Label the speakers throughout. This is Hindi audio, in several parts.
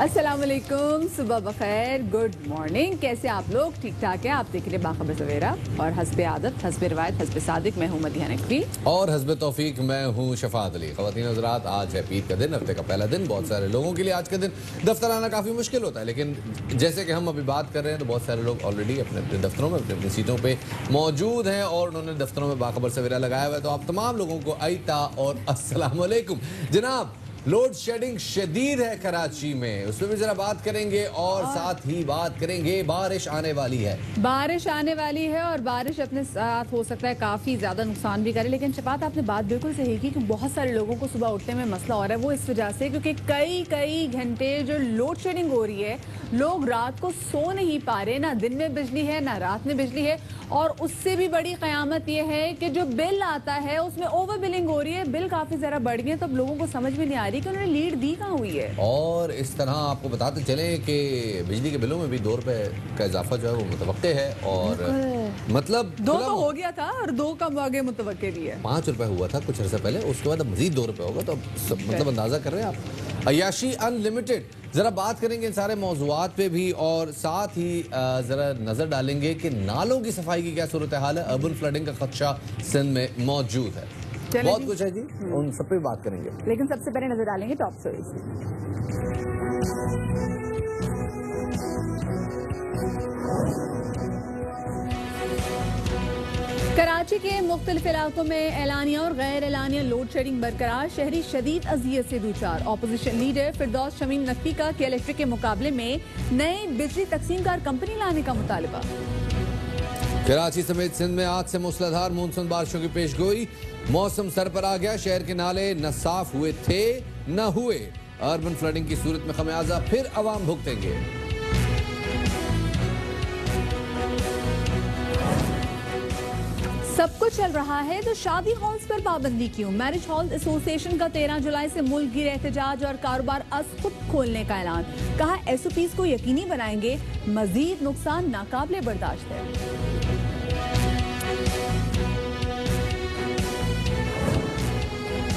Speaker 1: अस्सलाम वालेकुम, सुबह बखैर, गुड मॉर्निंग। कैसे आप लोग? ठीक ठाक है? आप देख रहे बाखबर सवेरा और हस्बे आदत, हस्बे रिवायत, हस्बे सादिक। मैं हूँ मदिया नकवी
Speaker 2: और हस्बे तौफीक मैं हूँ शफात अली। ख़वातीन हज़रात, आज है ईद का दिन, हफ्ते का पहला दिन। बहुत सारे लोगों के लिए आज का दिन दफ्तर आना काफ़ी मुश्किल होता है, लेकिन जैसे कि हम अभी बात कर रहे हैं तो बहुत सारे लोग ऑलरेडी अपने अपने दफ्तरों में, अपनी अपनी सीटों पर मौजूद हैं और उन्होंने दफ्तरों में बाखबर सवेरा लगाया हुआ है। तो आप तमाम लोगों को आइता और अस्सलाम वालेकुम। जनाब, लोड शेडिंग शदीद है कराची में, उस पर भी जरा बात करेंगे और साथ ही बात करेंगे बारिश आने वाली है।
Speaker 1: बारिश आने वाली है और बारिश अपने साथ हो सकता है काफ़ी ज़्यादा नुकसान भी करे। लेकिन शफात, आपने बात बिल्कुल सही की कि बहुत सारे लोगों को सुबह उठने में मसला हो रहा है। वो इस वजह से क्योंकि कई घंटे जो लोड शेडिंग हो रही है, लोग रात को सो नहीं पा रहे। ना दिन में बिजली है ना रात में बिजली है। और उससे भी बड़ी क़यामत यह है कि जो बिल आता है उसमें ओवर बिलिंग हो रही है। बिल काफ़ी ज़्यादा बढ़ गए, तो अब लोगों को समझ में नहीं आ रही कि उन्होंने लीड दी कहाँ हुई है।
Speaker 2: और इस तरह आपको बताते चलें कि बिजली के बिलों में भी 2 रुपए का इजाफा जो है वो मुतवक्के है। और मतलब
Speaker 1: 2 तो हो गया था और 2 कम आगे मुतवक्के भी है।
Speaker 2: 5 रुपए हुआ था कुछ अर्से पहले, उसके बाद अब मजीद 2 रुपए होगा। तो मतलब अंदाजा कर रहे हैं आप। अयाशी अनलिमिटेड, जरा बात करेंगे इन सारे मौजूआत पे भी और साथ ही जरा नजर डालेंगे कि नालों की सफाई की क्या सूरत हाल है। अर्बन फ्लडिंग का खदशा सिंध में मौजूद है। बहुत कुछ है जी, उन सब पे बात करेंगे,
Speaker 1: लेकिन सबसे पहले नजर डालेंगे टॉप स्टोरीज। कराची के मुख्तलिफ इलाकों में एलानिया और गैर एलानिया लोड शेडिंग बरकरार, शहरी शदीद अजियत से दूचार। ऑपोजिशन लीडर फिरदौस शमीम नकवी का के इलेक्ट्रिक के मुकाबले में नई बिजली तकसीमकार कंपनी लाने का मुतालबा।
Speaker 2: कराची समेत सिंध में आज से मूसलाधार मानसून बारिशों की पेशगोई। मौसम सर पर आ गया, शहर के नाले न साफ हुए थे न हुए। अर्बन फ्लडिंग की सूरत में खमियाजा फिर अवाम भुगतेंगे।
Speaker 1: सब कुछ चल रहा है तो शादी हॉल्स पर पाबंदी क्यों? मैरिज हॉल एसोसिएशन का 13 जुलाई से मुल्क गिर एहतजाज और कारोबार अज खुद खोलने का ऐलान। कहा SOPs को यकीनी बनाएंगे, मजीद नुकसान नाकाबिले बर्दाश्त है।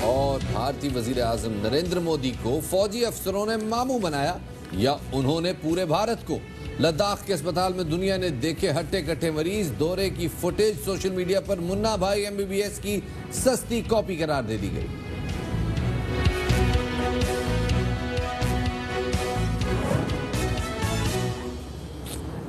Speaker 2: और भारतीय वजीर आजम नरेंद्र मोदी को फौजी अफसरों ने मामू बनाया या उन्होंने पूरे भारत को? लद्दाख के अस्पताल में दुनिया ने देखे हट्टे कट्टे मरीज। दौरे की फुटेज सोशल मीडिया पर मुन्ना भाई MBBS की सस्ती कॉपी करार दे दी गई।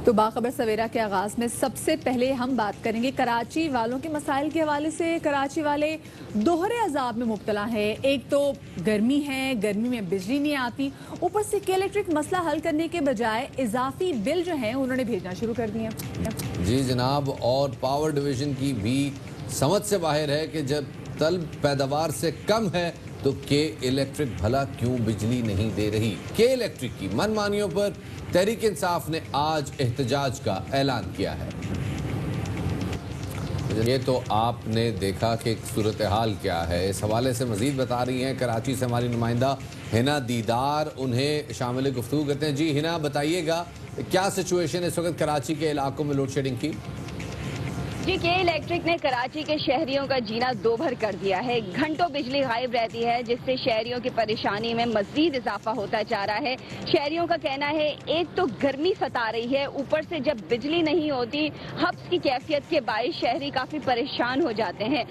Speaker 1: तो बाखबर सवेरा के आगाज में सबसे पहले हम बात करेंगे कराची वालों के मसाइल के हवाले से। कराची वाले दोहरे अजाब में मुब्तला है। एक तो गर्मी है, गर्मी में बिजली नहीं आती, ऊपर से के इलेक्ट्रिक मसला हल करने के बजाय इजाफी बिल जो है उन्होंने भेजना शुरू कर दिए।
Speaker 2: जी जनाब, और पावर डिवीजन की भी समझ से बाहर है कि जब तलब पैदावार से कम है तो के इलेक्ट्रिक भला क्यों बिजली नहीं दे रही। के इलेक्ट्रिक की मनमानियों पर तहरीक इंसाफ ने आज एहतजाज का ऐलान किया है। ये तो आपने देखा कि सूरत हाल क्या है। इस हवाले से मजीद बता रही हैं कराची से हमारी नुमाइंदा हिना दीदार, उन्हें शामिल गुफ्तगू करते हैं। जी हिना, बताइएगा क्या सिचुएशन इस वक्त कराची के इलाकों में लोड शेडिंग की?
Speaker 3: जी, के इलेक्ट्रिक ने कराची के शहरियों का जीना दोभर कर दिया है। घंटों बिजली गायब रहती है, जिससे शहरियों की परेशानी में मजीद इजाफा होता जा रहा है। शहरियों का कहना है एक तो गर्मी सता रही है, ऊपर से जब बिजली नहीं होती हब्स की कैफियत के बायस शहरी काफी परेशान हो जाते हैं।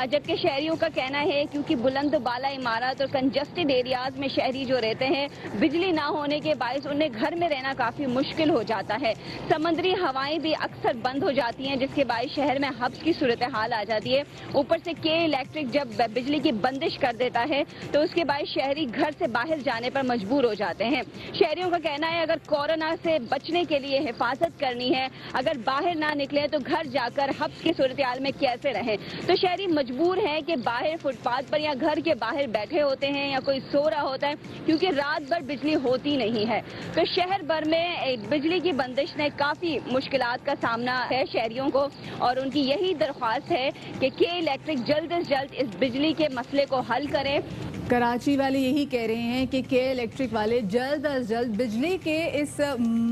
Speaker 3: जबकि शहरियों का कहना है क्योंकि बुलंद बाला इमारत और कंजस्टेड एरियाज में शहरी जो रहते हैं, बिजली ना होने के बायस उन्हें घर में रहना काफी मुश्किल हो जाता है। समंदरी हवाएं भी अक्सर बंद हो जाती हैं, जिसके बायस शहर में हब्स की सूरत हाल आ जाती है। ऊपर से के इलेक्ट्रिक जब बिजली की बंदिश कर देता है तो उसके बाद शहरी घर से बाहर जाने पर मजबूर हो जाते हैं। शहरियों का कहना है अगर कोरोना से बचने के लिए हिफाजत करनी है, अगर बाहर ना निकले तो घर जाकर हब्स की सूरत हाल में कैसे रहें। तो शहरी मजबूर है कि बाहर फुटपाथ पर या घर के बाहर बैठे होते हैं या कोई सो रहा होता है, क्योंकि रात भर बिजली होती नहीं है। तो शहर भर में बिजली की बंदिश ने काफी मुश्किलात का सामना है शहरियों को, और उनकी यही दरख्वास्त है कि के इलेक्ट्रिक जल्द से जल्द इस बिजली के मसले को हल करें।
Speaker 1: कराची वाले यही कह रहे हैं कि के इलेक्ट्रिक वाले जल्द अज जल्द बिजली के इस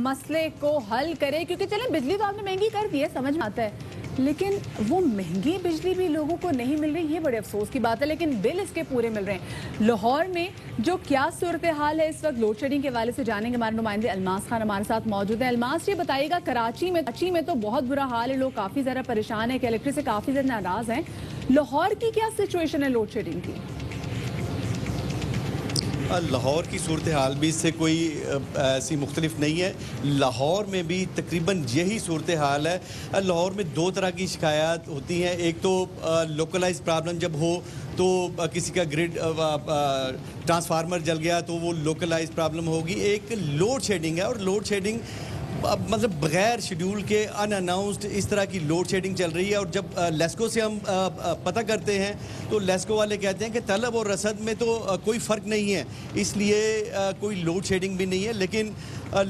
Speaker 1: मसले को हल करें, क्योंकि चलें बिजली तो आपने महंगी कर दी है, समझ में आता है, लेकिन वो महंगी बिजली भी लोगों को नहीं मिल रही, ये बड़े अफसोस की बात है। लेकिन बिल इसके पूरे मिल रहे हैं। लाहौर में जो क्या सूरत हाल है इस वक्त लोड शेडिंग के हवाले से जानेंगे। हमारे नुमाइंदे अलमास खान हमारे साथ मौजूद हैं। अलमास, ये बताइएगा, कराची में तो बहुत बुरा हाल है, लोग काफी ज्यादा परेशान है, इलेक्ट्रिक से काफी ज्यादा नाराज हैं। लाहौर की क्या सिचुएशन है लोड शेडिंग की?
Speaker 4: लाहौर की सूरत हाल भी इससे कोई ऐसी मुख्तलिफ नहीं है। लाहौर में भी तकरीबन यही सूरत हाल है। लाहौर में दो तरह की शिकायत होती हैं। एक तो लोकलाइज प्रॉब्लम जब हो तो किसी का ग्रिड ट्रांसफार्मर जल गया तो वो लोकलाइज प्रॉब्लम होगी। एक लोड शेडिंग है, और लोड शेडिंग मतलब बगैर शेड्यूल के अनअनाउंस्ड इस तरह की लोड शेडिंग चल रही है। और जब लेस्को से हम पता करते हैं तो लेस्को वाले कहते हैं कि तलब और रसद में तो कोई फ़र्क नहीं है, इसलिए कोई लोड शेडिंग भी नहीं है। लेकिन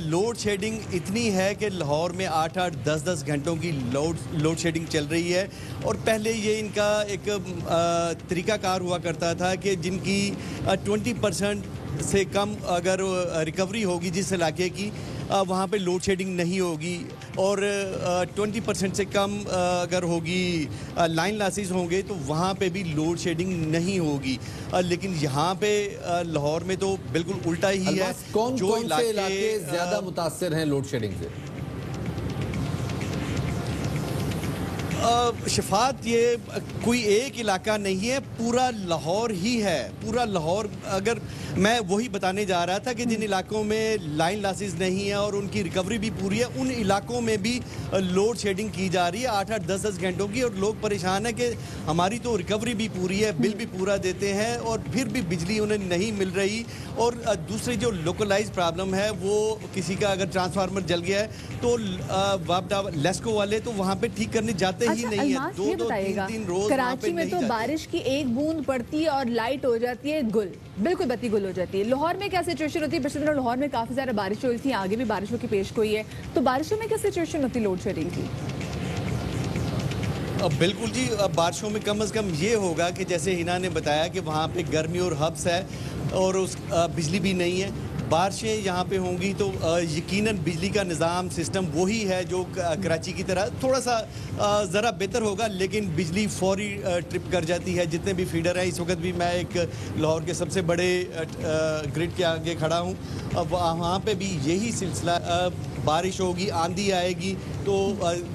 Speaker 4: लोड शेडिंग इतनी है कि लाहौर में 8-8, 10-10 घंटों की लोड शेडिंग चल रही है। और पहले ये इनका एक तरीक़ाकार हुआ करता था कि जिनकी 20% से कम अगर रिकवरी होगी जिस इलाके की, वहाँ पे लोड शेडिंग नहीं होगी। और 20% से कम अगर होगी लाइन लॉसेस होंगे तो वहाँ पे भी लोड शेडिंग नहीं होगी। लेकिन यहाँ पे लाहौर में तो बिल्कुल उल्टा ही है।
Speaker 2: कौन से इलाके ज़्यादा मुतासिर हैं लोड शेडिंग से?
Speaker 4: शफात, ये कोई एक इलाका नहीं है, पूरा लाहौर ही है। पूरा लाहौर, अगर मैं वही बताने जा रहा था कि जिन इलाकों में लाइन लॉसेस नहीं है और उनकी रिकवरी भी पूरी है, उन इलाकों में भी लोड शेडिंग की जा रही है 8-8, 10-10 घंटों की। और लोग परेशान है कि हमारी तो रिकवरी भी पूरी है, बिल भी पूरा देते हैं और फिर भी बिजली उन्हें नहीं मिल रही। और दूसरी जो लोकलाइज प्रॉब्लम है, वो किसी का अगर ट्रांसफार्मर जल गया है तो वापडा लेस्को वाले तो वहाँ पे ठीक करने जाते ही नहीं है। दो तीन रोज
Speaker 1: कराची में तो बारिश की एक बूंद पड़ती है और लाइट हो जाती है गुल, बिल्कुल बत्ती गुल हो जाती है। लाहौर में क्या सिचुएशन होती है? पिछले दिनों लाहौर में काफी ज्यादा बारिश हुई थी, आगे भी बारिशों की पेश गोई है, तो बारिशों में क्या सिचुएशन होती है लोड शेडिंग की?
Speaker 4: बिल्कुल जी, बारिशों में कम से कम ये होगा कि जैसे हिना ने बताया कि वहाँ पे गर्मी और हब्स है और उस बिजली भी नहीं है। बारिशें यहाँ पे होंगी तो यकीनन बिजली का निज़ाम सिस्टम वही है जो कराची की तरह, थोड़ा सा ज़रा बेहतर होगा, लेकिन बिजली फौरी ट्रिप कर जाती है। जितने भी फीडर हैं, इस वक्त भी मैं एक लाहौर के सबसे बड़े ग्रिड के आगे खड़ा हूँ, अब वहाँ पे भी यही सिलसिला। बारिश होगी, आंधी आएगी तो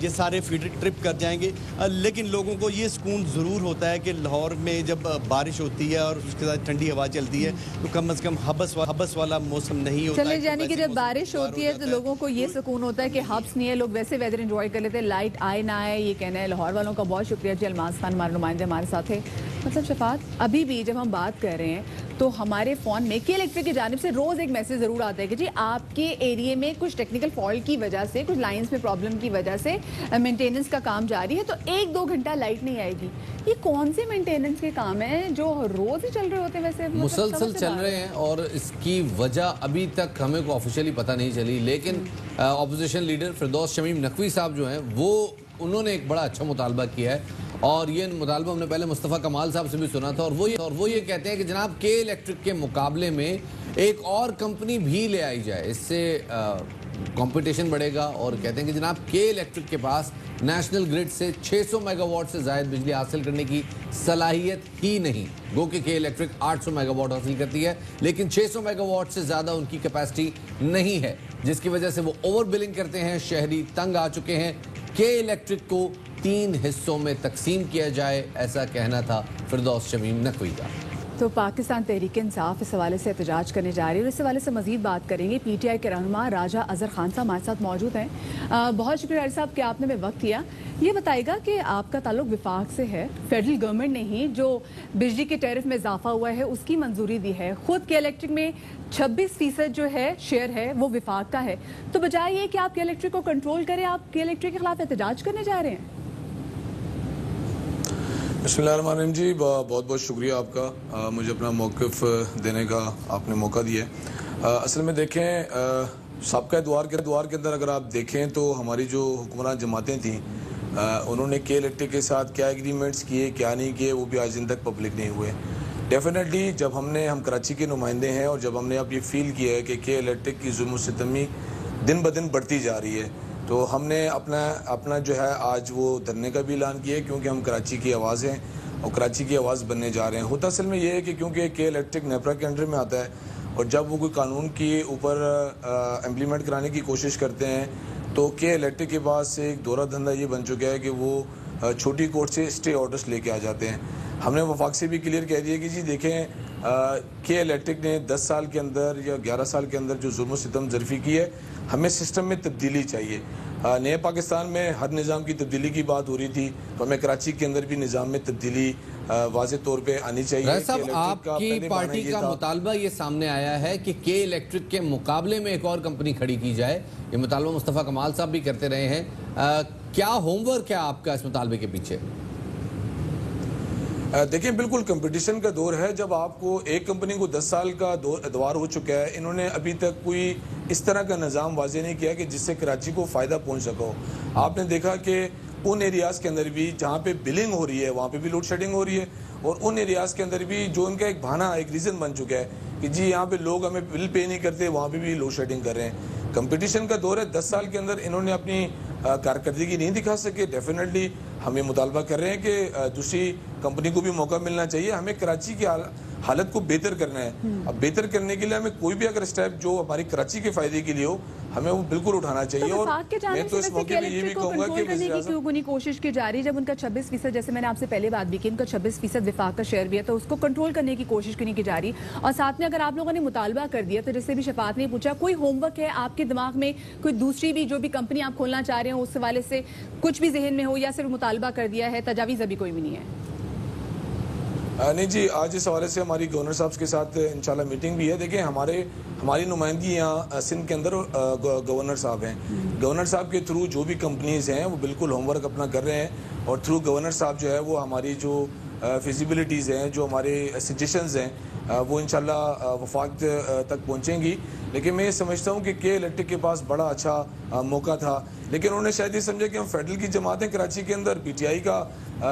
Speaker 4: ये सारे फीडर ट्रिप कर जाएंगे। लेकिन लोगों को ये सुकून ज़रूर होता है कि लाहौर में जब बारिश होती है और उसके साथ ठंडी हवा चलती है तो कम से कम हबस वाला मौसम नहीं होता।
Speaker 1: चले जाने की जब बारिश होती है तो लोगों को ये सुकून होता है कि हब्स नहीं है, लोग वैसे वेदर एंजॉय कर लेते हैं, लाइट आए ना आए ये कहना है लाहौर वालों का। बहुत शुक्रिया जी, अलमास खान हमारे नुमाइंदे हमारे साथ है। मतलब शफात, अभी भी जब हम बात कर रहे हैं तो हमारे फ़ोन में के इलेक्ट्रिक की जानिब से रोज़ एक मैसेज ज़रूर आता है कि जी आपके एरिया में कुछ टेक्निकल फॉल्ट की वजह से, कुछ लाइंस में प्रॉब्लम की वजह से मेंटेनेंस का काम जारी है तो 1-2 घंटा लाइट नहीं आएगी। ये कौन से मेंटेनेंस के काम हैं जो रोज़ ही चल रहे होते हैं? वैसे
Speaker 2: मुसलसल चल रहे हैं और इसकी वजह अभी तक हमें को ऑफिशियली पता नहीं चली। लेकिन अपोजिशन लीडर फिरदौस शमीम नकवी साहब जो हैं उन्होंने एक बड़ा अच्छा मुतालबा किया है और ये मुतालबा हमने पहले मुस्तफ़ा कमाल साहब से भी सुना था। और वो ये कहते हैं कि जनाब के इलेक्ट्रिक के मुकाबले में एक और कंपनी भी ले आई जाए, इससे कंपटीशन बढ़ेगा। और कहते हैं कि जनाब के इलेक्ट्रिक के पास नेशनल ग्रिड से 600 मेगावाट से ज़ायद बिजली हासिल करने की सलाहियत ही नहीं। गो के इलेक्ट्रिक 800 मेगावाट हासिल करती है लेकिन 600 मेगावाट से ज़्यादा उनकी कैपेसिटी नहीं है, जिसकी वजह से वो ओवर बिलिंग करते हैं। शहरी तंग आ चुके हैं। के इलेक्ट्रिक को 3 हिस्सों में तकसीम किया जाए, ऐसा कहना था फिरदौस शमीम नकवी का।
Speaker 1: तो पाकिस्तान तहरीक इंसाफ इस हवाले से एहतजाज करने जा रही है और इस हवाले से मजीद बात करेंगे। PTI के रहनुमा राजा अजहर खान साहब हमारे साथ मौजूद हैं। बहुत शुक्रिया राजा साहब कि आपने हमें वक्त दिया। ये बताएगा कि आपका ताल्लुक विफाक से है, फेडरल गवर्नमेंट ने ही जो बिजली के टैरिफ में इजाफा हुआ है उसकी मंजूरी दी है। खुद के इलेक्ट्रिक में 26% जो है शेयर है वो विफाक का है, तो बजाय ये कि आप के इलेक्ट्रिक को कंट्रोल करें, आप के इलेक्ट्रिक के खिलाफ एहतजाज करने जा रहे हैं।
Speaker 5: बिस्मिल्लाहिर्रहमानिर्रहीम जी, बहुत बहुत शुक्रिया आपका, मुझे अपना मौक़िफ़ देने का आपने मौका दिया है। असल में देखें, सबका द्वार के अंदर अगर आप देखें तो हमारी जो हुक्मरान जमातें थीं उन्होंने के इलेक्ट्रिक के साथ क्या एग्रीमेंट्स किए क्या नहीं किए वो भी आज दिन तक पब्लिक नहीं हुए। डेफिनेटली जब हम कराची के नुमाइंदे हैं और जब हमने अब ये फील किया है कि के इलेक्ट्रिक की जुल्म सितमी दिन ब दिन बढ़ती जा रही है, तो हमने अपना जो है आज वो धरने का भी ऐलान किया है, क्योंकि हम कराची की आवाज़ हैं और कराची की आवाज़ बनने जा रहे हैं। होता असल में ये है कि क्योंकि के इलेक्ट्रिक नेपरा के अंडर में आता है और जब वो कोई कानून के ऊपर इम्प्लीमेंट कराने की कोशिश करते हैं तो के इलेक्ट्रिक के पास एक दोहरा धंधा ये बन चुका है कि वो छोटी कोर्ट से स्टे ऑर्डर्स लेके आ जाते हैं। हमने वफाक से भी क्लियर कह दिया कि जी देखें, के इलेक्ट्रिक ने 10 साल के अंदर या 11 साल के अंदर जो जुल्म सितम ज़रफ़ी की है, हमें सिस्टम में तब्दीली चाहिए। नए पाकिस्तान में हर निज़ाम की तब्दीली की बात हो रही थी, तो हमें कराची के अंदर भी निज़ाम में तब्दीली वाज़े तौर पे आनी चाहिए।
Speaker 2: साहब, आपकी पार्टी का मुतालबा ये सामने आया है कि के इलेक्ट्रिक के मुकाबले में एक और कंपनी खड़ी की जाए। ये मुतालबा मुस्तफ़ा कमाल साहब भी करते रहे हैं। क्या होमवर्क है आपका इस मुतालबे के पीछे?
Speaker 5: देखिए, बिल्कुल कंपटीशन का दौर है। जब आपको एक कंपनी को 10 साल का दौर हो चुका है, इन्होंने अभी तक कोई इस तरह का निज़ाम वाज़े नहीं किया कि जिससे कराची को फ़ायदा पहुंच सको। आपने देखा कि उन एरियाज़ के अंदर भी जहाँ पे बिलिंग हो रही है वहाँ पे भी लोड शेडिंग हो रही है, और उन एरियाज़ के अंदर भी जो उनका एक बहाना, एक रीज़न बन चुका है कि जी यहाँ पे लोग हमें बिल पे नहीं करते, वहाँ पे भी लोड शेडिंग कर रहे हैं। कंपटीशन का दौर है। 10 साल के अंदर इन्होंने अपनी कारकर्दगी नहीं दिखा सके। डेफिनेटली हम ये मुतालबा कर रहे हैं कि दूसरी कंपनी को भी मौका मिलना चाहिए। हमें कराची की हालत को बेहतर करना है। अब बेहतर करने के लिए हमें कोई भी अगर स्टेप जो हमारी कराची के फायदे के लिए हो, हमें वो बिल्कुल उठाना चाहिए। और मैं तो इस मौके पे ये भी कहूँगा कि
Speaker 1: क्यों कोशिश की जा रही है, जब उनका 26%, जैसे मैंने आपसे पहले बात भी की, उनका 26% विफाक का शेयर भी है, तो उसको कंट्रोल करने की कोशिश क्यों नहीं की जा रही? और साथ में अगर आप लोगों ने मुतालबा कर दिया, तो जिससे भी शफात ने पूछा, कोई होमवर्क है आपके दिमाग में, कोई दूसरी भी जो भी कंपनी आप खोलना चाह रहे हो उस हवाले से कुछ भी जहन में हो, या सिर्फ मुतालबा कर दिया है, तजावीज़ अभी कोई भी नहीं है?
Speaker 5: नहीं जी, आज इस हवाले से हमारी गवर्नर साहब के साथ इंशाल्लाह मीटिंग भी है। देखिए, हमारी नुमाइंदगी यहाँ सिंध के अंदर गवर्नर साहब हैं। गवर्नर साहब के थ्रू जो भी कंपनीज हैं वो बिल्कुल होमवर्क अपना कर रहे हैं, और थ्रू गवर्नर साहब जो है वो हमारी जो फिजिबिलिटीज़ हैं, जो हमारे सजेशंस हैं, वो इंशाल्लाह वफाक तक पहुँचेंगी। लेकिन मैं ये समझता हूँ कि के इलेक्ट्रिक के पास बड़ा अच्छा मौका था, लेकिन उन्होंने शायद ये समझा कि हम फेडरल की जमात हैं कराची के अंदर, पीटीआई का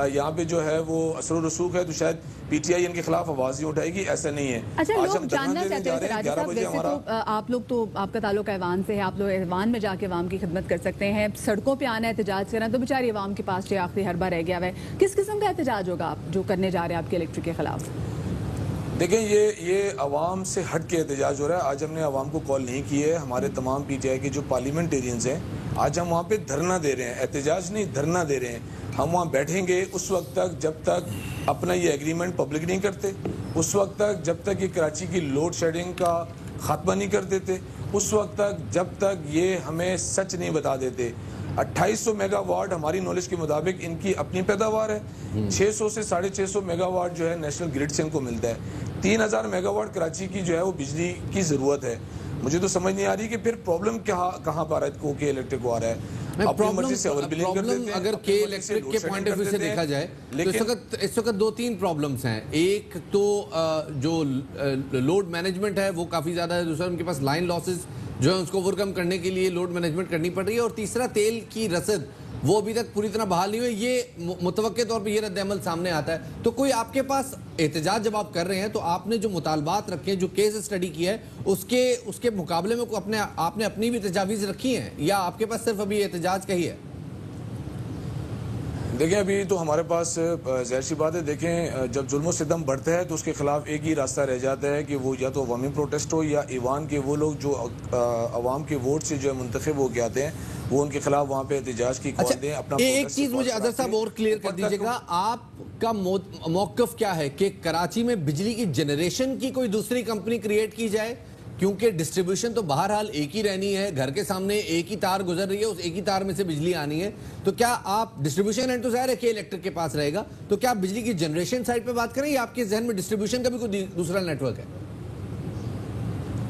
Speaker 5: यहाँ पे जो है वो असर रसूख है, तो शायद पीटीआई इनके खिलाफ आवाज़ ही उठाएगी। ऐसा नहीं है।
Speaker 1: अच्छा, लोग जानना चाहते हैं राजा साहब, वैसे तो आप लोग, तो आपका ताल्लुक ऐवान से है, आप लोग ऐवान में जाके अवाम की खिदमत कर सकते हैं, सड़कों पे आना, एहतजाज करना, तो बेचारी अवाम के पास जो आखिरी हरबा रह गया है। किस किस्म का एहतजाज होगा आप जो करने जा रहे हैं आपके इलेक्ट्रिक के खिलाफ?
Speaker 5: देखें, ये अवाम से हट के एहतजाज हो रहा है। आज हमने अवाम को कॉल नहीं की है। हमारे तमाम पीटीआई के जो पार्लियामेंटेरियंस हैं, आज हम वहाँ पे धरना दे रहे हैं, एहतजाज नहीं, धरना दे रहे हैं। हम वहाँ बैठेंगे उस वक्त तक जब तक अपना ये एग्रीमेंट पब्लिक नहीं करते, उस वक्त तक जब तक ये कराची की लोड शेडिंग का खात्मा नहीं कर देते, उस वक्त तक जब तक ये हमें सच नहीं बता देते। 2800 मेगावाट हमारी नॉलेज के मुताबिक इनकी अपनी पैदावार है। 600 से 650 मेगावाट जो है नेशनल ग्रिड से इनको मिलता है। 3000 मेगावाट कराची की जो है वो बिजली की ज़रूरत है। मुझे तो समझ नहीं आ रही कि फिर प्रॉब्लम कहाँ पर के इलेक्ट्रिक को आ रहा है।
Speaker 2: प्रॉब्लम अगर के इलेक्ट्रिक के पॉइंट ऑफ व्यू से देखा जाए तो इस वक्त 2-3 प्रॉब्लम्स हैं। एक तो जो लोड मैनेजमेंट है वो काफ़ी ज़्यादा है, दूसरा उनके पास लाइन लॉसेस जो है उसको ओवरकम करने के लिए लोड मैनेजमेंट करनी पड़ रही है, और तीसरा तेल की रसद वो अभी तक पूरी तरह बहाल नहीं हुई। ये मुतवक्के तौर पे ये रद्द-ए-अमल सामने आता है। तो कोई आपके पास एहतजाज जब आप कर रहे हैं तो आपने जो मुतालबात रखे हैं, जो केस स्टडी किया है, उसके मुकाबले में आपने अपनी भी तजावीज़ रखी हैं, या आपके पास सिर्फ अभी एहतजाज का ही है?
Speaker 5: देखें, अभी तो हमारे पास ज़ाहिर सी बात है, देखें जब जुल्म सितम बढ़ता है तो उसके खिलाफ एक ही रास्ता रह जाता है कि वो या तो अवामी प्रोटेस्ट हो, या ईवान के वो लोग जो अवाम के वोट से जो है मुंतखब हो के आते हैं वो उनके खिलाफ वहाँ पे एहतजाज की कॉल दें। अपना
Speaker 2: एक चीज़ मुझे अदर साहब और क्लियर कर दीजिएगा, आपका मौक़िफ़ क्या है कि कराची में बिजली की जनरेशन की कोई दूसरी कंपनी क्रिएट की जाए? क्योंकि डिस्ट्रीब्यूशन तो बहरहाल एक ही रहनी है, घर के सामने एक ही तार गुजर रही है, उस एक ही तार में से बिजली आनी है। तो क्या आप डिस्ट्रीब्यूशन एंड तो ज़ाहिर है कि इलेक्ट्रिक के पास रहेगा, तो क्या आप बिजली की जनरेशन साइड पे बात करें, या आपके जहन में डिस्ट्रीब्यूशन का भी कोई दूसरा नेटवर्क है?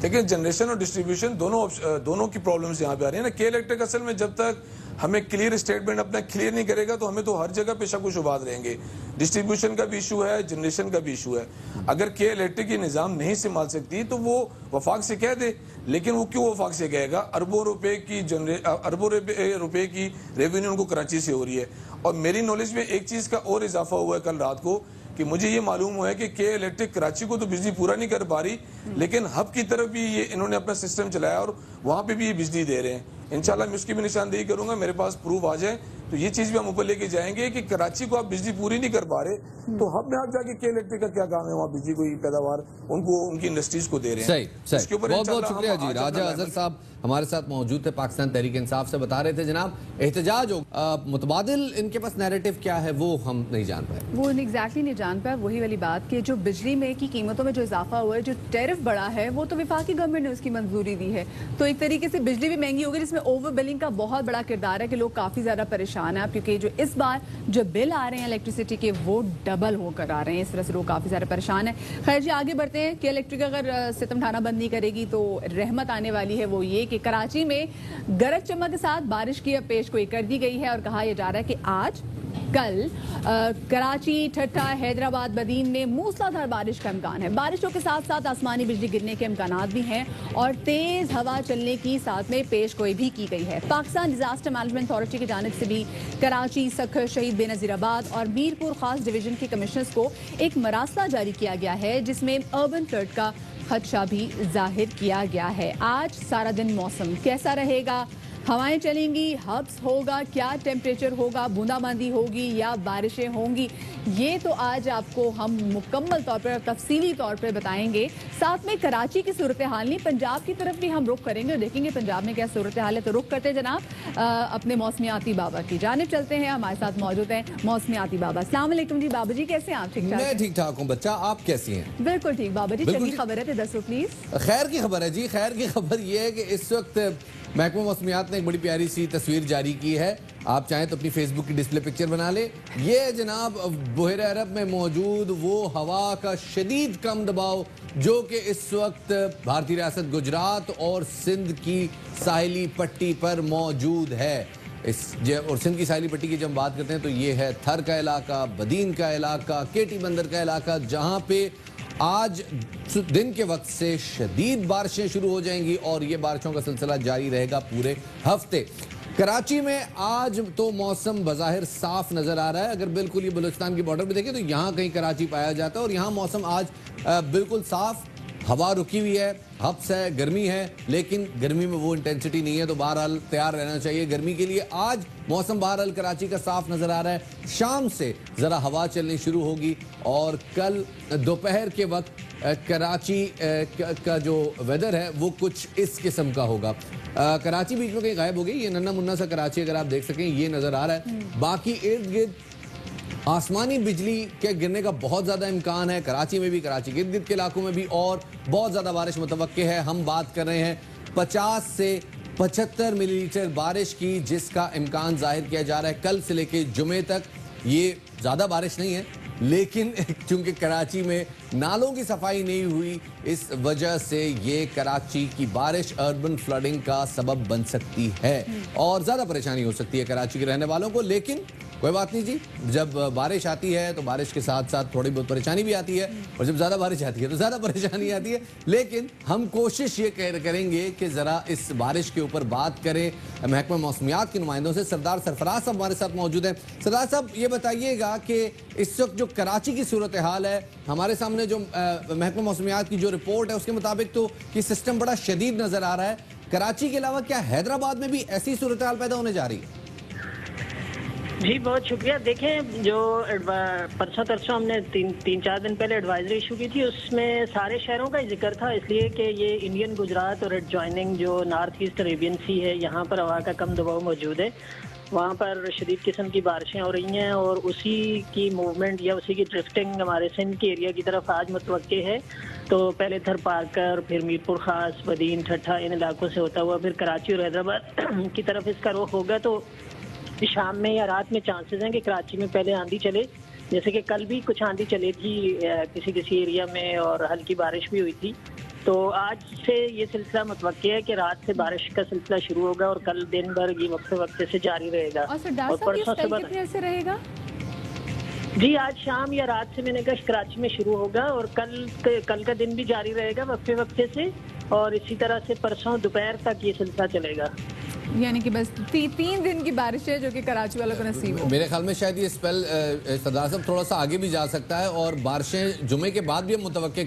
Speaker 5: देखिए, जनरेशन और डिस्ट्रीब्यूशन दोनों की प्रॉब्लम्स यहाँ पे आ रही है ना। के इलेक्ट्रिक असल में जब तक हमें क्लियर स्टेटमेंट अपना क्लियर नहीं करेगा तो हमें तो हर जगह पे शक व शुबात रहेंगे। डिस्ट्रीब्यूशन का भी इशू है, जनरेशन का भी इशू है। अगर के इलेक्ट्रिक ये निज़ाम नहीं संभाल सकती तो वो वफाक से कह दे, लेकिन वो क्यों वफाक से कहेगा? अरबों रुपए की रेवेन्यू उनको कराची से हो रही है। और मेरी नॉलेज में एक चीज़ का और इजाफा हुआ है कल रात को, कि मुझे ये मालूम हुआ है कि के इलेक्ट्रिक कराची को तो बिजली पूरा नहीं कर पा रही, लेकिन हब की तरफ भी ये इन्होंने अपना सिस्टम चलाया और वहाँ पे भी ये बिजली दे रहे हैं। इंशाल्लाह मैं उसकी भी निशानदेही करूंगा, मेरे पास प्रूफ आ जाए तो ये चीज भी हम ऊपर लेके जाएंगे कि कराची को आप बिजली पूरी नहीं कर पा रहे तो हब में आप जाके के इलेक्ट्रिक का क्या काम है, वहाँ बिजली को पैदावार उनको उनकी इंडस्ट्रीज को दे रहे हैं।
Speaker 2: सही सही,
Speaker 5: इसके ऊपर
Speaker 2: बहुत बहुत
Speaker 5: इंशाल्लाह
Speaker 2: शुक्रिया
Speaker 5: हम
Speaker 2: जी।
Speaker 5: आज
Speaker 2: राजा
Speaker 5: अपना
Speaker 2: अजहर साहब हमारे साथ मौजूद थे, पाकिस्तान तहरीक इंसाफ से बता रहे थे जनाब एहतजाज हो मुतबादिल इनके पास नैरेटिव क्या है वो हम नहीं जान पाए,
Speaker 1: वो एग्जैक्टली नहीं जान पाया। वही वाली बात कि जो बिजली में की कीमतों में जो इजाफा हुआ है, जो टैरिफ बढ़ा है, वो तो वफाकी गवर्नमेंट ने उसकी मंजूरी दी है, तो एक तरीके से बिजली भी महंगी हो गई, जिसमें ओवर बिलिंग का बहुत बड़ा किरदार है कि लोग काफी ज्यादा परेशान हैं, क्योंकि जो इस बार जो बिल आ रहे हैं इलेक्ट्रिसिटी के वो डबल होकर आ रहे हैं, इस तरह से लोग काफी ज्यादा परेशान है। खैर जी आगे बढ़ते हैं कि इलेक्ट्रिक अगर सितम ठाना बंद नहीं करेगी तो रहमत आने वाली है, वो ये कि कराची में गरज चमक के साथ बारिश की पेश गोई कर दी गई है और कहा यह जा रहा है कि आज कल कराची, ठट्टा, हैदराबाद, बदीन में मूसलाधार बारिश का इम्कान है। बारिशों के साथ साथ आसमानी बिजली गिरने के इम्कानात भी हैं और तेज हवा चलने की साथ में पेश गोई भी की गई है। पाकिस्तान डिजास्टर मैनेजमेंट अथॉरिटी की जानिब से भी कराची, सखर, शहीद बेनजीराबाद और मीरपुर खास डिवीजन के कमिश्नर्स को एक मरासला जारी किया गया है, जिसमें अर्बन फ्लड का खदशा भी जाहिर किया गया है। आज सारा दिन मौसम कैसा रहेगा, हवाएं चलेंगी, हब्स होगा, क्या टेम्परेचर होगा, बूंदाबांदी होगी या बारिशें होंगी, ये तो आज आपको हम मुकम्मल तौर पर, तफसीली तौर पर बताएंगे। साथ में कराची की सूरत हाल नहीं, पंजाब की तरफ भी हम रुख करेंगे और देखेंगे पंजाब में क्या सूरत हाल है। तो रुख करते जनाब अपने मौसमियाती बाबा की जानिब चलते हैं। हमारे साथ मौजूद हैं मौसमियाती बाबा। अस्सलाम वालेकुम जी बाबा जी, कैसे हैं आप? ठीक ठाक?
Speaker 2: मैं ठीक ठाक हूँ बच्चा, आप कैसी हैं?
Speaker 1: बिल्कुल ठीक बाबा जी।
Speaker 2: बिल्कुल
Speaker 1: चलिए खबर है तो दसो प्लीज।
Speaker 2: खैर की खबर है जी, खैर की खबर ये है कि इस वक्त महकमा मौसमियात ने एक बड़ी प्यारी सी तस्वीर जारी की है। आप चाहें तो अपनी फेसबुक की डिस्प्ले पिक्चर बना ले। ये जनाब बहरे अरब में मौजूद वो हवा का शदीद कम दबाव जो कि इस वक्त भारतीय रियासत गुजरात और सिंध की साहिली पट्टी पर मौजूद है। और सिंध की साहिली पट्टी की जब हम बात करते हैं तो ये है थर का इलाका, बदीन का इलाका, केटी बंदर का इलाका, जहाँ पे आज दिन के वक्त से शदीद बारिशें शुरू हो जाएंगी और ये बारिशों का सिलसिला जारी रहेगा पूरे हफ्ते। कराची में आज तो मौसम बज़ाहिर साफ नजर आ रहा है। अगर बिल्कुल ये बलूचिस्तान की बॉर्डर पे देखें तो यहाँ कहीं कराची पाया जाता है और यहाँ मौसम आज बिल्कुल साफ, हवा रुकी हुई है, हब्स है, गर्मी है, लेकिन गर्मी में वो इंटेंसिटी नहीं है, तो बहरहाल तैयार रहना चाहिए गर्मी के लिए। आज मौसम बहरहाल कराची का साफ नजर आ रहा है। शाम से जरा हवा चलनी शुरू होगी और कल दोपहर के वक्त कराची का जो वेदर है वो कुछ इस किस्म का होगा। कराची बीच में कहीं गायब हो गई, ये नन्ना मुन्ना सा कराची अगर आप देख सकें ये नजर आ रहा है। बाकी इर्द गिर्द आसमानी बिजली के गिरने का बहुत ज़्यादा इम्कान है, कराची में भी, कराची के इर्द गिर्द के इलाकों में भी, और बहुत ज़्यादा बारिश मुतवक्के है। हम बात कर रहे हैं 50 से 75 मिलीलीटर बारिश की, जिसका इम्कान जाहिर किया जा रहा है कल से लेके जुमे तक। ये ज़्यादा बारिश नहीं है, लेकिन चूंकि कराची में नालों की सफाई नहीं हुई, इस वजह से ये कराची की बारिश अर्बन फ्लडिंग का सबब बन सकती है और ज़्यादा परेशानी हो सकती है कराची के रहने वालों को। लेकिन कोई बात नहीं जी, जब बारिश आती है तो बारिश के साथ साथ थोड़ी बहुत परेशानी भी आती है और जब ज़्यादा बारिश आती है तो ज़्यादा परेशानी आती है। लेकिन हम कोशिश ये करेंगे कि ज़रा इस बारिश के ऊपर बात करें महकमा मौसमियात के नुमाइंदों से। सरदार सरफराज साहब हमारे साथ मौजूद हैं। सरदार साहब ये बताइएगा कि इस वक्त जो कराची की सूरत हाल है, हमारे सामने जो महकमा मौसमियात की जो रिपोर्ट है उसके मुताबिक तो कि सिस्टम बड़ा शदीद नज़र आ रहा है। कराची के अलावा क्या हैदराबाद में भी ऐसी सूरत हाल पैदा होने जा रही है?
Speaker 6: जी बहुत शुक्रिया। देखें, जो परसों तरसों हमने तीन चार दिन पहले एडवाइजरी इशू की थी, उसमें सारे शहरों का ही जिक्र था, इसलिए कि ये इंडियन गुजरात और एडजॉइनिंग जो नॉर्थ ईस्ट अरेबियन सी है, यहाँ पर हवा का कम दबाव मौजूद है। वहाँ पर शदीद किस्म की बारिशें हो रही हैं और उसी की मूवमेंट या उसी की ड्रिफ्टिंग हमारे सिंध के एरिया की तरफ आज मुतवक्के है। तो पहले थर पारकर, फिर मीरपुर खास, बदीन, ठट्ठा, इन इलाकों से होता हुआ फिर कराची और हैदराबाद की तरफ इसका रुख होगा। तो शाम में या रात में चांसेस हैं कि कराची में पहले आंधी चले, जैसे कि कल भी कुछ आंधी चली थी किसी एरिया में और हल्की बारिश भी हुई थी। तो आज से ये सिलसिला मुतवक्के है कि रात से बारिश का सिलसिला शुरू होगा और कल दिन भर ये वक्त से जारी रहेगा।
Speaker 1: और परसों से रहेगा
Speaker 6: जी, आज शाम या रात से मैंने कहा कराची में शुरू होगा और कल का दिन भी जारी रहेगा वक्फे से, और इसी तरह से परसों दोपहर तक ये सिलसिला चलेगा।
Speaker 1: यानी कि बस 3 दिन की बारिश है जो कि कराची वालों को नसीब हो।
Speaker 2: मेरे ख्याल में शायद ये स्पेल सरदार साहब थोड़ा सा आगे भी जा सकता है और बारिशें जुमे के बाद भी हम मुतवक्के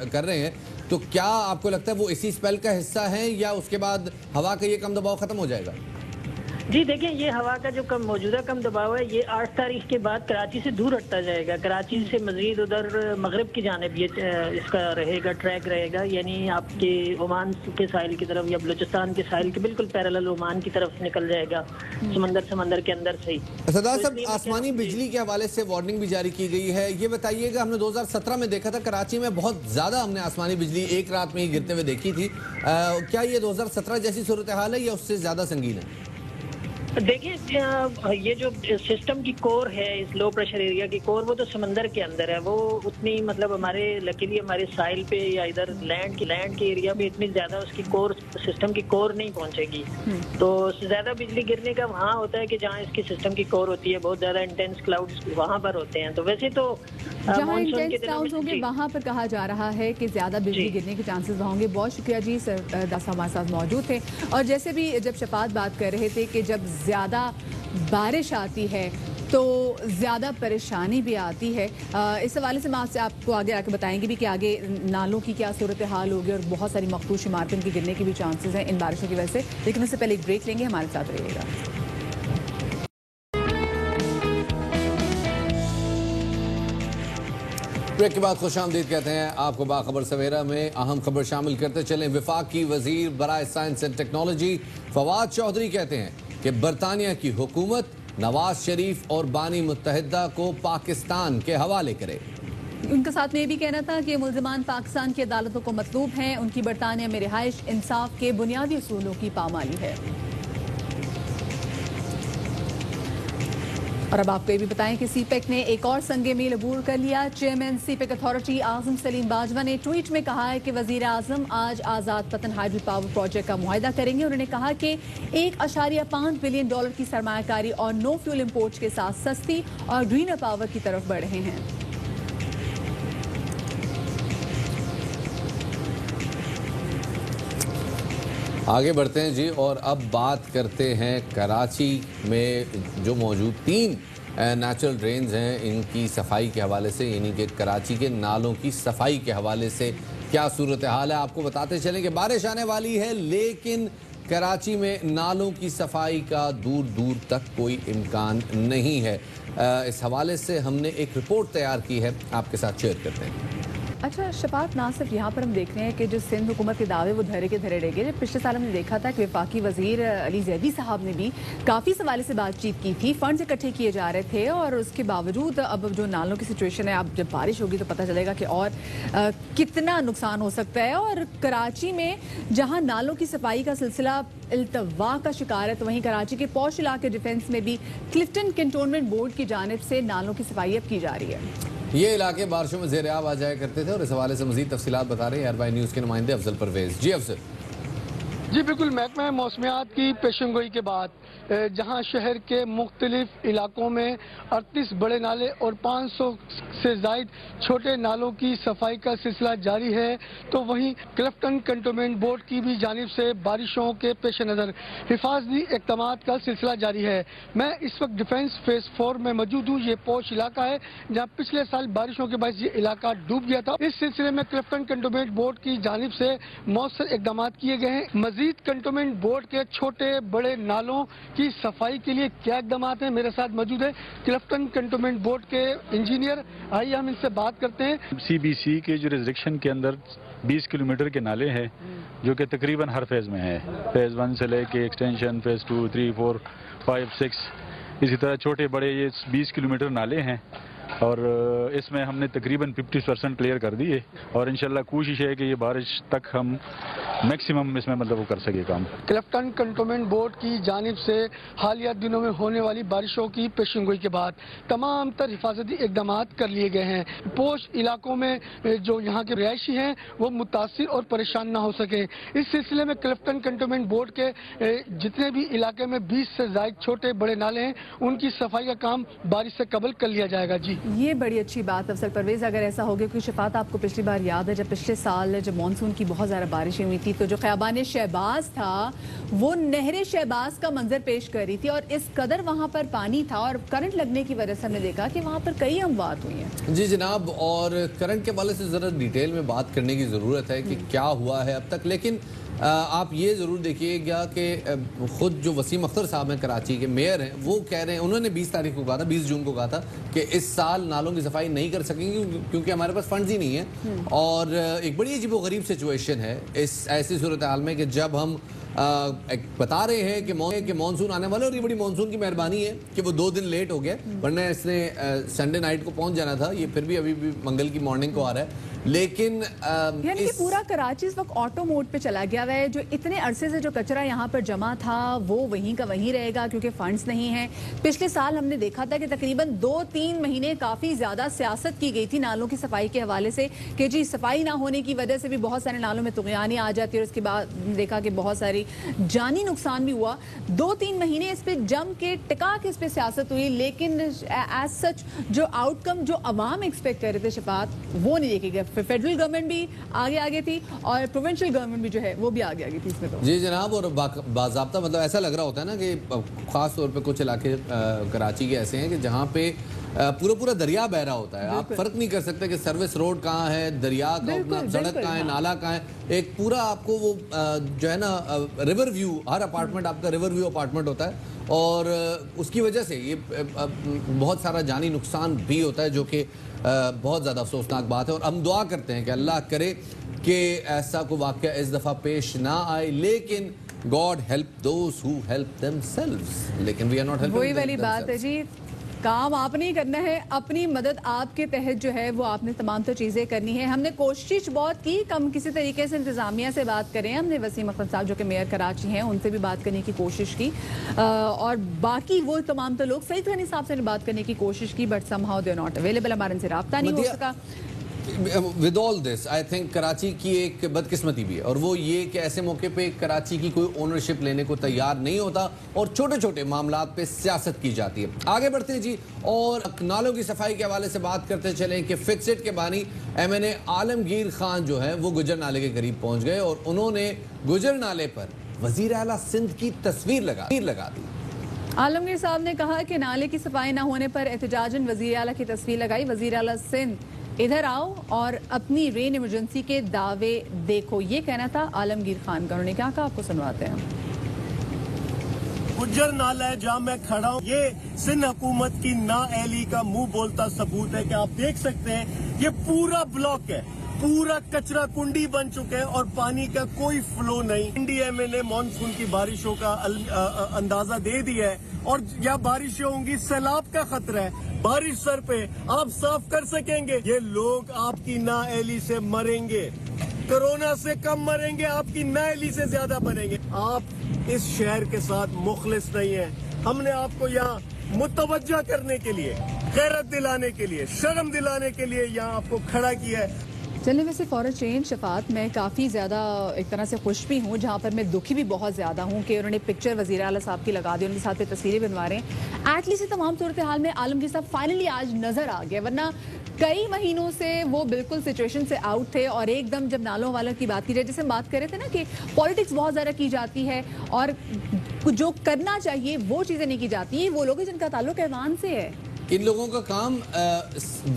Speaker 2: कर रहे हैं। तो क्या आपको लगता है वो इसी स्पेल का हिस्सा है या उसके बाद हवा का ये कम दबाव खत्म हो जाएगा?
Speaker 6: जी देखें, ये हवा का जो मौजूदा कम दबाव है ये 8 तारीख के बाद कराची से दूर हटता जाएगा। कराची से मजीद उधर मगरब की जानिब ये इसका रहेगा, ट्रैक रहेगा, यानी आपके ओमान के साहिल की तरफ या बलूचिस्तान के साहिल के बिल्कुल पैरेलल ओमान की तरफ निकल जाएगा, समंदर के अंदर से ही।
Speaker 2: सरदार साहब, आसमानी बिजली के हवाले से वार्निंग भी जारी की गई है, ये बताइएगा। हमने 2017 में देखा था कराची में बहुत ज्यादा हमने आसमानी बिजली एक रात में ही गिरते हुए देखी थी। क्या ये 2017 जैसी सूरत हाल है या उससे ज्यादा संगीन है?
Speaker 6: देखिए, ये जो सिस्टम की कोर है, इस लो प्रेशर एरिया की कोर, वो तो समंदर के अंदर है। वो उतनी मतलब हमारे लकीली हमारे साहिल पे या इधर लैंड के एरिया में इतनी ज्यादा उसकी कोर, सिस्टम की कोर नहीं पहुंचेगी। तो ज्यादा बिजली गिरने का वहाँ होता है कि जहाँ इसकी सिस्टम की कोर होती है, बहुत ज्यादा इंटेंस क्लाउड्स वहाँ पर होते हैं। तो वैसे तो
Speaker 1: जहाँ इंटेंस क्लाउड्स होंगे वहाँ पर कहा जा रहा है कि ज्यादा बिजली गिरने के चांसेस होंगे। बहुत शुक्रिया जी, सरदार साहब हमारे साथ मौजूद थे। और जैसे भी जब शफात बात कर रहे थे कि जब ज़्यादा बारिश आती है तो ज़्यादा परेशानी भी आती है। इस हवाले से मैं आपको आगे आके बताएंगे भी कि आगे नालों की क्या सूरत हाल होगी और बहुत सारी मखसूस इमारतों के गिरने के भी चांसेस हैं इन बारिशों की वजह से। लेकिन उससे पहले एक ब्रेक लेंगे, हमारे साथ रहिएगा।
Speaker 2: ब्रेक के बाद खुशामदीद कहते हैं आपको। बाखबर सवेरा में अहम खबर शामिल करते चलें। वफाक की वजीर बराए science and technology Fawad Chaudhry कहते हैं कि बरतानिया की हुकूमत नवाज शरीफ और बानी मुत्तहिदा को पाकिस्तान के हवाले करे।
Speaker 1: उनका साथ में ये भी कहना था कि मुल्ज़िमान पाकिस्तान की अदालतों को मतलूब हैं, उनकी बरतानिया में रिहाइश इंसाफ के बुनियादी असूलों की पामाली है। और अब आपको ये भी बताएं कि सीपेक ने एक और संगे मील अबूर कर लिया। चेयरमैन सीपेक अथॉरिटी आजम सलीम बाजवा ने ट्वीट में कहा है कि वजीर आजम आज आज़ाद पतन हाइड्रो पावर प्रोजेक्ट का मुआहिदा करेंगे। उन्होंने कहा कि $1.5 बिलियन की सरमायाकारी और नो फ्यूल इम्पोर्ट के साथ सस्ती और ग्रीनर पावर की तरफ बढ़ रहे हैं।
Speaker 2: आगे बढ़ते हैं जी, और अब बात करते हैं कराची में जो मौजूद 3 नेचुरल ड्रेन्स हैं इनकी सफाई के हवाले से, यानी कि कराची के नालों की सफाई के हवाले से क्या सूरत हाल है। आपको बताते चलें कि बारिश आने वाली है लेकिन कराची में नालों की सफाई का दूर दूर तक कोई इम्कान नहीं है। इस हवाले से हमने एक रिपोर्ट तैयार की है, आपके साथ शेयर करते हैं।
Speaker 1: अच्छा शफात, ना सिर्फ यहाँ पर हम देख रहे हैं कि जो सिंध हुकूमत के दावे वो धरे के धरे रह गए। पिछले साल हमने देखा था कि वफाकी वजीर अली जैदी साहब ने भी काफ़ी सवाल से बातचीत की थी, फंड्स इकट्ठे किए जा रहे थे और उसके बावजूद अब जो नालों की सिचुएशन है, अब जब बारिश होगी तो पता चलेगा कि और कितना नुकसान हो सकता है। और कराची में जहाँ नालों की सफाई का सिलसिला इल्तवा का शिकार है, तो वहीं कराची के पौश इलाके डिफेंस में भी क्लिफ्टन कैंटोनमेंट बोर्ड की जानिब से नालों की सफाई अब की जा रही है।
Speaker 2: ये इलाके बारिशों में ज़ेर-ए-आब आ जाया करते थे और इस हवाले से मज़ीद तफसीलात बता रहे हैं अरबाई न्यूज़ के नुमाइंदे अफजल परवेज। जी अफजल।
Speaker 7: जी बिल्कुल, महकमा मौसमियात की पेशेंगोई के बाद जहां शहर के मुख्तलिफ इलाकों में 38 बड़े नाले और 500 से जायद छोटे नालों की सफाई का सिलसिला जारी है, तो वहीं क्लिफ्टन कैंटोनमेंट बोर्ड की भी जानिब से बारिशों के पेश नज़र हिफाजती इक़दामात का सिलसिला जारी है। मैं इस वक्त डिफेंस फेज 4 में मौजूद हूँ। ये पोश इलाका है जहाँ पिछले साल बारिशों के बाद ये इलाका डूब गया था। इस सिलसिले में क्लिफ्टन कैंटोनमेंट बोर्ड की जानिब से मौसर इक़दामात किए गए हैं। मजीद कैंटोनमेंट बोर्ड के छोटे बड़े नालों की सफाई के लिए क्या इकदाम हैं, मेरे साथ मौजूद है क्लिफ्टन कैंटोनमेंट बोर्ड के इंजीनियर। आइए हम इनसे बात करते हैं।
Speaker 8: CBC के जुरिसडिक्शन के अंदर 20 किलोमीटर के नाले हैं जो कि तकरीबन हर फेज में है। फेज 1 से लेके एक्सटेंशन फेज 2, 3, 4, 5, 6 इसी तरह छोटे बड़े ये 20 किलोमीटर नाले हैं और इसमें हमने तकरीबन 50% क्लियर कर दिए और इंशाल्लाह कोशिश है कि ये बारिश तक हम मैक्सिमम इसमें मतलब वो कर सके काम।
Speaker 7: क्लिफ्टन कैंटोनमेंट बोर्ड की जानिब से हालिया दिनों में होने वाली बारिशों की पेशेंगोई के बाद तमाम तर हिफाजती इकदाम कर लिए गए हैं। पोश इलाकों में जो यहाँ के रिहायशी हैं वो मुतासिर और परेशान ना हो सके, इस सिलसिले में क्लिफ्टन कैंटोनमेंट बोर्ड के जितने भी इलाके में 20 से ज्यादा छोटे बड़े नाले हैं उनकी सफाई का काम बारिश से कबल कर लिया जाएगा। जी
Speaker 1: ये बड़ी अच्छी बात अफसर परवेज, अगर ऐसा हो गया, क्योंकि शफात आपको पिछली बार याद है जब पिछले साल जब मानसून की बहुत ज़्यादा बारिशें हुई थी। तो जो ख़याबान शहबाज था वो नहर शहबाज का मंजर पेश कर रही थी और इस कदर वहाँ पर पानी था और करंट लगने की वजह से हमने देखा कि वहाँ पर कई अमवात हुई हैं।
Speaker 2: जी जनाब, और करंट के हवाले से ज़रा डिटेल में बात करने की ज़रूरत है कि क्या हुआ है अब तक। लेकिन आप ये ज़रूर देखिएगा कि ख़ुद जो वसीम अख्तर साहब हैं, कराची के मेयर हैं, वो कह रहे हैं, उन्होंने 20 तारीख को कहा था, 20 जून को कहा था कि इस साल नालों की सफाई नहीं कर सकेंगे क्योंकि हमारे पास फंड्स ही नहीं है। और एक बड़ी अजीबोगरीब सिचुएशन है इस ऐसी सूरत हाल में कि जब हम बता रहे हैं कि मानसून आने वाला है और ये बड़ी मानसून की मेहरबानी है कि वो 2 दिन लेट हो गया, वरना इसने संडे नाइट को पहुंच जाना था। ये फिर भी अभी भी मंगल की मॉर्निंग को आ रहा है। लेकिन
Speaker 1: यानी कि पूरा कराची इस वक्त ऑटो मोड पे चला गया है। जो इतने अरसे से जो कचरा यहाँ पर जमा था वो वहीं का वहीं रहेगा क्योंकि फंड्स नहीं हैं। पिछले साल हमने देखा था कि तकरीबन 2-3 महीने काफ़ी ज़्यादा सियासत की गई थी नालों की सफाई के हवाले से कि जी सफाई ना होने की वजह से भी बहुत सारे नालों में तुगयानी आ जाती है और उसके बाद देखा कि बहुत सारी जानी नुकसान भी हुआ। 2-3 महीने इस पर जम के टिका के इस पर सियासत हुई, लेकिन एज सच जो आउटकम जो अवाम एक्सपेक्ट कर रहे थे शफात वो नहीं देखे गए। फेडरल गवर्नमेंट भी आगे थी और प्रोविंशियल गवर्नमेंट भी जो है वो भी आगे थी इसमें। तो
Speaker 2: जी जनाब, और बाज़ाब्ता मतलब ऐसा लग रहा होता है ना कि ख़ास तौर पे कुछ इलाके कराची के ऐसे हैं कि जहाँ पे पूरा दरिया बह रहा होता है। आप फर्क नहीं कर सकते कि सर्विस रोड कहाँ है, दरिया का सड़क कहाँ है, नाला कहाँ है। एक पूरा आपको वो जो है ना रिवर व्यू, हर अपार्टमेंट आपका रिवर व्यू अपार्टमेंट होता है और उसकी वजह से ये बहुत सारा जानी नुकसान भी होता है जो कि बहुत ज़्यादा अफसोसनाक बात है। और हम दुआ करते हैं कि अल्लाह करे कि ऐसा कोई वाक़या इस दफ़ा पेश ना आए, लेकिन God help those who help themselves. लेकिन वी आर नॉट हेल्पिंग।
Speaker 1: वही वाली बात है जी, काम आपने ही करना है, अपनी मदद आपके तहत जो है वो आपने तमाम तो चीज़ें करनी है। हमने कोशिश बहुत की हम किसी तरीके से इंतज़ामिया से बात करें। हमने वसीम अख्तर साहब जो कि मेयर कराची हैं उनसे भी बात करने की कोशिश की और बाकी वो तमाम तो लोग सईद गनी साहब से बात करने की कोशिश की, but somehow they are not available. हमारे उनसे रब्ता नहीं हो सका।
Speaker 2: With all this I think Karachi की एक बदकिस्मती भी है और वो ये कि ऐसे मौके पे कराची की कोई ओनरशिप लेने को तैयार नहीं होता और छोटे छोटे मामलात पे सियासत की जाती है। आगे बढ़ते हैं जी और नालों की सफाई के हवाले से बात करते चलें कि फिक्सिट के बानी MNA आलमगीर खान जो है वो गुजर नाले के करीब पहुंच गए और उन्होंने गुजर नाले पर वजीर आला सिंध की तस्वीर लगा दी।
Speaker 1: आलमगीर साहब ने कहा कि नाले की सफाई न होने पर एहतजाजन वजीर आला की तस्वीर लगाई। वजीर आला सिंध इधर आओ और अपनी रेन इमरजेंसी के दावे देखो, ये कहना था आलमगीर खान का। उन्होंने क्या कहा आपको सुनवाते हैं।
Speaker 9: गुज्जर नाला है जहाँ मैं खड़ा हूँ, ये सिंध हुकूमत की नाअहली का मुंह बोलता सबूत है कि आप देख सकते हैं ये पूरा ब्लॉक है, पूरा कचरा कुंडी बन चुका है और पानी का कोई फ्लो नहीं। NDMA ने मानसून की बारिशों का अंदाजा दे दिया है और या बारिशें होंगी, सैलाब का खतरा है। बारिश सर पे आप साफ कर सकेंगे? ये लोग आपकी नाअहली से मरेंगे, कोरोना से कम मरेंगे, आपकी नाअहली से ज्यादा मरेंगे। आप इस शहर के साथ मुखलिस नहीं है। हमने आपको यहाँ मुतवज्जा करने के लिए, गैरत दिलाने के लिए, शर्म दिलाने के लिए यहाँ आपको खड़ा किया है।
Speaker 1: चलने में से फॉर चेंज शफात, मैं काफ़ी ज़्यादा एक तरह से खुश भी हूँ, जहाँ पर मैं दुखी भी बहुत ज़्यादा हूँ कि उन्होंने पिक्चर वज़ीर आला साहब की लगा दी, उनके साथ पे तस्वीरें बनवा रहे हैं। एटलीस्ट तमाम सूरत हाल में आलमगीर साहब फाइनली आज नज़र आ गए, वरना कई महीनों से वो बिल्कुल सिचुएशन से आउट थे। और एकदम जब नालों वालों की बात की जाए, जैसे हम बात कर रहे थे ना कि पॉलिटिक्स बहुत ज़्यादा की जाती है और जो करना चाहिए वो चीज़ें नहीं की जाती हैं। वो लोग जिनका ताल्लुक ऐवान से है,
Speaker 2: इन लोगों का काम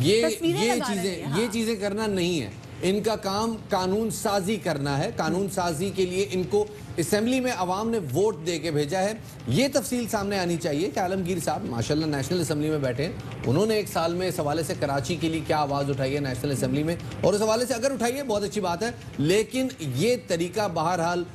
Speaker 2: ये चीजें करना नहीं है, इनका काम कानून साजी करना है। कानून साजी के लिए इनको असेंबली में अवाम ने वोट दे के भेजा है। ये तफसील सामने आनी चाहिए कि आलमगीर साहब माशाल्लाह नेशनल असेंबली में बैठे हैं, उन्होंने एक साल में इस हवाले से कराची के लिए क्या आवाज़ उठाई है नेशनल असेंबली में, और उस हवाले से अगर उठाई है बहुत अच्छी बात है, लेकिन ये तरीका बहरहाल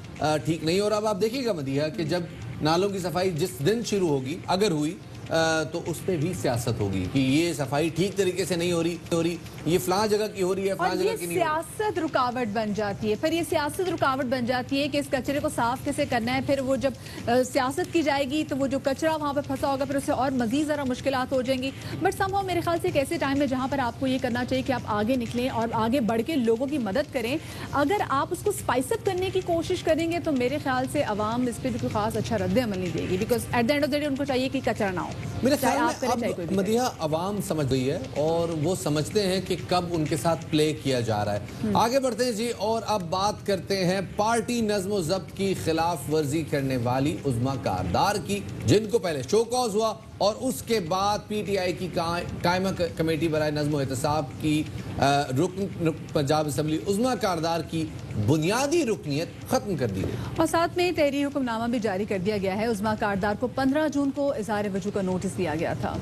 Speaker 2: ठीक नहीं हो रहा। अब आप देखिएगा मदीहा कि जब नालों की सफाई जिस दिन शुरू होगी, अगर हुई तो उस पर भी सियासत होगी कि ये सफाई ठीक तरीके से नहीं हो रही, ये फलां जगह की हो रही है, फलां जगह की नहीं।
Speaker 1: सियासत रुकावट बन जाती है, फिर ये सियासत रुकावट बन जाती है कि इस कचरे को साफ कैसे करना है। फिर वो जब सियासत की जाएगी तो वो जो कचरा वहाँ पर फंसा होगा फिर उससे और मजीद ज़रा मुश्किलात हो जाएंगी। बट समहाउ मेरे ख्याल से एक ऐसे टाइम है जहाँ पर आपको ये करना चाहिए कि आप आगे निकलें और आगे बढ़ के लोगों की मदद करें। अगर आप उसको स्पाइसअप करने की कोशिश करेंगे तो मेरे ख्याल से अवाम इस पर भी कोई खास अच्छा रद्द अमल नहीं देगी, because at the end of the day उनको चाहिए कि कचरा ना हो।
Speaker 2: मेरे
Speaker 1: चाहे
Speaker 2: ख्याल
Speaker 1: आप करें, चाहे कोई
Speaker 2: में
Speaker 1: भी
Speaker 2: अब मदिया अवाम समझ गई है और वो समझते हैं कि कब उनके साथ प्ले किया जा रहा है। आगे बढ़ते हैं जी और अब बात करते हैं पार्टी नज्म ज़ब्त की खिलाफ वर्जी करने वाली उज़्मा कारदार की, जिनको पहले शो कॉज हुआ और उसके बाद पीटीआई की कायमा कमेटी बराए नज़्म एहतसाब की रुकन पंजाब असम्बली उज़्मा कारदार की बुनियादी रुकनियत खत्म कर दी गई
Speaker 1: और साथ में तहरीरी हुक्मनामा भी जारी कर दिया गया है। उज़्मा कारदार को 15 जून को इज़हार वजू का नोटिस दिया गया था।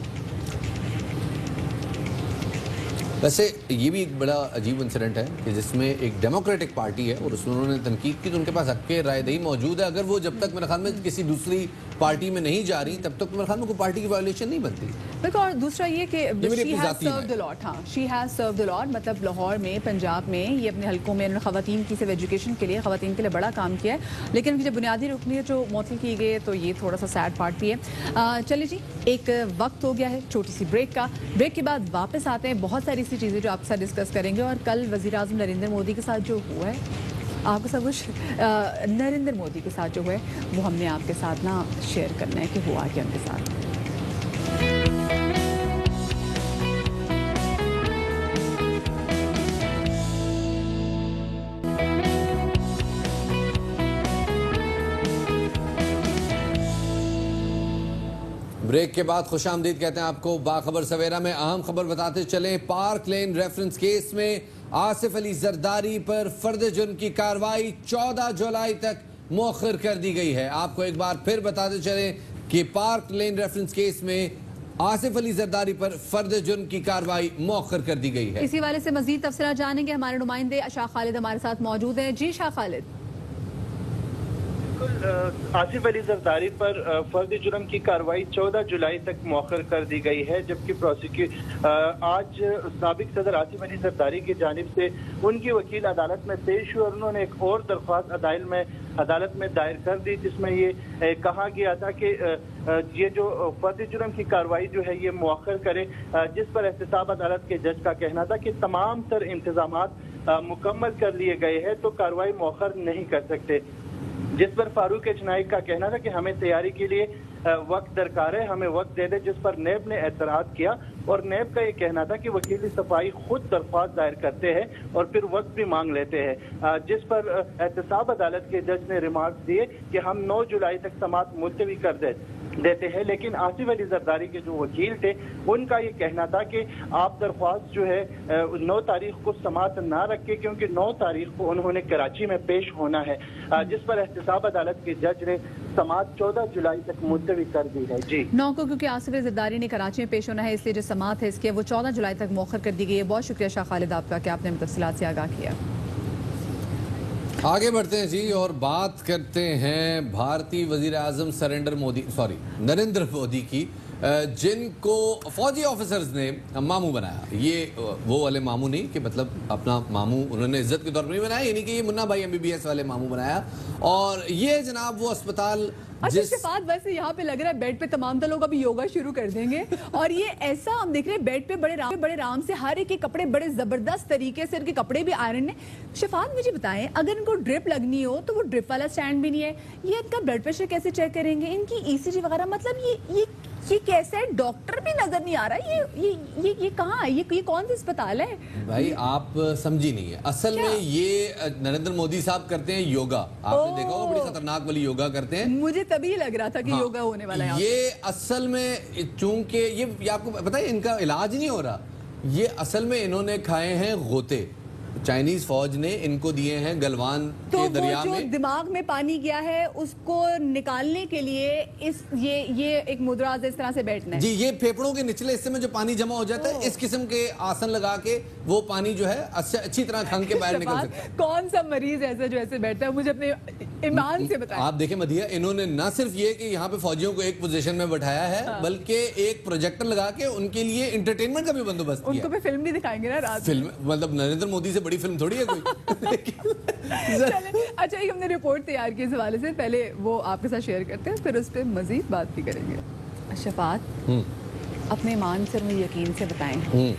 Speaker 2: वैसे ये भी एक बड़ा अजीब इंसिडेंट है कि जिसमें एक डेमोक्रेटिक पार्टी है और उसमें उन्होंने तनकीद की तो उनके पास हक के रायदही मौजूद है। अगर वो जब तक मेरे ख्याल में किसी दूसरी पार्टी में नहीं जा रही तब तक मेरे ख्याल में कोई पार्टी की वायलेशन नहीं बनती।
Speaker 1: बिल्कुल। और दूसरा ये कि she has served a lot, मतलब लाहौर में, पंजाब में, ये अपने हलकों में उन्होंने ख़वातीन की सिर्फ एजुकेशन के लिए, ख़वातीन के लिए बड़ा काम किया है। लेकिन जब बुनियादी रुकनियत जो मुअत्तल की गई है तो ये थोड़ा सा सैड पार्ट भी है। चलिए जी, एक वक्त हो गया है छोटी सी ब्रेक का। ब्रेक के बाद वापस आते हैं, बहुत सारी ऐसी चीज़ें जो आपके साथ डिस्कस करेंगे। और कल वज़ीर आज़म नरेंद्र मोदी के साथ जो हुआ है, आपको सब कुछ नरेंद्र मोदी के साथ जो है वो हमने आपके साथ ना शेयर करना है कि हुआ क्या उनके साथ।
Speaker 2: ब्रेक के बाद खुशामदीद कहते हैं आपको। बाखबर सवेरा में अहम खबर बताते चलें। पार्क लेन रेफरेंस केस में आसिफ अली जरदारी पर फर्द जुर्म की कार्रवाई 14 जुलाई तक मौखर कर दी गई है। आपको एक बार फिर बताते चलें कि पार्क लेन रेफरेंस केस में आसिफ अली जरदारी पर फर्द जुर्म की कार्रवाई मौखर कर दी गई है।
Speaker 1: इसी वाले से मजीद तफसीलात जानेंगे। हमारे नुमाइंदे शाह खालिद हमारे साथ मौजूद हैं। जी शाह खालिद।
Speaker 10: आसिफ अली जरदारी पर फर्द जुर्म की कार्रवाई 14 जुलाई तक मौखर कर दी गई है, जबकि आज साबिक सदर आसिफ अली जरदारी की जानिब से उनकी वकील अदालत में पेश हुए और उन्होंने एक और दरख्वास्त अदालत में दायर कर दी, जिसमें ये कहा गया था कि ये जो फर्द जुर्म की कार्रवाई जो है ये मौखर करे, जिस पर एहतसाब अदालत के जज का कहना था कि तमाम तर इंतजामात मुकम्मल कर लिए गए हैं तो कार्रवाई मौखर नहीं कर सकते। जिस पर फारूक एचनाइक का कहना था कि हमें तैयारी के लिए वक्त दरकार है, हमें वक्त दे दे, जिस पर नेब ने एतराज किया और नेब का ये कहना था कि वकील सफाई खुद दरख्वास्त दायर करते हैं और फिर वक्त भी मांग लेते हैं, जिस पर एहतसाब अदालत के जज ने रिमार्क दिए कि हम 9 जुलाई तक समाअत मुलतवी कर देते हैं। लेकिन आसिफ अली जरदारी के जो वकील थे उनका ये कहना था कि आप दरख्वास्त जो है 9 तारीख को समाअत ना रखें, क्योंकि 9 तारीख को उन्होंने कराची में पेश होना है, जिस पर एहतसाब अदालत के जज ने समाअत 14 जुलाई तक मुलतवी कर दी है। जी
Speaker 1: 9 को क्योंकि आसिफ अली जरदारी ने कराची में पेश होना है, इसलिए जो समाअत है इसके वो 14 जुलाई तक मौखर कर दी गई है। बहुत शुक्रिया शाह खालिद आपका कि आपने तफसीलात से आगाह किया।
Speaker 2: आगे बढ़ते हैं जी और बात करते हैं भारतीय वजीर आजम नरेंद्र मोदी की, जिनको फौजी ऑफिसर्स ने मामू बनाया। ये वो वाले मामू नहीं कि मतलब अपना मामू उन्होंने इज्जत के तौर पर नहीं बनाया, यानी कि ये मुन्ना भाई MBBS वाले मामू बनाया। और ये जनाब वो अस्पताल
Speaker 1: शफात, वैसे यहाँ पे लग रहा है बेड पे तमाम लोग अभी योगा शुरू कर देंगे। और ये ऐसा हम देख रहे हैं बेड पे बड़े राम से हर एक के कपड़े बड़े जबरदस्त तरीके से, उनके कपड़े भी आयरन है। शफात मुझे बताएं, अगर इनको ड्रिप लगनी हो तो वो ड्रिप वाला स्टैंड भी नहीं है, ये इनका ब्लड प्रेशर कैसे चेक करेंगे, इनकी ECG वगैरह, मतलब ये कैसे है? डॉक्टर भी नजर नहीं आ रहा। ये कहाँ है? ये कौन सा अस्पताल है?
Speaker 2: भाई आप समझी नहीं है। असल में ये नरेंद्र मोदी साहब करते हैं योगा। आपने देखा होगा, बड़ी खतरनाक वाली योगा करते हैं।
Speaker 1: मुझे तभी लग रहा था कि योगा होने वाला है।
Speaker 2: ये असल में चूंकि ये आपको पता है इनका इलाज नहीं हो रहा, ये असल में इन्होंने खाए हैं गोते। चाइनीज फौज ने इनको दिए हैं गलवान के दरिया में।
Speaker 1: दिमाग में पानी गया है उसको निकालने के लिए ये एक मुद्रा इस तरह से बैठना है
Speaker 2: जी। ये फेफड़ों के निचले हिस्से में जो पानी जमा हो जाता है, इस किस्म के आसन लगा के वो पानी जो है अच्छी तरह खंग के बाहर निकल सकता है।
Speaker 1: कौन सा मरीज ऐसा जो ऐसे बैठता है, मुझे अपने ईमान से बताएं।
Speaker 2: आप देखें मदिया, इन्होंने न सिर्फ ये कि यहाँ पे फौजियों को एक पोजीशन में बैठाया है, बल्कि एक प्रोजेक्टर लगा के उनके लिए एंटरटेनमेंट का भी बंदोबस्त किया।
Speaker 1: उनको पे फिल्म नहीं दिखाएंगे ना रात
Speaker 2: फिल्म, मतलब नरेंद्र मोदी से बड़ी फिल्म थोड़ी है कोई।
Speaker 1: अच्छा, एक हमने रिपोर्ट तैयार की इस हवाले से, पहले वो आपके साथ शेयर करते हैं, फिर उस पर मजीद बात भी करेंगे। शफात, अपने ईमान से और यकीन से बताएं,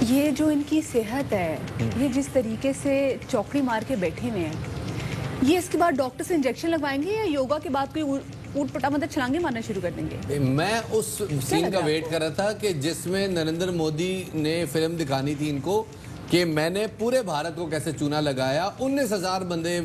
Speaker 1: ये जो इनकी सेहत है, ये जिस तरीके से चौकड़ी मार के बैठे हुए हैं, ये इसके बाद डॉक्टर से इंजेक्शन लगवाएंगे या योगा के बाद कोई ऊट पटा मतलब छलांगे मारना शुरू कर देंगे।
Speaker 2: मैं उस सीन का वेट कर रहा था कि जिसमें नरेंद्र मोदी ने फिल्म दिखानी थी इनको कि मैंने पूरे भारत को कैसे चूना लगाया। 19,000 बंदे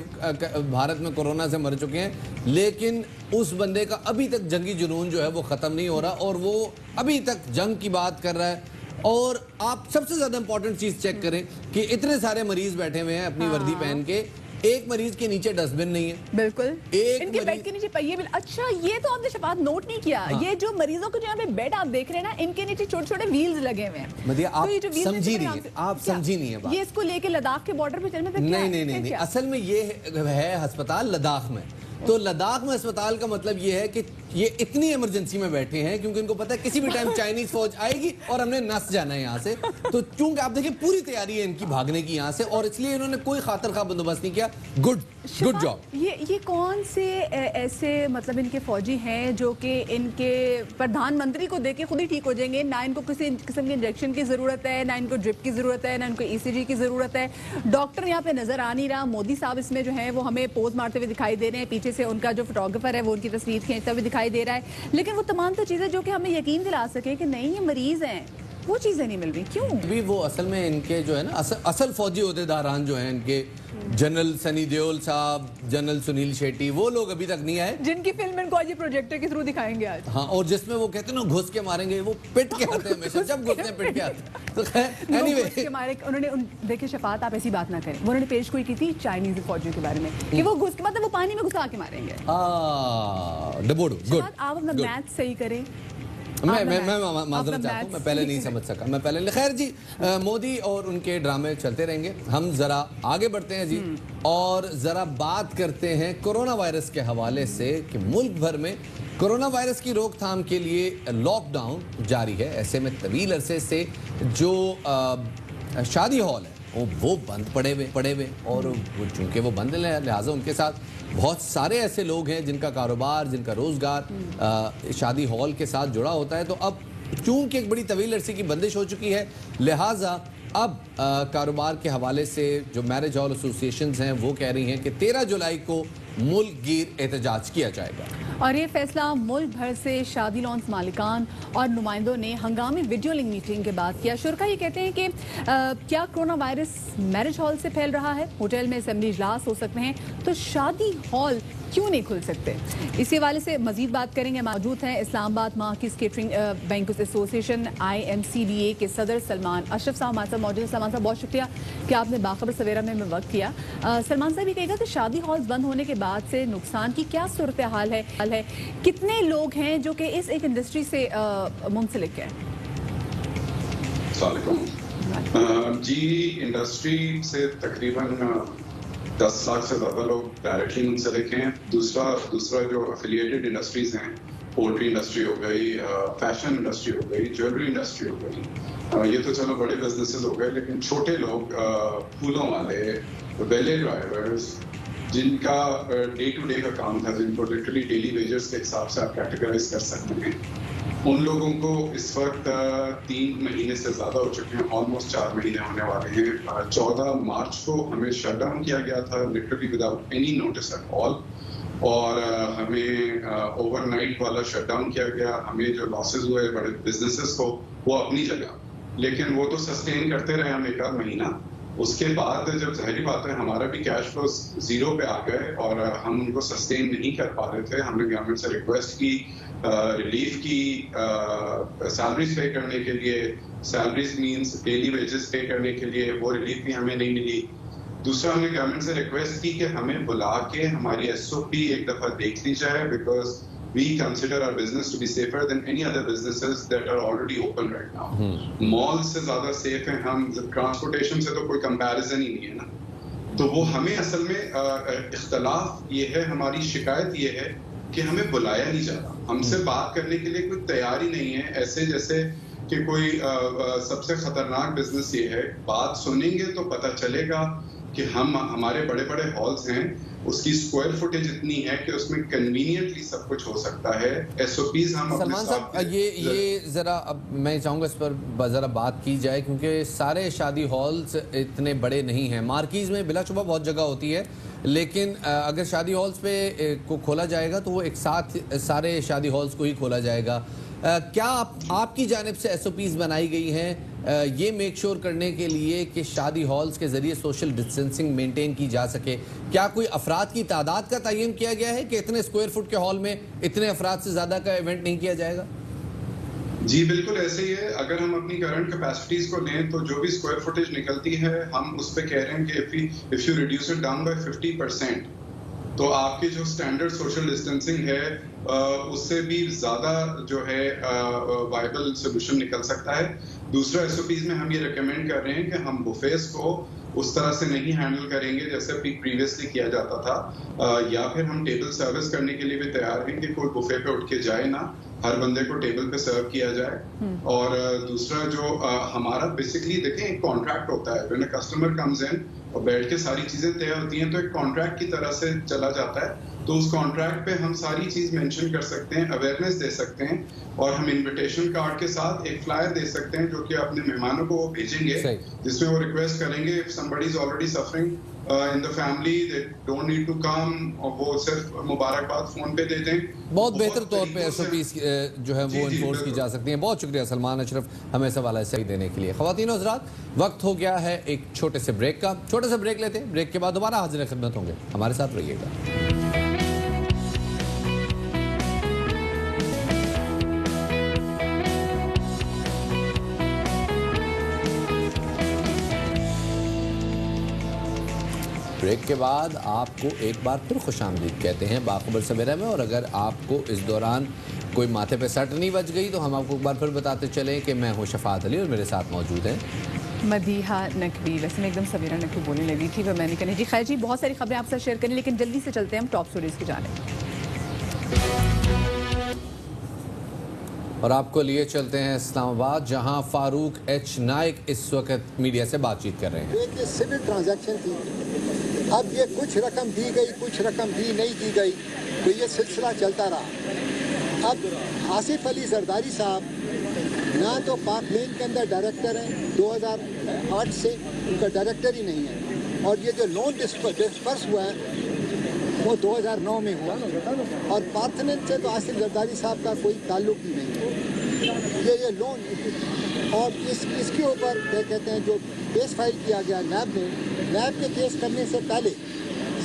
Speaker 2: भारत में कोरोना से मर चुके हैं, लेकिन उस बंदे का अभी तक जंगी जुनून जो है वो ख़त्म नहीं हो रहा और वो अभी तक जंग की बात कर रहा है। और आप सबसे ज़्यादा इंपॉर्टेंट चीज़ चेक करें कि इतने सारे मरीज बैठे हुए हैं अपनी वर्दी पहन के, एक मरीज के नीचे डस्टबिन नहीं है।
Speaker 1: बिल्कुल,
Speaker 2: एक
Speaker 1: इनके बेड के नीचे पहिए भी। अच्छा, ये तो आपने शफात नोट नहीं किया। हाँ। ये जो मरीजों के जहाँ पे बेड आप देख रहे हैं ना, इनके नीचे छोटे छोटे व्हील्स लगे हुए हैं।
Speaker 2: मतलब आप समझी नहीं है, आप समझी नहीं है बात।
Speaker 1: ये इसको लेके लद्दाख के बॉर्डर पे चलने तक
Speaker 2: नहीं, असल में ये है अस्पताल लद्दाख में। तो लद्दाख में अस्पताल का मतलब ये है कि ये इतनी इमरजेंसी में बैठे हैं क्योंकि इनको पता है किसी भी टाइम चाइनीज फौज आएगी और हमने नस जाना है यहाँ से। तो चूंकि आप देखिए पूरी तैयारी है इनकी भागने की यहाँ से, और इसलिए इन्होंने कोई खातर खा बंदोबस्त नहीं किया। Good job.
Speaker 1: ये कौन से ऐसे मतलब इनके फौजी हैं जो कि इनके प्रधानमंत्री को देके खुद ही ठीक हो जाएंगे? ना इनको किसी किस्म के इंजेक्शन की जरूरत है, ना इनको ड्रिप की जरूरत है, ना इनको ECG की जरूरत है। डॉक्टर यहाँ पे नजर आ नहीं रहा। मोदी साहब इसमें जो है वो हमें पोज मारते हुए दिखाई दे रहे हैं, पीछे से उनका जो फोटोग्राफर है वो उनकी तस्वीर खींचता हुआ दिखाई दे रहा है। लेकिन वो तमाम तो चीजें जो कि हमें यकीन दिला सके कि नहीं ये मरीज हैं, वो चीजें नहीं मिल रही। क्यों?
Speaker 2: अभी वो असल में इनके जो है ना असल फौजी ओहदेदारान जो हैं इनके, जनरल सनी देओल साहब, जनरल सुनील शेट्टी, वो लोग अभी तक नहीं आए,
Speaker 1: जिनकी फिल्म इनको आज ये प्रोजेक्टर के थ्रू दिखाएंगे आज।
Speaker 2: हाँ, और जिसमें वो कहते हैं ना घुस के मारेंगे, वो पिट के आते हैं हमेशा, जब घुसने पिट के आते हैं। तो एनीवे
Speaker 1: उन्होंने देखिए शफात, आप ऐसी बात ना करें। उन्होंने पेश कोई की थी चाइनीज फौजियों के बारे में कि वो घुस के मतलब वो पानी में घुसा के मारेंगे।
Speaker 2: गुड,
Speaker 1: आप अपना मैथ सही करें।
Speaker 2: मैं माजरत चाहता हूँ, मैं पहले नहीं समझ सका, मैं पहले। खैर जी, मोदी और उनके ड्रामे चलते रहेंगे। हम जरा आगे बढ़ते हैं जी और जरा बात करते हैं कोरोना वायरस के हवाले से कि मुल्क भर में कोरोना वायरस की रोकथाम के लिए लॉकडाउन जारी है। ऐसे में तवील अरसे से जो शादी हॉल है वो बंद पड़े हुए और चूंकि वो बंद है लिहाजा उनके साथ बहुत सारे ऐसे लोग हैं जिनका कारोबार, जिनका रोजगार शादी हॉल के साथ जुड़ा होता है। तो अब चूंकि एक बड़ी तवील अरसे की बंदिश हो चुकी है, लिहाजा अब कारोबार के हवाले से जो मैरिज हॉल एसोसिएशंस हैं वो कह रही हैं कि 13 जुलाई को मुल्क गिर एहतजाज किया जाएगा।
Speaker 1: और ये फैसला मुल्क भर से शादी लॉन्स मालिकान और नुमाइंदों ने हंगामी वीडियो लिंक मीटिंग के बाद किया। शुरा ये कहते हैं कि क्या कोरोना वायरस मैरिज हॉल से फैल रहा है? होटल में असेंबली इजलास हो सकते हैं, तो शादी हॉल क्यों नहीं खुल सकते? इसी हवाले से मजीद बात करेंगे। मौजूद हैं Islamabad Marxist catering bankers association IMCBA के सदर सलमान अशरफ साहब हमारे साथ मौजूद। सलमान साहब, बहुत शुक्रिया कि आपने बाखबर सवेरा में वक्त किया। सलमान साहब ये कहेगा कि शादी हॉल बंद होने के बाद से नुकसान की क्या सूरत हाल है? कितने लोग हैं जो कि इस एक इंडस्ट्री से मुंसलिक है?
Speaker 11: जी, इंडस्ट्री से तकरीबन 10 लाख से ज़्यादा लोग डायरेक्टली मुंसलिक हैं। दूसरा जो एफिलिएटेड इंडस्ट्रीज हैं, पोल्ट्री इंडस्ट्री हो गई, फैशन इंडस्ट्री हो गई, ज्वेलरी इंडस्ट्री हो गई, ये तो चलो बड़े बिजनेसेस हो गए, लेकिन छोटे लोग, फूलों वाले, वेले ड्राइवर्स, जिनका डे टू डे का काम था, जिनको लिटरली डेली वेजेस के हिसाब से आप कैटेगराइज कर सकते हैं, उन लोगों को इस वक्त 3 महीने से ज़्यादा हो चुके हैं, ऑलमोस्ट 4 महीने होने वाले हैं। 14 मार्च को हमें शट डाउन किया गया था, literally without any notice at all, और हमें ओवरनाइट वाला शट डाउन किया गया। हमें जो लॉसेस हुए बड़े बिजनेसेस को, वो अपनी जगह, लेकिन वो तो सस्टेन करते रहे हम 1 महीना। उसके बाद जब जाहिर बात है हमारा भी कैश फ्लो 0 पे आ गए और हम उनको सस्टेन नहीं कर पा रहे थे, हमने गवर्नमेंट से रिक्वेस्ट की, रिलीफ की, सैलरीज पे करने के लिए, सैलरीज मींस डेली वेजेस पे करने के लिए, वो रिलीफ भी हमें नहीं मिली। दूसरा, हमने गवर्नमेंट से रिक्वेस्ट की कि हमें बुला के हमारी SOP एक दफा देख ली जाए, because we consider our business to be safer than any other businesses that are already open right now. Mall से ज्यादा सेफ है हम, ट्रांसपोर्टेशन से तो कोई कंपैरिजन ही नहीं है ना। तो वो हमें असल में इख्तलाफ ये है, हमारी शिकायत ये है कि हमें बुलाया नहीं जाता, हमसे बात करने के लिए कोई तैयार ही नहीं है। ऐसे जैसे कि कोई सबसे खतरनाक बिजनेस ये है, बात सुनेंगे तो पता चलेगा कि हमारे बड़े बड़े हॉल्स हैं, उसकी स्क्वायर फुटेज इतनी है कि उसमें कन्वीनियंटली सब कुछ हो सकता है। SOPs हम अपने
Speaker 2: सलमान साहब ये ज़रा अब मैं चाहूँगा इस पर ज़रा बात की जाए, क्योंकि सारे शादी हॉल्स इतने बड़े नहीं हैं। मार्कीज़ में बिलाशुबा बहुत जगह होती है, लेकिन अगर शादी हॉल्स पे को खोला जाएगा तो वो एक साथ सारे शादी हॉल्स को ही खोला जाएगा। क्या आपकी जानिब से SOPs बनाई गई हैं ये मेक श्योर करने के लिए कि शादी हॉल्स के ज़रिए सोशल डिस्टेंसिंग मेंटेन की जा सके? क्या कोई अफराद की तादाद का तयन किया गया है कि इतने स्क्वायर फुट के हॉल में इतने अफराद से ज़्यादा का इवेंट नहीं किया जाएगा?
Speaker 11: जी बिल्कुल ऐसे ही है। अगर हम अपनी करंट कैपेसिटीज को लें तो जो भी स्क्वायर फुटेज निकलती है हम उस पे कह रहे हैं कि if you reduce it down by 50% तो आपके जो स्टैंडर्ड सोशल डिस्टेंसिंग है उससे भी ज्यादा जो है वायबल सोल्यूशन निकल सकता है। दूसरा SOPs में हम ये रिकमेंड कर रहे हैं कि हम बुफेस को उस तरह से नहीं हैंडल करेंगे जैसे प्रीवियसली किया जाता था, या फिर हम टेबल सर्विस करने के लिए भी तैयार हैं कि कोई बुफे पे उठ के जाए ना, हर बंदे को टेबल पे सर्व किया जाए। और दूसरा जो हमारा बेसिकली देखें एक कॉन्ट्रैक्ट होता है, when a customer comes in और बैठ के सारी चीजें तय होती हैं तो एक कॉन्ट्रैक्ट की तरह से चला जाता है। तो उस कॉन्ट्रैक्ट पे हम सारी चीज मेंशन कर सकते हैं, अवेयरनेस दे सकते हैं, और हम इनविटेशन कार्ड के साथ एक फ्लायर दे सकते हैं जो कि अपने मेहमानों को वो भेजेंगे, जिसमें वो रिक्वेस्ट करेंगे if somebody is already suffering in the family they don't need to come, और वो सिर्फ मुबारकबाद फोन पे दे दें।
Speaker 2: बहुत बेहतर तौर पे SOPs जो है वो इन्फोर्स की जा सकती हैं। बहुत शुक्रिया सलमान अशरफ हमें इस हवाले से देने के लिए। ख़वातीन और हज़रात, वक्त हो गया है एक छोटे से ब्रेक का। छोटे से ब्रेक लेते हैं, ब्रेक के बाद दोबारा हाजिर खिदमत होंगे, हमारे साथ रहिएगा। ब्रेक के बाद आपको एक बार फिर खुशामदीद कहते हैं बाखबर सवेरा में। और अगर आपको इस दौरान कोई माथे पे सट नहीं बच गई तो हम आपको एक बार फिर बताते चलें कि मैं हूँ शफात अली और मेरे साथ मौजूद हैं
Speaker 1: मदीहा नकवी। वैसे मैं एकदम सवेरा नकवी बोलने लगी थी, वह मैंने कहा जी। खैर जी, बहुत सारी खबरें आपसे शेयर करें, लेकिन जल्दी से चलते हैं हम टॉप स्टोरीज की जानिब और आपको लिए चलते हैं इस्लामाबाद, जहां फारूक एच नाइक इस वक्त मीडिया से बातचीत कर रहे हैं।
Speaker 12: एक सिविल ट्रांजैक्शन थी, अब ये कुछ रकम दी गई, कुछ रकम दी नहीं की गई, तो ये सिलसिला चलता रहा। अब आसिफ अली जरदारी साहब ना तो पाक लेन के अंदर डायरेक्टर हैं, 2008 से उनका डायरेक्टर ही नहीं है, और ये जो लोन डिस्पर्स हुआ है वो 2009 में हुआ, और पार्थनेट से तो आसिफ जरदारी साहब का कोई ताल्लुक ही नहीं है। ये लोन और इसके ऊपर क्या कहते हैं, जो केस फाइल किया गया नैब के केस करने से पहले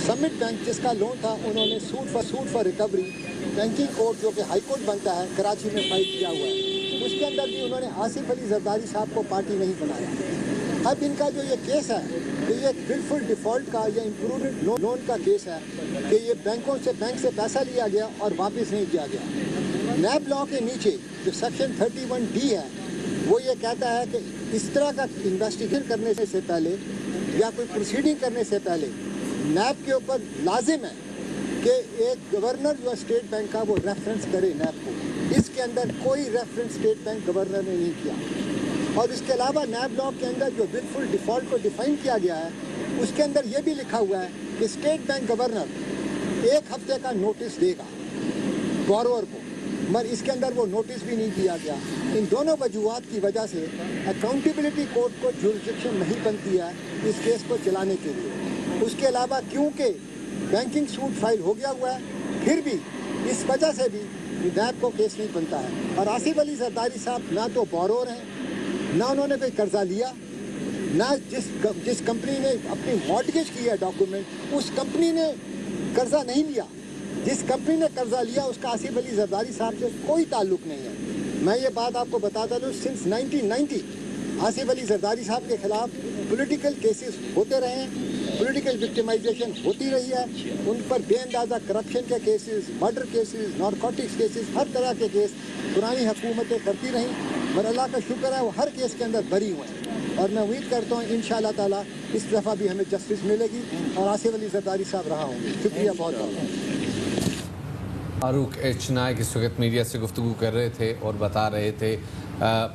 Speaker 12: समिट बैंक जिसका लोन था, उन्होंने suit for recovery banking court जो कि हाई कोर्ट बनता है कराची में फाइल किया हुआ है। उसके अंदर भी उन्होंने आसिफ अली जरदारी साहब को पार्टी नहीं बनाया। अब इनका जो ये केस है तो ये विलफुल डिफॉल्ट का या इम्प्रूव्ड लोन का केस है कि ये बैंक से पैसा लिया गया और वापस नहीं किया गया। नैब लॉ के नीचे जो सेक्शन 31D है वो ये कहता है कि इस तरह का इन्वेस्टिगेशन करने से पहले या कोई प्रोसीडिंग करने से पहले नैब के ऊपर लाजिम है कि एक गवर्नर जो स्टेट बैंक का वो रेफरेंस करे नैब को। इसके अंदर कोई रेफरेंस स्टेट बैंक गवर्नर ने नहीं किया। और इसके अलावा नैब लॉ के अंदर जो विलफुल डिफॉल्ट को डिफाइन किया गया है उसके अंदर ये भी लिखा हुआ है कि स्टेट बैंक गवर्नर 1 हफ्ते का नोटिस देगा बोरोवर को, मगर इसके अंदर वो नोटिस भी नहीं दिया गया। इन दोनों वजूहात की वजह से अकाउंटेबिलिटी कोर्ट को जुरिसडिक्शन नहीं बनती है इस केस को चलाने के लिए। उसके अलावा क्योंकि बैंकिंग सूट फाइल हो गया हुआ है, फिर भी इस वजह से भी नैब को केस नहीं बनता है। और आसिफ अली जरदारी साहब ना तो बोरोवर हैं, ना उन्होंने कोई कर्जा लिया, ना जिस कंपनी ने अपनी मॉर्टगेज की है डॉक्यूमेंट, उस कंपनी ने कर्जा नहीं लिया। जिस कंपनी ने कर्जा लिया उसका आसिफ अली जरदारी साहब से कोई ताल्लुक नहीं है। मैं ये बात आपको बताता दूँ, सिंस 1990 आसिफ अली जरदारी साहब के खिलाफ पॉलिटिकल केसेस होते रहे हैं, पॉलिटिकल विक्टिमाइजेशन होती रही है, उन पर बेअंदाजा करप्शन के cases, murder cases, narcotics cases, हर तरह के केस पुरानी हुकूमतें करती रहीं, मगर अल्लाह का शुक्र है वो हर केस के अंदर बरी हुए हैं। और मैं उम्मीद करता हूँ इंशाअल्लाह ताला इस दफ़ा भी हमें जस्टिस मिलेगी और आसिफ अली जरदारी साहब रहा होंगे। शुक्रिया बहुत बहुत।
Speaker 2: फारूक एच नाइक इस वक्त मीडिया से गुफ्तगू कर रहे थे और बता रहे थे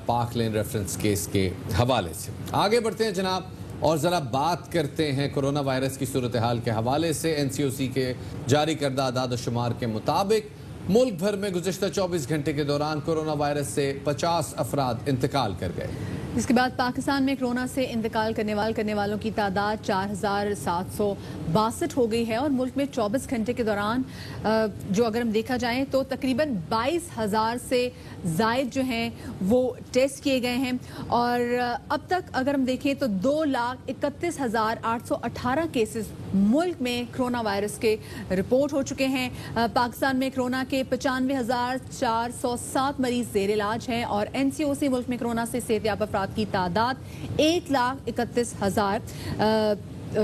Speaker 2: पाक लेन रेफरेंस केस के हवाले से। आगे बढ़ते हैं जनाब, और ज़रा बात करते हैं कोरोना वायरस की सूरत हाल के हवाले से। NCOC के जारी करदा आदाद शुमार के मुताबिक मुल्क भर में गुज़िश्ता 24 घंटे के दौरान कोरोना वायरस से 50 अफराद इंतकाल कर गए।
Speaker 1: इसके बाद पाकिस्तान में कोरोना से इंतकाल करने वालों की तादाद 4,762 हो गई है और मुल्क में 24 घंटे के दौरान जो अगर हम देखा जाए तो तकरीबन 22,000 से जायद जो हैं वो टेस्ट किए गए हैं और अब तक अगर हम देखें तो 2,31,818 केसेस मुल्क में कोरोना वायरस के रिपोर्ट हो चुके हैं। पाकिस्तान में कोरोना के 95,407 मरीज जेर इलाज हैं और NCOC मुल्क में कोरोना से सेहतयाब अफराद की तादाद 1,31,000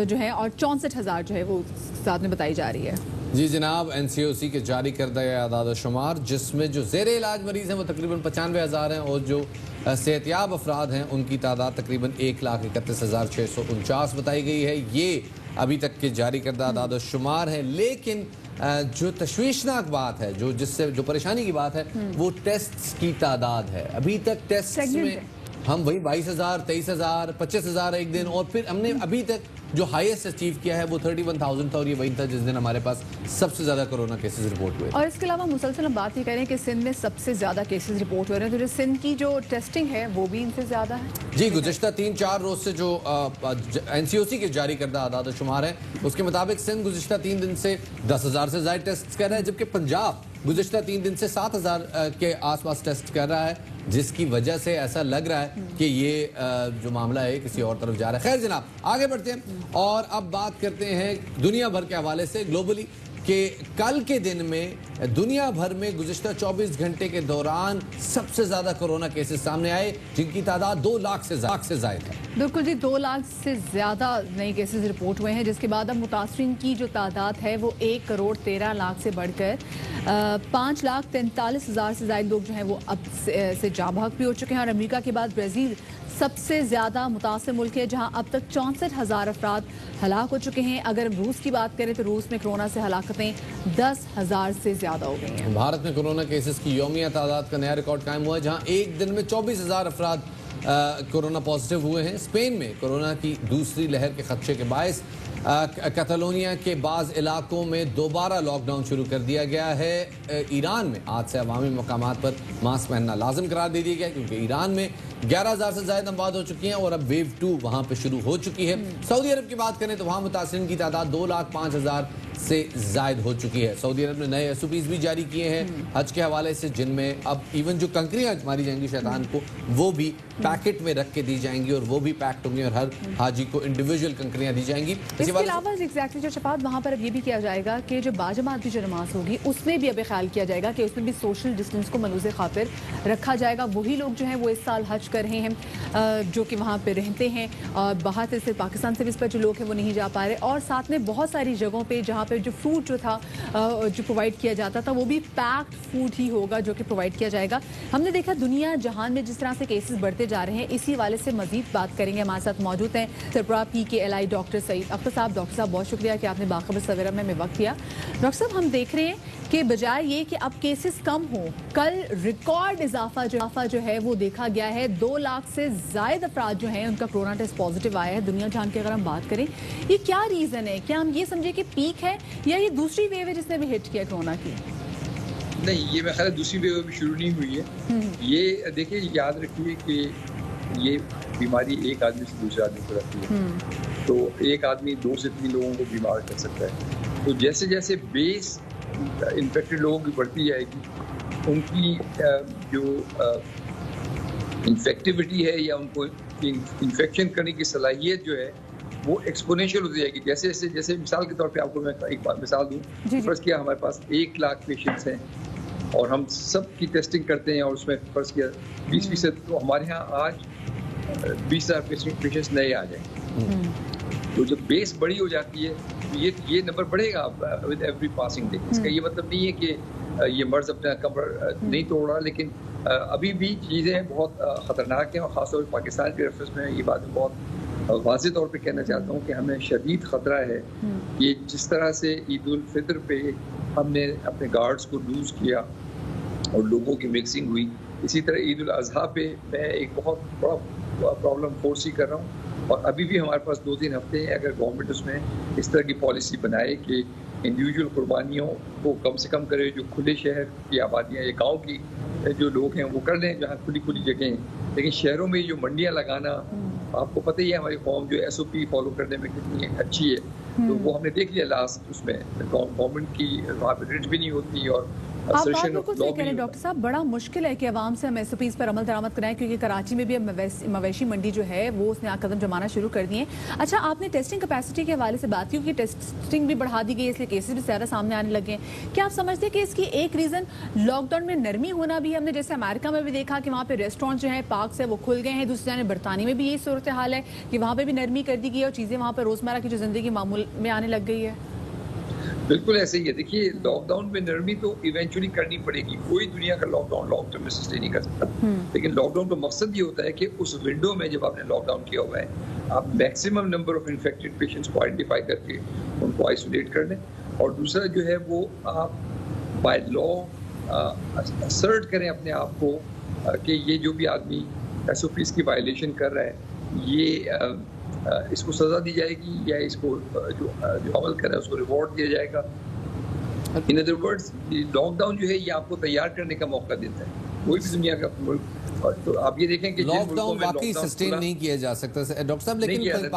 Speaker 1: जो है और 64,000 जो है वो साथ में बताई जा रही है।
Speaker 2: जी जनाब, NCOC के जारी करदा आदाद शुमार जिसमें जो जेर इलाज मरीज हैं वो तकरीबन 95,000 हैं और जो सेहतयाब अफराद हैं उनकी तादाद तकरीबन 1,31,649 बताई गई है। ये अभी तक के जारी करदा आदाद शुमार है, लेकिन जो तशवीशनाक बात है, जो परेशानी की बात है वो टेस्ट की तादाद है। अभी तक टेस्ट में हम वही 22,000, 23,000, 25,000 एक दिन और फिर हमने अभी तक जो हाईएस्ट अचीव किया है वो 31,000 था और ये वही था जिस दिन हमारे पास सबसे ज्यादा कोरोना केसेस रिपोर्ट हुए। और
Speaker 1: इसके अलावा मुसलसल हम बात ये करें कि सिंध में सबसे ज्यादा केसेस रिपोर्ट हो रहे हैं, तो जो सिंध की जो टेस्टिंग है वो भी इनसे ज्यादा है।
Speaker 2: जी, गुज़िश्ता 3-4 रोज से जो NCOC के जारी करदा आदाद शुमार है उसके मुताबिक सिंध गुज़िश्ता 3 दिन से 10,000 से ज्यादा टेस्ट कर रहा है, जबकि पंजाब गुज़िश्ता 3 दिन से 7,000 के आसपास टेस्ट कर रहा है, जिसकी वजह से ऐसा लग रहा है कि ये जो मामला है किसी और तरफ जा रहा है। खैर जनाब, आगे बढ़ते हैं और अब बात करते हैं दुनिया भर के हवाले से ग्लोबली कि कल के दिन में दुनिया भर में गुज़िश्ता 24 घंटे के दौरान सबसे ज़्यादा कोरोना केसेस सामने आए, जिनकी तादाद 2 लाख से ज़ायद है।
Speaker 1: बिल्कुल जी, 2 लाख से ज़्यादा नए केसेस रिपोर्ट हुए हैं, जिसके बाद अब मुतासरीन की जो तादाद है वो 1,13,00,000 से बढ़कर 5,43,000 से ज़्यादा लोग जो हैं वो अब से जाँ भाग भी हो चुके हैं। और अमेरिका के बाद ब्राज़ील सबसे ज़्यादा मुतासर मुल्क है, जहाँ अब तक 64,000 अफराद हलाक हो चुके हैं। अगर रूस की बात करें तो रूस में कोरोना से हलाकतें 10,000 से ज़्यादा हो गई हैं।
Speaker 2: भारत में कोरोना केसेस की यौमिया तादाद का नया रिकॉर्ड कायम हुआ है, जहाँ एक दिन में 24,000 अफराद कोरोना पॉजिटिव हुए हैं। स्पेन में कोरोना की दूसरी लहर के खदशे के बायस कैटालोनिया के बाज़ इलाकों में दोबारा लॉकडाउन शुरू कर दिया गया है। ईरान में आज से अवामी मकामात पर मास्क पहनना लाजिम करार दे दिया गया, क्योंकि ईरान में 11,000 से ज़्यादा अमवात हो चुकी हैं और अब वेव 2 वहाँ पे शुरू हो चुकी है। सऊदी अरब की बात करें तो वहाँ मुतासिरीन की तादाद 2,05,000 से ज़ायद हो चुकी है। सऊदी अरब ने नए SOPs भी जारी किए हैं हज के हवाले से, जिनमें अब इवन जो कंकरियाँ मारी जाएंगी शैतान को वो भी पैकेट में रख के दी जाएंगी और वो भी पैक्ड होंगी और हर हाजी को इंडिविजुअल कंकरियाँ दी जाएंगी।
Speaker 1: इसके अलावा एग्जैक्टली जो शफात वहाँ पर अब ये भी किया जाएगा कि जो बाजमात की जो नमाज होगी उसमें भी अब ख्याल किया जाएगा कि उसमें भी सोशल डिस्टेंस को मलूज़ खातिर रखा जाएगा। वही लोग जो हैं वो इस साल हज कर रहे हैं जो कि वहाँ पर रहते हैं और बाहर से सिर्फ पाकिस्तान से भी इस पर जो लोग हैं वो नहीं जा पा रहे। और साथ में बहुत सारी जगहों पर जहाँ पर जो फूड जो था जो प्रोवाइड किया जाता था वो भी पैक्ड फूड ही होगा जो कि प्रोवाइड किया जाएगा। हमने देखा दुनिया जहान में जिस तरह से केसेस बढ़ते जा रहे हैं, इसी वाले से मजीद बात करेंगे। हमारे साथ मौजूद हैं सरबराह PKLI डॉक्टर सईद अख्तर साहब। डॉक्टर साहब, बहुत शुक्रिया कि आपने बाखबर सवेरा में वक्त दिया। डॉक्टर साहब, हम देख रहे हैं कि बजाय ये कि अब केसेस कम हो, कल रिकॉर्ड इजाफा जो है वो देखा गया है। 2 लाख से ज़ायद अफराद जो हैं उनका कोरोना टेस्ट पॉजिटिव आया है दुनिया जहान की अगर हम बात करें। ये क्या रीज़न है? क्या हम ये समझे कि पीक है या ये दूसरी वेव है जिसने भी हिट किया कोरोना की?
Speaker 13: नहीं, ये मेरा ख्याल दूसरी वेव अभी शुरू नहीं हुई है। ये देखिए, याद रखिए कि ये बीमारी एक आदमी से दूसरे आदमी को रहती है, तो एक आदमी 2 से 3 लोगों को बीमार कर सकता है। तो जैसे जैसे बेस इन्फेक्टेड लोगों की बढ़ती जाएगी, उनकी जो इन्फेक्टिविटी है या उनको इन्फेक्शन करने की सलाहियत जो है वो एक्सपोनेंशियल होती जाएगी। जैसे मिसाल के तौर पे आपको मैं एक बार मिसाल दूँ। फर्ज किया हमारे पास 1 लाख पेशेंट्स हैं और हम सब की टेस्टिंग करते हैं और उसमें फर्ज किया 20%, तो हमारे यहाँ आज 20,000 पेशेंट्स नए आ जाएंगे। तो जब बेस बड़ी हो जाती है ये नंबर बढ़ेगा विद एवरी पासिंग डे। इसका ये मतलब नहीं है कि ये मर्ज अपना कमर नहीं तोड़ रहा, लेकिन अभी भी चीज़ें बहुत ख़तरनाक हैं और ख़ासतौर पर पाकिस्तान के रेफरेंस में ये बात बहुत वाज़ेह तौर पे कहना चाहता हूँ कि हमें शदीद ख़तरा है कि जिस तरह से ईद उल फितर पे हमने अपने गार्ड्स को लूज़ किया और लोगों की मिक्सिंग हुई, इसी तरह ईद उल अज़हा पे मैं एक बहुत बड़ा प्रॉब्लम फोर्सी कर रहा हूँ और अभी भी हमारे पास 2-3 हफ्ते हैं। अगर गवर्नमेंट उसमें इस तरह की पॉलिसी बनाए कि इंडिविजुअल कुर्बानियों को कम से कम करे, जो खुले शहर की आबादियाँ या गाँव की जो लोग हैं वो कर लें जहाँ खुली खुली जगह हैं, लेकिन शहरों में जो मंडियाँ लगाना, आपको पता ही है हमारी कौम जो SOP फॉलो करने में कितनी अच्छी है, तो वो हमने देख लिया लास्ट उसमें गवर्नमेंट की वहाँ पे रेट भी नहीं होती और
Speaker 1: आप बात बिल्कुल सही कह रहे हैं डॉक्टर साहब। बड़ा मुश्किल है कि आवाम से हम SOPs पर अमल दरामद कराएं, क्योंकि कराची में भी अब मवेशी मंडी जो है वो उसने कदम जमाना शुरू कर दिए। अच्छा, आपने टेस्टिंग कैपेसिटी के हवाले से बात की, क्योंकि टेस्टिंग भी बढ़ा दी गई, इसलिए केसेस भी ज़्यादा सामने आने लगे हैं। क्या आप समझते हैं कि इसकी एक रीज़न लॉकडाउन में नरमी होना भी है? हमने जैसे अमेरिका में भी देखा कि वहाँ पे रेस्टोरेंट जो है, पार्क्स है, वो खुल गए हैं। दूसरी जाने बरतानिया में भी यही सूरत हाल है कि वहाँ पर भी नरमी कर दी गई है और चीज़ें वहाँ पर रोज़मर्रा की जो ज़िंदगी मामूल में आने लग गई है।
Speaker 13: बिल्कुल ऐसे ही है। देखिए, लॉकडाउन में नरमी तो इवेंचुअली करनी पड़ेगी, कोई दुनिया का लॉकडाउन लॉन्ग टर्म में सस्टेन नहीं कर सकता। लेकिन लॉकडाउन का मकसद ये होता है कि उस विंडो में जब आपने लॉकडाउन किया हुआ है, आप maximum number of infected patients को आइडेंटिफाई करके उनको आइसोलेट कर लें, और दूसरा जो है वो आप बाय लॉ असर्ट करें अपने आप को कि ये जो भी आदमी SOPs की वायलेशन कर रहा है, ये इसको सजा दी जाएगी या इसको जो अमल कर रहा है उसको रिवॉर्ड दिया जाएगा। इन अदर वर्ड्स, लॉकडाउन जो है ये आपको तैयार करने का मौका देता है। कोई भी दुनिया का मुल्क, तो आप ये देखें कि
Speaker 2: लॉकडाउन वाकई सस्टेन नहीं किया जा सकता डॉक्टर साहब, लेकिन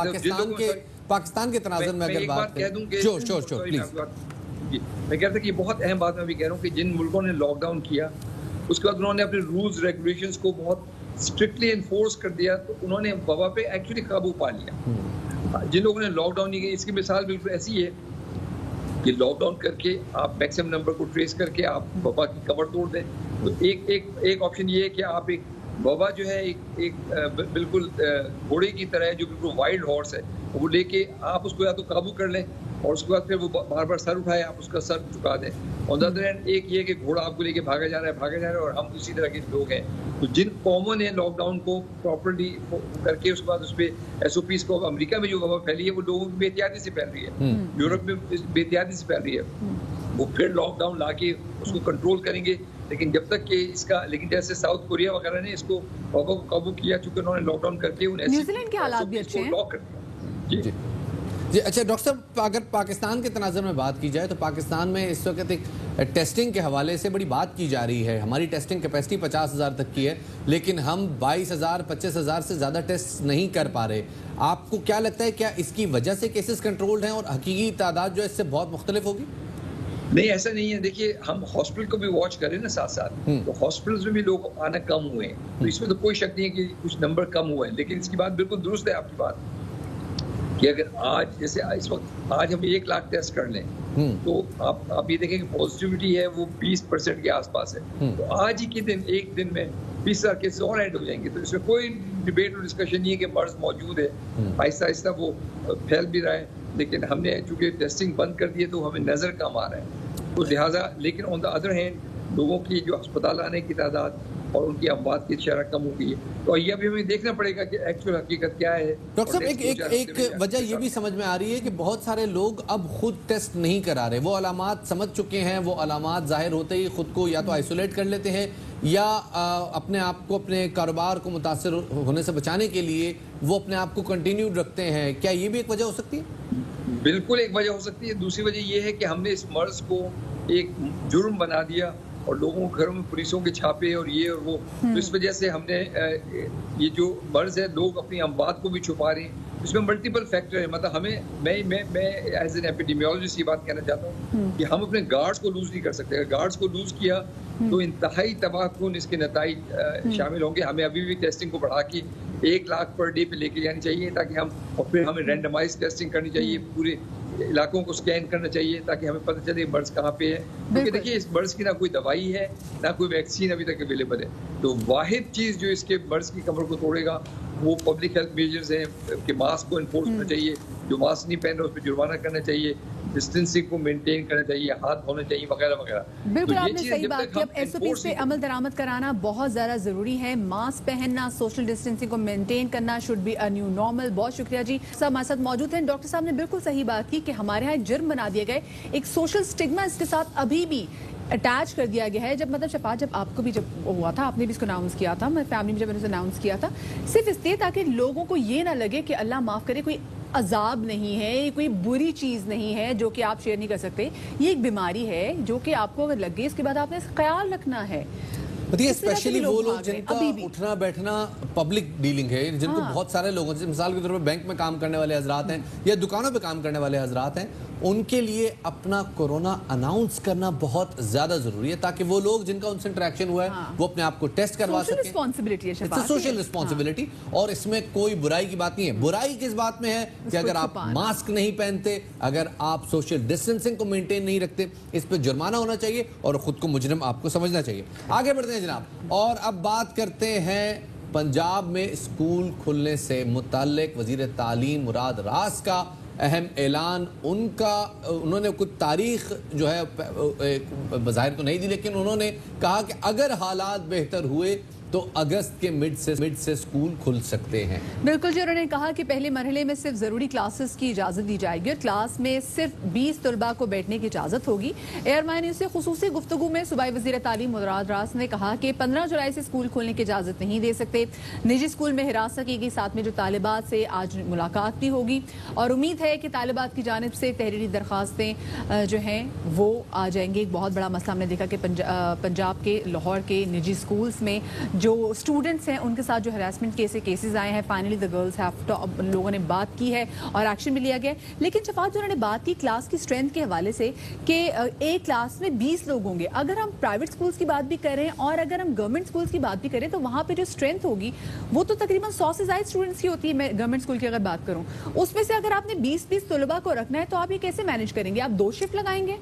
Speaker 2: पाकिस्तान के तनाजुर में अगर बात करें,
Speaker 13: मैं कहता कि बहुत अहम बात मैं भी कह रहा हूँ कि जिन मुल्कों ने लॉकडाउन किया उसके बाद उन्होंने अपने रूल्स रेगुलेशंस को बहुत स्ट्रिक्टली इन्फोर्स कर दिया, तो उन्होंने वबा पे एक्चुअली काबू पा लिया। जिन लोगों ने लॉकडाउन नहीं किया, इसकी मिसाल बिल्कुल ऐसी है कि लॉकडाउन करके आप मैक्सिमम नंबर को ट्रेस करके आप वबा की कमर तोड़ दें। तो एक ऑप्शन ये है कि आप एक वबा जो है एक बिल्कुल घोड़े की तरह है जो बिल्कुल वाइल्ड हॉर्स है, वो लेके आप उसको या तो काबू कर लें और उसके बाद फिर वो बार बार सर उठाए, आप उसका सर झुका दें। ऑन द अदर हैंड एक ये कि घोड़ा आपको लेके भागा जा रहा है और हम उसी तरह के लोग हैं। तो जिन कौमों ने लॉकडाउन को प्रॉपर्ली करके उसके बाद उस पर SOPs को, अमेरिका में जो वबा फैली है वो लोगों की बेहतियाती से फैल रही है, यूरोप में बेहतियाती से फैल रही है, वो फिर लॉकडाउन ला के उसको कंट्रोल करेंगे। लेकिन जब तक कि इसका, लेकिन जैसे साउथ कोरिया वगैरह ने इसको वबा को काबू किया, चूंकि उन्होंने लॉकडाउन करके
Speaker 1: न्यूजीलैंड के हालात भी अच्छे हैं।
Speaker 13: लॉक कर दिया। जी
Speaker 2: जी, अच्छा डॉक्टर साहब, अगर पाकिस्तान के तनाज़ुर में बात की जाए तो पाकिस्तान में इस वक्त एक टेस्टिंग के हवाले से बड़ी बात की जा रही है। हमारी टेस्टिंग कैपेसिटी 50,000 तक की है, लेकिन हम 22,000 25,000 से ज़्यादा टेस्ट नहीं कर पा रहे। आपको क्या लगता है, क्या इसकी वजह से केसेस कंट्रोल्ड हैं और हकीकी तादाद जो है इससे बहुत मुख्तलिफ होगी?
Speaker 13: नहीं, ऐसा नहीं है। देखिए, हम हॉस्पिटल को भी वॉच करें ना साथ साथ, तो हॉस्पिटल्स में भी लोग आना कम हुए हैं, तो इसमें तो कोई शक नहीं है कि कुछ नंबर कम हुए हैं। लेकिन इसकी बात बिल्कुल दुरुस्त है आपकी बात कि अगर आज जैसे इस वक्त आज हम 1 लाख टेस्ट कर लें तो आप ये देखें कि पॉजिटिविटी है वो 20% के आसपास है। तो आज ही के दिन एक दिन में 20,000 केसेस और ऐड हो जाएंगे, तो इसमें कोई डिबेट और डिस्कशन नहीं है कि मर्ज मौजूद है। आहिस्ता आहिस्ता वो फैल भी रहा है, लेकिन हमने चूंकि टेस्टिंग बंद कर दी है तो हमें नजर कम आ रहा है, तो लिहाजा। लेकिन ऑन द अदर हैंड लोगों की जो अस्पताल आने की तादाद और उनकी अमवात की शरह कम हो गई है, तो ये अभी हमें देखना पड़ेगा कि एक्चुअल हकीकत क्या है।
Speaker 2: डॉक्टर साहब, एक वजह ये भी समझ में आ रही है कि बहुत सारे लोग अब खुद टेस्ट नहीं करा रहे, वो अलामात समझ चुके हैं, वो अलामात जाहिर होते ही खुद को या तो आइसोलेट कर लेते हैं या अपने आप को, अपने कारोबार को मुतासर होने से बचाने के लिए वो अपने आप को कंटिन्यू रखते हैं। क्या ये भी एक वजह हो सकती है?
Speaker 13: बिल्कुल एक वजह हो सकती है। दूसरी वजह ये है कि हमने इस मर्ज को एक जुर्म बना दिया और लोगों के घरों में पुलिसों के छापे और ये और वो, तो इस वजह से हमने ये जो मर्ज है लोग अपनी अमवात को भी छुपा रहे हैं। इसमें मल्टीपल फैक्टर है। मतलब हमें मैं एज एन एपिडेमियोलॉजिस्ट ये बात कहना चाहता हूँ कि हम अपने गार्ड्स को लूज नहीं कर सकते। अगर गार्ड्स को लूज किया तो इंतहाई तबाहकुन इसके नताइज शामिल होंगे। हमें अभी भी टेस्टिंग को बढ़ा के 1 लाख पर डे पे लेके जानी चाहिए ताकि हम, और फिर हमें रैंडमाइज टेस्टिंग करनी चाहिए, पूरे इलाकों को स्कैन करना चाहिए ताकि हमें पता चले मर्ज कहाँ पे है। क्योंकि देखिए, इस मर्ज की ना कोई दवाई है ना कोई वैक्सीन अभी तक अवेलेबल है। तो वाहिद चीज़ जो इसके मर्ज की कमर को तोड़ेगा वो पब्लिक हेल्थ मेजर्स हैं कि मास्क को इन्फोर्स करना चाहिए, जो मास्क नहीं पहन रहा उस पर जुर्माना करना चाहिए, डिस्टेंसिंग को मेंटेन करना चाहिए, हाथ धोने चाहिए वगैरह वगैरह।
Speaker 1: बिल्कुल तो आपने सही बात की। अब SOPs पे अमल दरामद कराना बहुत ज़्यादा ज़रूरी है। मास्क पहनना, सोशल डिस्टेंसिंग को मेंटेन करना should be a new normal. बहुत शुक्रिया जी, सब हमारे साथ मौजूद हैं। डॉक्टर साहब ने बिल्कुल सही बात की कि हमारे यहाँ जुर्म बना दिए गए, एक सोशल स्टिग्मा इसके साथ अभी भी अटैच कर दिया गया है। जब मतलब शफात, जब आपको भी जब हुआ था, आपने भी इसको अनाउंस किया था, मैं फैमिली में जब मैंने अनाउंस किया था, सिर्फ इसलिए ताकि लोगों को ये ना लगे कि अल्लाह माफ़ करे कोई अजाब नहीं है, ये कोई बुरी चीज़ नहीं है जो कि आप शेयर नहीं कर सकते। ये एक बीमारी है जो कि आपको अगर लग गई इसके बाद आपने ख्याल रखना है।
Speaker 2: बताइए, स्पेशली वो लोग जिनका उठना बैठना पब्लिक डीलिंग है, जिनको बहुत सारे लोगों से, मिसाल के तौर पर बैंक में काम करने वाले हजरात हैं या दुकानों पे काम करने वाले हजरात हैं, उनके लिए अपना कोरोना अनाउंस करना बहुत ज्यादा जरूरी है ताकि वो लोग जिनका उनसे इंटरेक्शन हुआ है वो अपने आप को टेस्ट करवा सकें। सोशल रिस्पॉन्सिबिलिटी, और इसमें कोई बुराई की बात नहीं है। बुराई किस बात में है कि अगर आप मास्क नहीं पहनते, अगर आप सोशल डिस्टेंसिंग को मेंटेन नहीं रखते, इस पर जुर्माना होना चाहिए और खुद को मुजरिम आपको समझना चाहिए। आगे बढ़ते हैं जनाब, और अब बात करते हैं पंजाब में स्कूल खुलने से मुताल्लिक वजीर तालीम मुराद रास का अहम ऐलान। उन्होंने कुछ तारीख जो है बज़ाहिर तो नहीं दी, लेकिन उन्होंने कहा कि अगर हालात बेहतर हुए तो अगस्त के मिड से स्कूल खुल सकते हैं।
Speaker 1: बिल्कुल जी, उन्होंने कहा कि पहले मरहले में सिर्फ ज़रूरी क्लासेस की इजाज़त दी जाएगी और क्लास में सिर्फ 20 तलबा को बैठने की इजाज़त होगी। एयरमाइन न्यूज़ से खुसूसी गुफ्तगू में सूबाई वज़ीर तालीम मुराद रास ने कहा कि 15 जुलाई से स्कूल खोलने की इजाज़त नहीं दे सकते। निजी स्कूल में हिरासत की गई, साथ में जो तालिबात से आज मुलाकात भी होगी और उम्मीद है कि तालिबात की जानिब से तहरीरी दरख्वास्तें जो हैं वो आ जाएंगी। एक बहुत बड़ा मसला हमने देखा कि पंजाब के लाहौर के निजी स्कूल्स में जो स्टूडेंट्स हैं उनके साथ जो हरासमेंट केसेस आए हैं, finally the girls have to, लोगों ने बात की है और एक्शन भी लिया गया। लेकिन शफात, जो उन्होंने बात की क्लास की स्ट्रेंथ के हवाले से कि एक क्लास में 20 लोग होंगे, अगर हम प्राइवेट स्कूल्स की बात भी करें और अगर हम गवर्नमेंट स्कूल्स की बात भी करें तो वहाँ पे जो स्ट्रेंथ होगी वो तो तकरीबन 100 से ज़्यादा स्टूडेंट्स की होती है। मैं गवर्नमेंट स्कूल की अगर बात करूँ, उसमें से अगर आपने 20 तलबा को रखना है तो आप ये कैसे मैनेज करेंगे? आप 2 शिफ्ट लगाएंगे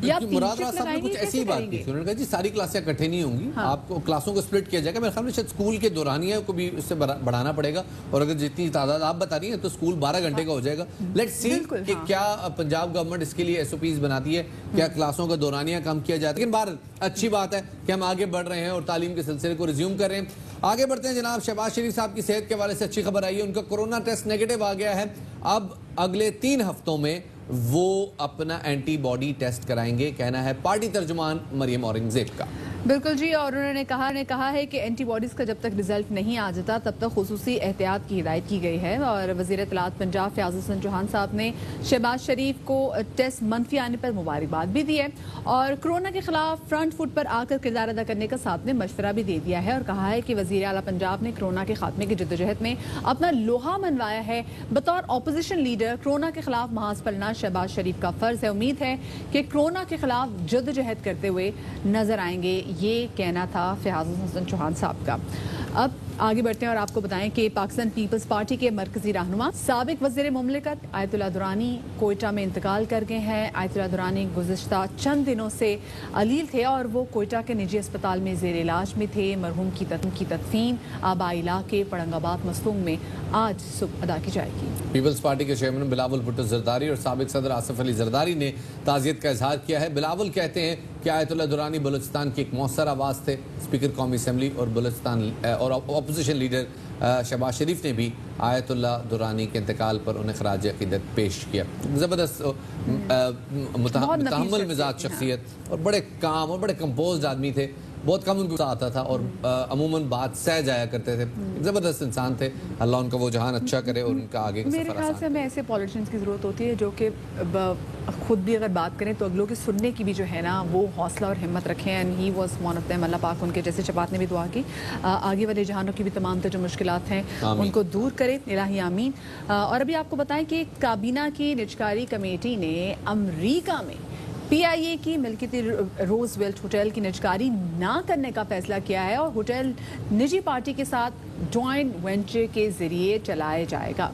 Speaker 1: या 3 शिफ्ट लगाएंगे?
Speaker 2: कुछ ऐसी बात की उन्होंने कहा जी सारी क्लासें इकट्ठे नहीं होंगी, आपको क्लासों को स्प्लिट किया जाएगा। मेरे ख्याल में शायद स्कूल के दौरानिया को भी उससे बढ़ाना पड़ेगा और अगर जितनी तादाद आप बता रही हैं तो स्कूल 12 घंटे का हो जाएगा। लेट्स सी कि क्या पंजाब गवर्नमेंट इसके लिए SOPs बनाती है, क्या क्लासों का दौरानिया कम किया जाता है। लेकिन बाहर अच्छी बात है कि हम आगे बढ़ रहे हैं और तालीम के सिलसिले को रिज्यूम कर रहे हैं। आगे बढ़ते हैं जनाब, शहबाज शरीफ साहब की सेहत के हवाले से अच्छी खबर आई है, उनका कोरोना टेस्ट नेगेटिव आ गया है। अब अगले 3 हफ्तों में वो अपना एंटीबॉडी टेस्ट कराएंगे, कहना है पार्टी तर्जुमान मरियम औरंगजेब का।
Speaker 1: बिल्कुल जी, और उन्होंने कहा है कि एंटीबॉडीज का जब तक रिजल्ट नहीं आ जाता तब तक खुसूसी एहतियात की हिदायत की गई है। और वज़ीर इत्तलात पंजाब फ़याज़ हसन चौहान साहब ने शहबाज शरीफ को टेस्ट मनफी आने पर मुबारकबाद भी दी है और कोरोना के खिलाफ फ्रंट फुट पर आकर किरदार अदा करने का साथ में मशवरा भी दे दिया है और कहा है कि वज़ीर आला पंजाब ने कोरोना के खात्मे की जद्दोजहद में अपना लोहा मनवाया है। बतौर अपोजिशन लीडर कोरोना के खिलाफ महाज पलना शहबाज शरीफ का फर्ज है। उम्मीद है कि कोरोना के खिलाफ जद्दोजहद करते हुए नजर आएंगे, ये कहना था फ़याज़ हसन चौहान साहब का। अब आगे बढ़ते हैं और आपको बताएं कि पाकिस्तान पीपल्स पार्टी के मरकजी रहनुमा साबिक वज़ीर मुमलिकत आयतुल्लाह दुरानी कोयटा में इंतकाल कर गए हैं। आयतुल्लाह दुरानी गुज़िश्ता चंद दिनों से अलील थे और वो कोयटा के निजी अस्पताल में ज़ेर इलाज में थे। मरहूम की तदफीन आबाई इलाके पड़ंगाबाद मसलूम में आज सुबह अदा की जाएगी।
Speaker 2: पीपल्स पार्टी के चेयरमैन बिलावल भुट्टो जरदारी और साबिक सदर आसिफ अली जरदारी ने ताज़ियत का इजहार किया है। बिलावल कहते हैं कि आयतुल्लाह दुरानी बलूचिस्तान की एक मौसर आवाज़ थे। स्पीकर कौमी असम्बली और बलूचिस्तान और अपोजिशन लीडर शहबाज शरीफ ने भी आयतुल्लाह दुरानी के इंतकाल पर उन्हें खराज अकीदत पेश किया। ज़बरदस्त मुतहम्मिल मिजाज शख्सियत और बड़े काम और बड़े कंपोज्ड आदमी थे। बहुत कम उनको आता था और अमूमन बात सह जाया करते थे। ज़बरदस्त इंसान थे, अल्लाह उनका वो जहान अच्छा करे और उनका आगे का
Speaker 1: मेरे ख्याल से हमें ऐसे पॉलिटिशियंस की ज़रूरत होती है जो कि खुद भी अगर बात करें तो अगलों की सुनने की भी जो है ना वो हौसला और हिम्मत रखें। And he was one of them. अल्लाह पाक उनके जैसे शफात ने भी दुआ की आगे वाले जहानों की भी तमाम जो मुश्किलात हैं उनको दूर करे, इलाही आमीन। और अभी आपको बताएं कि काबीना की निजकारी कमेटी ने अमरीका में PIA की मिल्कियती रोजवेल्ट होटल की निजकारी ना करने का फैसला किया है और होटल निजी पार्टी के साथ जॉइंट वेंचर के जरिए चलाया जाएगा।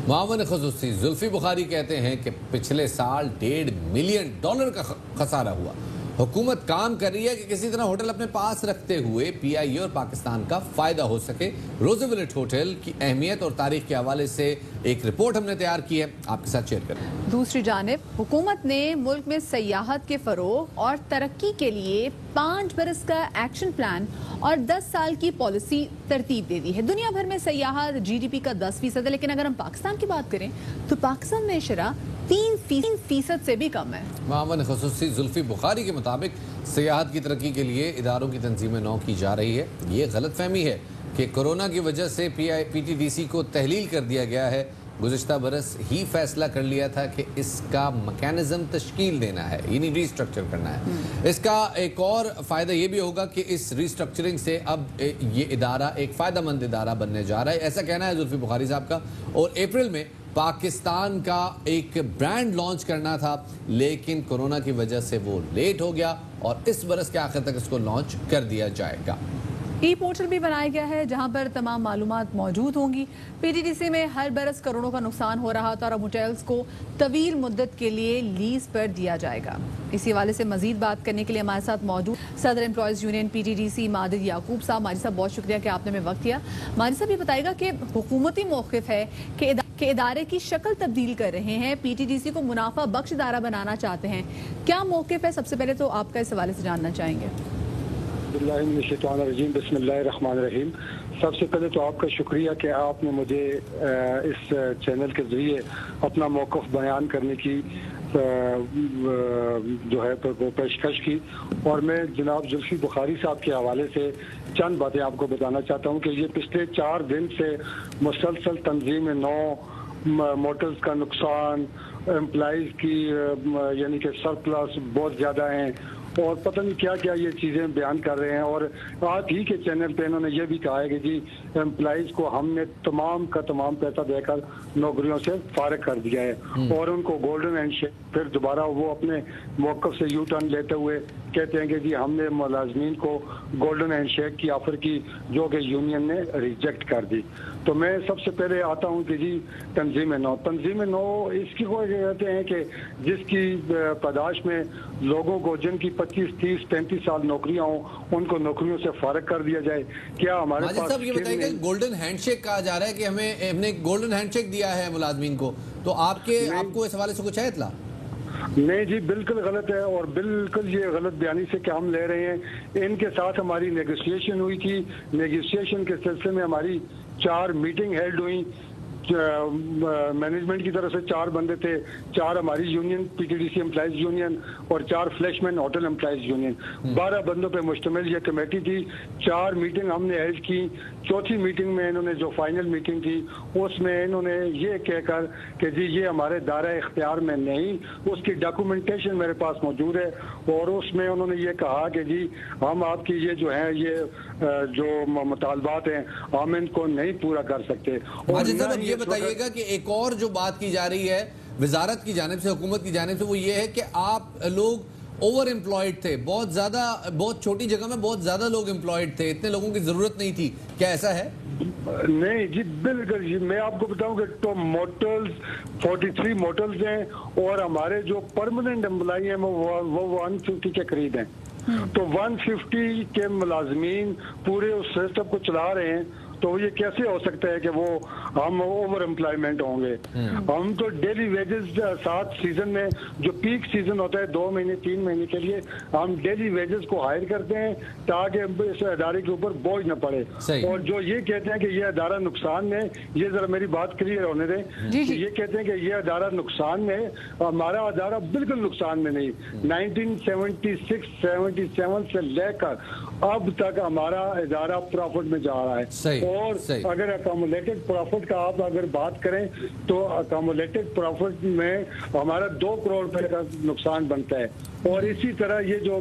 Speaker 2: मावन खसूसी जुल्फी बुखारी कहते हैं कि पिछले साल $1.5 मिलियन का खसारा हुआ। हुकूमत काम कर रही है कि किसी तरह होटल अपने पास रखते हुए PIA और पाकिस्तान का फायदा हो सके। रोजवेल्ट होटल की अहमियत और तारीख के हवाले से एक रिपोर्ट हमने तैयार की है, आपके साथ शेयर करें।
Speaker 1: दूसरी जानिब हुकूमत ने मुल्क में सयाहत के फरोग और तरक्की के लिए 5 बरस का एक्शन प्लान और 10 साल की पॉलिसी तरतीब दे दी है। दुनिया भर में सयाहत GDP का 10% है, लेकिन अगर हम पाकिस्तान की बात करें तो पाकिस्तान में शरह 3% से भी कम है।
Speaker 2: मामन ख़ुसूसी जुल्फी बुखारी के मुताबिक सियाहत की तरक्की के लिए इदारों की तंजीमें नौ की जा रही है। ये गलतफहमी है कि कोरोना की वजह से PTDC को तहलील कर दिया गया है। गुज़िश्ता बरस ही फैसला कर लिया था कि इसका मैकेनिज्म तश्कील देना है, यानी रीस्ट्रक्चर करना है। इसका एक और फ़ायदा ये भी होगा कि इस रीस्ट्रक्चरिंग से अब ये इदारा एक फ़ायदेमंद इदारा बनने जा रहा है, ऐसा कहना है जुल्फी बुखारी साहब का। और अप्रैल में पाकिस्तान का एक ब्रांड लॉन्च करना था, लेकिन कोरोना की वजह से वो लेट हो गया और इस बरस के आखिर तक इसको लॉन्च कर दिया जाएगा।
Speaker 1: पोर्टल भी बनाया गया है जहां पर तमाम मालूमात मौजूद होंगी। PTDC में हर बरस करोड़ों का नुकसान हो रहा था और अब होटल्स को तवील मुद्दत के लिए लीज पर दिया जाएगा। इसी हवाले से मजीद बात करने के लिए हमारे साथ मौजूद सदर एम्प्लॉयज़ यूनियन PTDC माजिद याकूब साहब। माजिद साहब, बहुत शुक्रिया कि आपने हमें वक्त दिया। माजिद साहब, ये बताएगा कि हुकूमती मौक़िफ़ है कि इदारे की शक्ल तब्दील कर रहे हैं, PTDC को मुनाफा बख्श इदारा बनाना चाहते हैं, क्या मौक़िफ़ है? सबसे पहले तो आपका इस हवाले से जानना चाहेंगे।
Speaker 14: बिस्मिल्लाहिर्रहमानिर्रहीम। सबसे पहले तो आपका शुक्रिया कि आपने मुझे इस चैनल के ज़रिए अपना मौक़िफ़ बयान करने की जो है पेशकश की। और मैं जनाब जुल्फी बुखारी साहब के हवाले से चंद बातें आपको बताना चाहता हूँ कि ये पिछले 4 दिन से मुसलसल तंजीम 9 मोटर्स का नुकसान, एम्प्लॉइज़ की यानी कि सरप्लस बहुत ज़्यादा हैं और पता नहीं क्या क्या ये चीज़ें बयान कर रहे हैं। और आज ही के चैनल पे इन्होंने ये भी कहा है कि जी एम्प्लॉइज़ को हमने तमाम का तमाम पैसा देकर नौकरियों से फारिग कर दिया है और उनको गोल्डन हैंडशेक। फिर दोबारा वो अपने मौक़िफ़ से यू टर्न लेते हुए कहते हैं कि जी हमने मुलाजमीन को गोल्डन हैंडशेक की ऑफर की, जो कि यूनियन ने रिजेक्ट कर दी। तो मैं सबसे पहले आता हूँ कि जी तंजीम 9 इसकी को कहते हैं कि जिसकी पैदाश में लोगों को जिनकी 25, 30, 35 साल नौकरियां हों उनको नौकरियों से फारिग कर दिया जाए। क्या हमारे पास
Speaker 2: साहब ये बताइए, गोल्डन हैंडशेक कहा जा रहा है कि हमने गोल्डन हैंडशेक दिया है मुलाजमीन को, तो आपको इस हवाले से कुछ है इत्तला?
Speaker 14: नहीं जी, बिल्कुल गलत है और बिल्कुल ये गलत बयानी से कि हम ले रहे हैं। इनके साथ हमारी नेगोशिएशन हुई थी। नेगोशिएशन के सिलसिले में हमारी 4 मीटिंग हेल्ड हुई। मैनेजमेंट की तरफ से 4 बंदे थे, 4 हमारी यूनियन PTDC एम्प्लॉइज यूनियन और 4 फ्लैशमैन होटल एम्प्लॉइज यूनियन, 12 बंदों पे मुश्तमिल ये कमेटी थी। 4 मीटिंग हमने हेल्ड की। चौथी मीटिंग में इन्होंने जो फाइनल मीटिंग थी उसमें इन्होंने ये कहकर कि जी ये हमारे दायरा इख्तियार में नहीं, उसकी डॉक्यूमेंटेशन मेरे पास मौजूद है और उसमें उन्होंने ये कहा कि जी हम आपकी ये जो है ये जो मुतालबात हैं हम इनको नहीं पूरा कर सकते। और
Speaker 2: ये बताइएगा कि एक और जो बात की जा रही है वजारत की जानिब से, हुकूमत की जानिब से, वो ये है कि आप लोग ओवर एम्प्लॉयड थे, बहुत छोटी जगह में बहुत ज्यादा लोग एम्प्लॉयड थे, इतने लोगों की जरूरत नहीं थी, क्या ऐसा है?
Speaker 14: नहीं जी, बिल्कुल जी। मैं आपको बताऊं कि तो मोटर्स 43 मोटर्स हैं और हमारे जो परमानेंट एम्प्लॉय हैं वो 150 के करीब हैं। तो 150 के मुलाजमीन पूरे उस सिस्टम को चला रहे हैं, तो ये कैसे हो सकता है कि वो हम ओवर एम्प्लॉयमेंट होंगे? हम तो डेली वेजेस 7 सीजन में जो पीक सीजन होता है 2 महीने 3 महीने के लिए हम डेली वेजेस को हायर करते हैं ताकि इस अदारे के ऊपर बोझ न पड़े। और जो ये कहते हैं कि ये अदारा नुकसान में, ये जरा मेरी बात क्लियर होने दें कि ये कहते हैं कि ये अदारा नुकसान में, हमारा अदारा बिल्कुल नुकसान में नहीं। 1976-77 से लेकर अब तक हमारा इदारा प्रॉफिट में जा रहा है। और अगर अकोमोलेटेड प्रॉफिट का आप अगर बात करें तो अकोमोलेटेड प्रॉफिट में हमारा 2 करोड़ रुपए का नुकसान बनता है। और इसी तरह ये जो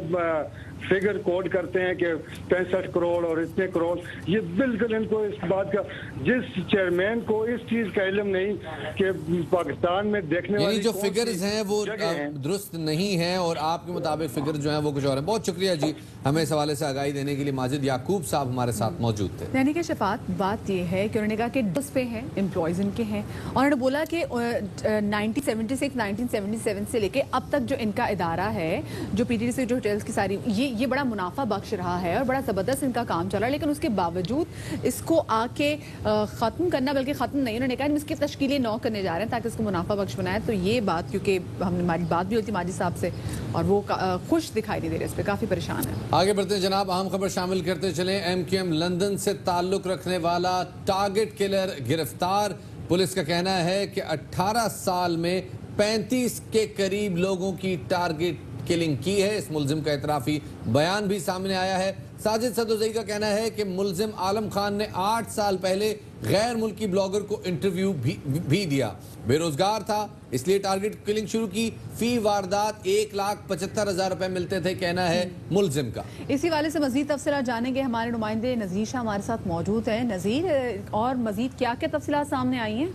Speaker 14: फिगर कोड करते हैं कि 65 करोड़ और इतने करोड़, ये बिल्कुल इनको इस बात का, जिस चेयरमैन को इस चीज का इल्म नहीं कि पाकिस्तान में देखने वाली
Speaker 2: जो फिगर्स हैं वो दुरुस्त नहीं है और आपके मुताबिक फिगर जो है वो कुछ और है। बहुत शुक्रिया जी हमें इस हवाले से आगाही देने के लिए। माजिद याकूब साहब हमारे साथ मौजूद थे।
Speaker 1: यानी कि शफात, बात ये है कि उन्होंने कहा कि डस पे हैं, एम्प्लॉयज इनके हैं और उन्होंने बोला कि 1977 से लेके अब तक जो इनका इदारा है, जो PTDC जो होटल्स की सारी, ये बड़ा मुनाफा बख्श रहा है और बड़ा ज़बरदस्त इनका काम चल रहा है, लेकिन उसके बावजूद इसको आके ख़त्म करना, बल्कि ख़त्म नहीं, उन्होंने कहा इसकी तश्कीलें 9 करने जा रहे हैं ताकि इसको मुनाफा बख्श बनाए। तो ये बात, क्योंकि हमने हमारी बात भी होती माजिद साहब से और वो खुश दिखाई नहीं दे रहे, इस पर काफ़ी परेशान है।
Speaker 2: आगे बढ़ते हैं जनाब, अहम खबर शामिल करते चले। MQM लंदन से ताल्लुक रखने वाला टारगेट किलर गिरफ्तार। पुलिस का कहना है कि 18 साल में 35 के करीब लोगों की टारगेट किलिंग की है। इस मुलजिम का इतराफी बयान भी सामने आया है। साजिद सदोजई का कहना है कि मुलजिम आलम खान ने 8 साल पहले गैर मुल्की ब्लॉगर को इंटरव्यू भी दिया। बेरोजगार था, इसलिए टारगेट किलिंग शुरू की। फी वारदात 1,75,000 रुपए मिलते थे, कहना है मुलजिम का।
Speaker 1: इसी वाले से मजीद तफसीलात जानेंगे। हमारे नुमाइंदे नज़ीर शाह हमारे साथ मौजूद हैं। नज़ीर, और मजीद क्या क्या तफसीलात सामने आई हैं?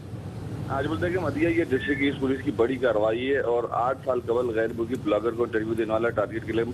Speaker 15: आज बोलते हैं कि मदिया ये डिस्ट्रिक्ट ईस्ट पुलिस की बड़ी कार्रवाई है और 8 साल कबल गैर मुल्की ब्लॉगर को इंटरव्यू देने वाला टारगेट के लिए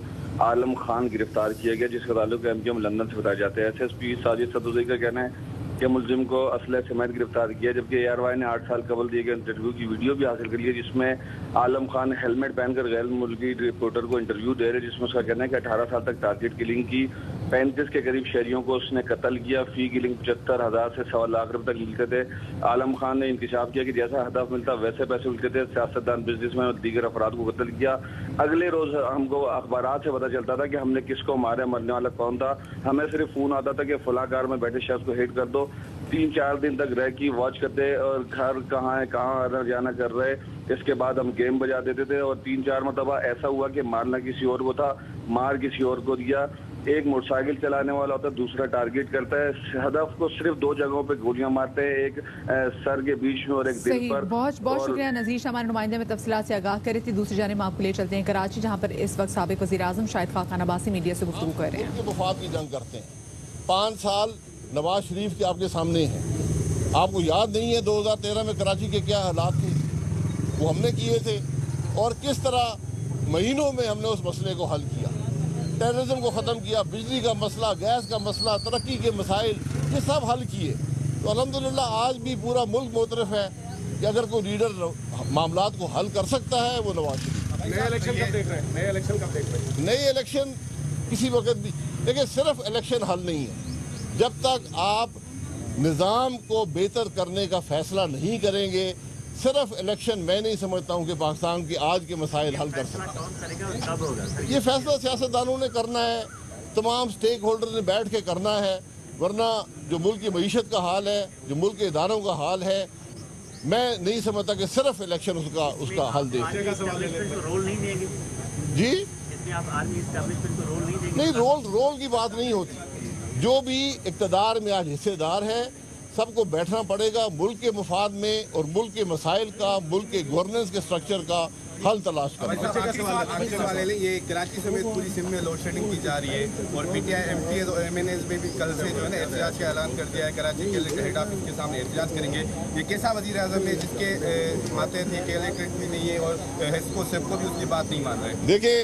Speaker 15: आलम खान गिरफ्तार किया गया, जिसका ताल्लुक एमकेएम लंदन से बताया जाता है। SSP साजिद सदोजई का कहना है कि मुलजिम को असलह समेत गिरफ्तार किया, जबकि ARY ने 8 साल कबल दिए गए इंटरव्यू की वीडियो भी हासिल कर ली है, जिसमें आलम खान हेलमेट पहनकर गैर मुल्की रिपोर्टर को इंटरव्यू दे रहे, जिसमें उसका कहना है कि 18 साल तक टारगेट किलिंग की, 35 के करीब शहरियों को उसने कत्ल किया। फी किलिंग 75,000 से 1.25 लाख रुपए तक मिलते थे। आलम खान ने इंकशाफ किया कि जैसा हदफ मिलता वैसे पैसे मिलते थे। सियासतदान, बिजनेसमैन और दीगर अफराद को कत्ल किया। अगले रोज हमको अखबारात से पता चलता था कि हमने किसको मारा, मरने वाला कौन था। हमें सिर्फ फोन आता था कि फला कार में बैठे शख्स को हिट कर दो। 3-4 दिन तक रह की वॉच करते और घर कहाँ है, कहाँ आना जाना कर रहे। इसके बाद हम गेम बजा देते थे और 3-4 मरतबा ऐसा हुआ कि मारना किसी और को था, मार किसी और को दिया। एक मोटरसाइकिल चलाने वाला होता है, दूसरा टारगेट करता है। हदफ को सिर्फ 2 जगहों पे गोलियां मारते हैं, एक सर के बीच में और एक दिल पर।
Speaker 1: बहुत बहुत शुक्रिया नज़ीर शाह, हमारे नुमाइंदे में तफसीलात से आगाह कर रही थी। दूसरी जानिब आपको ले चलते हैं कराची, जहाँ पर इस वक्त साबिक वज़ीर-ए-आज़म शाहिद खान अब्बासी मीडिया से गुफ्तगू कर रहे हैं।
Speaker 16: वफात की जंग करते हैं। 5 साल नवाज शरीफ के आपके सामने हैं। आपको याद नहीं है 2013 में कराची के क्या हालात थे, वो हमने किए थे, और किस तरह महीनों में हमने उस मसले को हल किया। टेररिज्म को ख़त्म किया, बिजली का मसला, गैस का मसला, तरक्की के मसाइल, ये सब हल किए। तो अल्हम्दुलिल्लाह आज भी पूरा मुल्क मुतरफ है कि अगर कोई लीडर मामलात को हल कर सकता है वो नवाज शरीफ।
Speaker 17: नए इलेक्शन कब देख रहे हैं? नए इलेक्शन कब देख रहे हैं?
Speaker 16: नए इलेक्शन किसी वक्त भी, देखिए सिर्फ इलेक्शन हल नहीं है। जब तक आप निज़ाम को बेहतर करने का फैसला नहीं करेंगे, सिर्फ इलेक्शन मैं नहीं समझता हूँ कि पाकिस्तान के आज के मसाइल हल कर सकते। ये फैसला सियासतदानों ने करना है, तमाम स्टेक होल्डर ने बैठ के करना है, वरना जो मुल्क की मईशत का हाल है, जो मुल्क के इदारों का हाल है, मैं नहीं समझता कि सिर्फ इलेक्शन उसका हल दे। जी नहीं, रोल की बात नहीं होती। जो भी इक़्तिदार में आज हिस्सेदार है, सबको बैठना पड़ेगा मुल्क के मफाद में और मुल्क के मसाइल का, मुल्क के गवर्नेंस के स्ट्रक्चर का हल तलाश करना।
Speaker 17: ये कराची समेत पूरी सिंध में लोड शेडिंग की जा रही है और PTI MTS और MNS में भी कल से जो है ना एहतजाज का ऐलान कर दिया है। कराची के हेड ऑफिस के सामने एहतजाज करेंगे। ये कैसा वज़ीर-ए-आज़म है जिसके माते थे कि इलेक्ट्रिक भी नहीं है और हिस्को सबको भी उसकी बात नहीं मान रहे।
Speaker 16: देखिए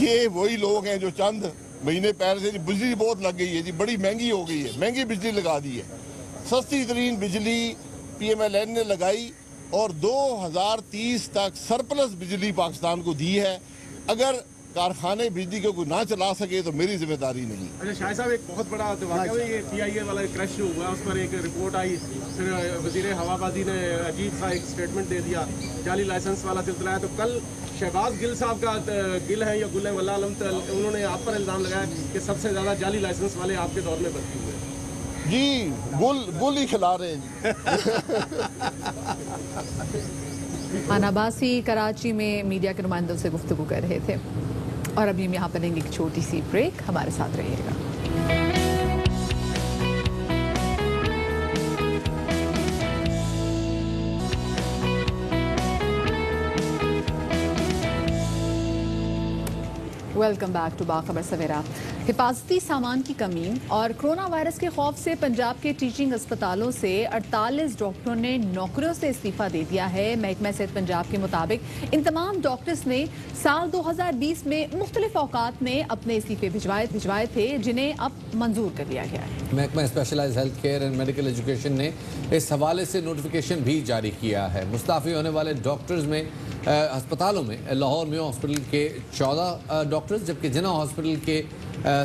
Speaker 16: ये वही लोग हैं जो चंद महीने पहले से बिजली बहुत लग गई है जी, बड़ी महंगी हो गई है, महंगी बिजली लगा दी है। सस्ती तरीन बिजली PMLN ने लगाई और 2030 तक सरप्लस बिजली पाकिस्तान को दी है। अगर कारखाने बिजली को कोई ना चला सके तो मेरी जिम्मेदारी नहीं।
Speaker 17: अच्छा शाह साहब, एक बहुत बड़ा वाक़या है, ये TIA वाला क्रैश हुआ, उस पर एक रिपोर्ट आई, फिर वज़ीर हवाबाजी ने अजीब सा एक स्टेटमेंट दे दिया, जाली लाइसेंस वाला सिलसिला है। तो कल शहबाज गिल साहब का गिल है या गुल है वल्लाह अलम, उन्होंने आप पर इल्ज़ाम लगाया कि सबसे ज़्यादा जाली लाइसेंस वाले आपके दौर में भर्ती हुए
Speaker 16: जी। गुल ही खिला रहे हैं
Speaker 1: खान अब्बासी कराची में मीडिया के नुमाइंदों से गुफ्तगू कर रहे थे। और अभी हम यहाँ पर लेंगे एक छोटी सी ब्रेक, हमारे साथ रहिएगा। वेलकम बैक टू बाखबर सवेरा। हिफाजती सामान की कमी और कोरोना वायरस के खौफ से पंजाब के टीचिंग अस्पतालों से 48 डॉक्टरों ने नौकरियों से इस्तीफा दे दिया है। महकमा सेहत पंजाब के मुताबिक इन तमाम डॉक्टर्स ने साल 2020 में मुख्तलिफ औकात में अपने इस्तीफे भिजवाए थे, जिन्हें अब मंजूर कर लिया गया है।
Speaker 2: महकमा specialised health care and medical education ने इस हवाले से नोटिफिकेशन भी जारी किया है। मुस्ताफी होने वाले डॉक्टर्स में अस्पतालों में लाहौर मेयो हॉस्पिटल के 14 डॉक्टर्स, जबकि जिना हॉस्पिटल के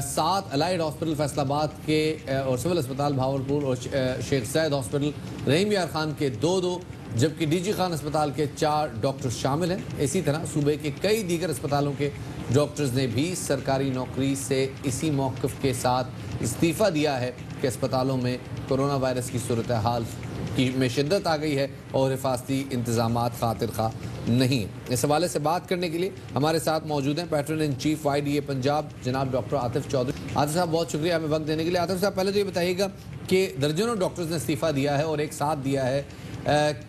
Speaker 2: 7, अलाइड हॉस्पिटल फैसलाबाद के और सिविल अस्पताल भावलपुर और शेख सैद हॉस्पिटल रहीम यार खान के 2-2, जबकि DG खान अस्पताल के 4 डॉक्टर शामिल हैं। इसी तरह सूबे के कई दीगर अस्पतालों के डॉक्टर्स ने भी सरकारी नौकरी से इसी मौक़िफ़ के साथ इस्तीफ़ा दिया है कि अस्पतालों में कोरोना वायरस की सूरत हाल में शिद्दत आ गई है और हिफाजती इंतजामात खातिर खा नहीं। इस हवाले से बात करने के लिए हमारे साथ मौजूद हैं patron in chief YDA Punjab जनाब डॉक्टर आतिफ चौधरी। आतिफ साहब बहुत शुक्रिया हमें वक्त देने के लिए। आतिफ साहब पहले तो ये बताइएगा कि दर्जनों डॉक्टर्स ने इस्तीफ़ा दिया है और एक साथ दिया है,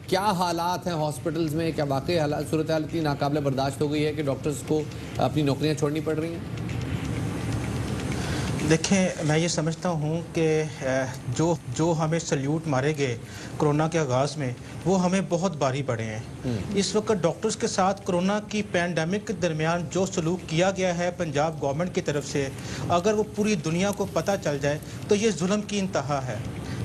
Speaker 2: क्या हालात हैं हॉस्पिटल्स में? क्या वाकई हालात सूरत हाल इतनी नाकाबिल बर्दाश्त हो गई है कि डॉक्टर्स को अपनी नौकरियां छोड़नी पड़ रही हैं?
Speaker 18: देखें, मैं ये समझता हूँ कि जो हमें सल्यूट मारे गए कोरोना के आगाज़ में वो हमें बहुत भारी पड़े हैं। इस वक्त डॉक्टर्स के साथ कोरोना की पैंडमिक के दरमियान जो सलूक किया गया है पंजाब गवर्नमेंट की तरफ से, अगर वो पूरी दुनिया को पता चल जाए तो ये जुल्म की इंतहा है।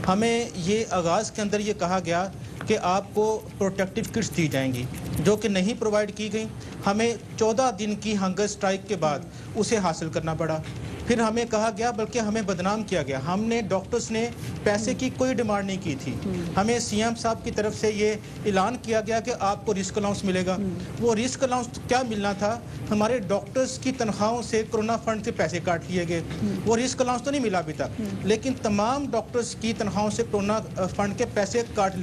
Speaker 18: हमें ये आगाज़ के अंदर ये कहा गया कि आपको प्रोटेक्टिव किट्स दी जाएंगी जो कि नहीं प्रोवाइड की गई। हमें 14 दिन की हंगर स्ट्राइक के बाद उसे हासिल करना पड़ा। फिर हमें कहा गया, बल्कि हमें बदनाम किया गया। हमने डॉक्टर्स ने पैसे की कोई डिमांड नहीं की थी। हमें CM साहब की तरफ से ये ऐलान किया गया कि आपको रिस्क अलाउंस मिलेगा। वो रिस्क अलाउंस क्या मिलना था? हमारे डॉक्टर्स की तनख्वाहों से कोरोना फंड से पैसे काट लिए गए। वो रिस्क अलाउंस तो नहीं मिला अभी तक, लेकिन तमाम डॉक्टर्स की तनख्वाहों से कोरोना फंड के पैसे काट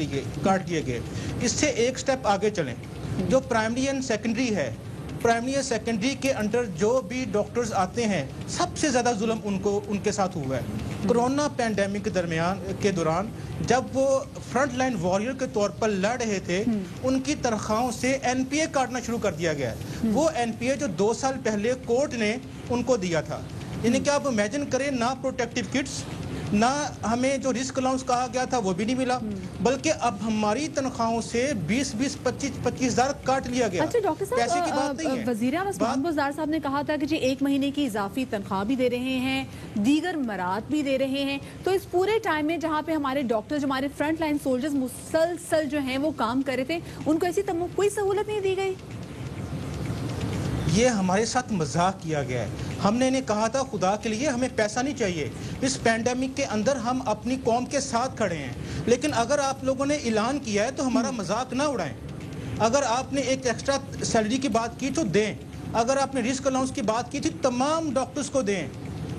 Speaker 18: दिए गए। इससे एक स्टेप आगे चलें, जो प्राइमरी एंड सेकेंडरी है, प्राइमरी और सेकेंडरी के अंडर जो भी डॉक्टर्स आते हैं सबसे ज़्यादा जुल्म उनके साथ हुआ है। कोरोना पैंडेमिक के दौरान जब वो फ्रंट लाइन वॉरियर के तौर पर लड़ रहे थे, उनकी तनख्वाहों से NPA काटना शुरू कर दिया गया। वो NPA जो 2 साल पहले कोर्ट ने उनको दिया था। यानी कि आप इमेजिन करें, ना प्रोटेक्टिव किट्स, ना हमें जो रिस्क अलाउंस कहा गया था वो भी नहीं मिला, बल्कि अब हमारी तनख्वाहों से 20-25 हज़ार काट लिया गया।
Speaker 1: अच्छा डॉक्टर साहब,
Speaker 18: पैसे की बात नहीं है।
Speaker 1: वज़ीर आला उस्मान बुज़दार साहब ने कहा था कि जी 1 महीने की इजाफी तनख्वाह भी दे रहे हैं, दीगर मरात भी दे रहे हैं। तो इस पूरे टाइम में जहाँ पे हमारे डॉक्टर्स, हमारे फ्रंट लाइन सोल्जर्स मुसलसल जो हैं वो काम कर रहे थे, उनको ऐसी कोई सहूलत नहीं दी गई।
Speaker 18: ये हमारे साथ मजाक किया गया है। हमने इन्हें कहा था, खुदा के लिए हमें पैसा नहीं चाहिए, इस पैंडेमिक के अंदर हम अपनी कौम के साथ खड़े हैं। लेकिन अगर आप लोगों ने ऐलान किया है तो हमारा मजाक ना उड़ाएं। अगर आपने एक एक्स्ट्रा सैलरी की बात की तो दें। अगर आपने रिस्क अलाउंस की बात की थी, तमाम डॉक्टर्स को दें।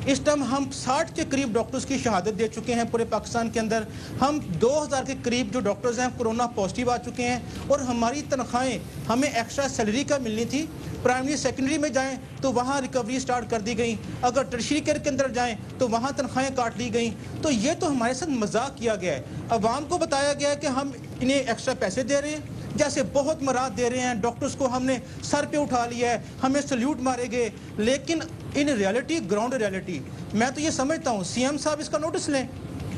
Speaker 18: इस टाइम हम 60 के करीब डॉक्टर्स की शहादत दे चुके हैं पूरे पाकिस्तान के अंदर। हम 2000 के करीब जो डॉक्टर्स हैं कोरोना पॉजिटिव आ चुके हैं, और हमारी तनख्वाहें हमें एक्स्ट्रा सैलरी का मिलनी थी। प्राइमरी सेकेंडरी में जाएं तो वहाँ रिकवरी स्टार्ट कर दी गई, अगर टर्शियरी केयर के अंदर जाएं तो वहाँ तनख्वाहें काट ली गई। तो ये तो हमारे साथ मजाक किया गया है। अवाम को बताया गया है कि हम इन्हें एक्स्ट्रा पैसे दे रहे हैं, जैसे बहुत मराद दे रहे हैं। डॉक्टर्स को हमने सर पे उठा लिया है, हमें सल्यूट मारे गए। लेकिन इन रियलिटी, ग्राउंड रियलिटी, मैं तो ये समझता हूँ CM साहब इसका नोटिस लें।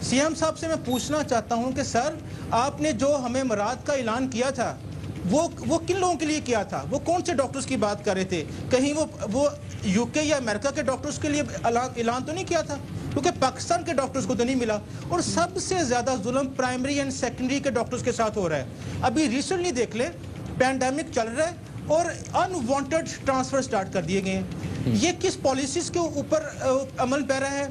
Speaker 18: CM साहब से मैं पूछना चाहता हूँ कि सर, आपने जो हमें मराद का ऐलान किया था वो किन लोगों के लिए किया था? वो कौन से डॉक्टर्स की बात कर रहे थे? कहीं वो UK या अमेरिका के डॉक्टर्स के लिए ऐलान तो नहीं किया था? क्योंकि पाकिस्तान के डॉक्टर्स को तो नहीं मिला। और सबसे ज़्यादा जुल्म प्राइमरी एंड सेकेंडरी के डॉक्टर्स के साथ हो रहा है। अभी रिसेंटली देख ले, पैंडेमिक चल रहा है और अनवांटेड ट्रांसफर स्टार्ट कर दिए गए हैं। ये किस पॉलिसीज के ऊपर अमल पैरा है?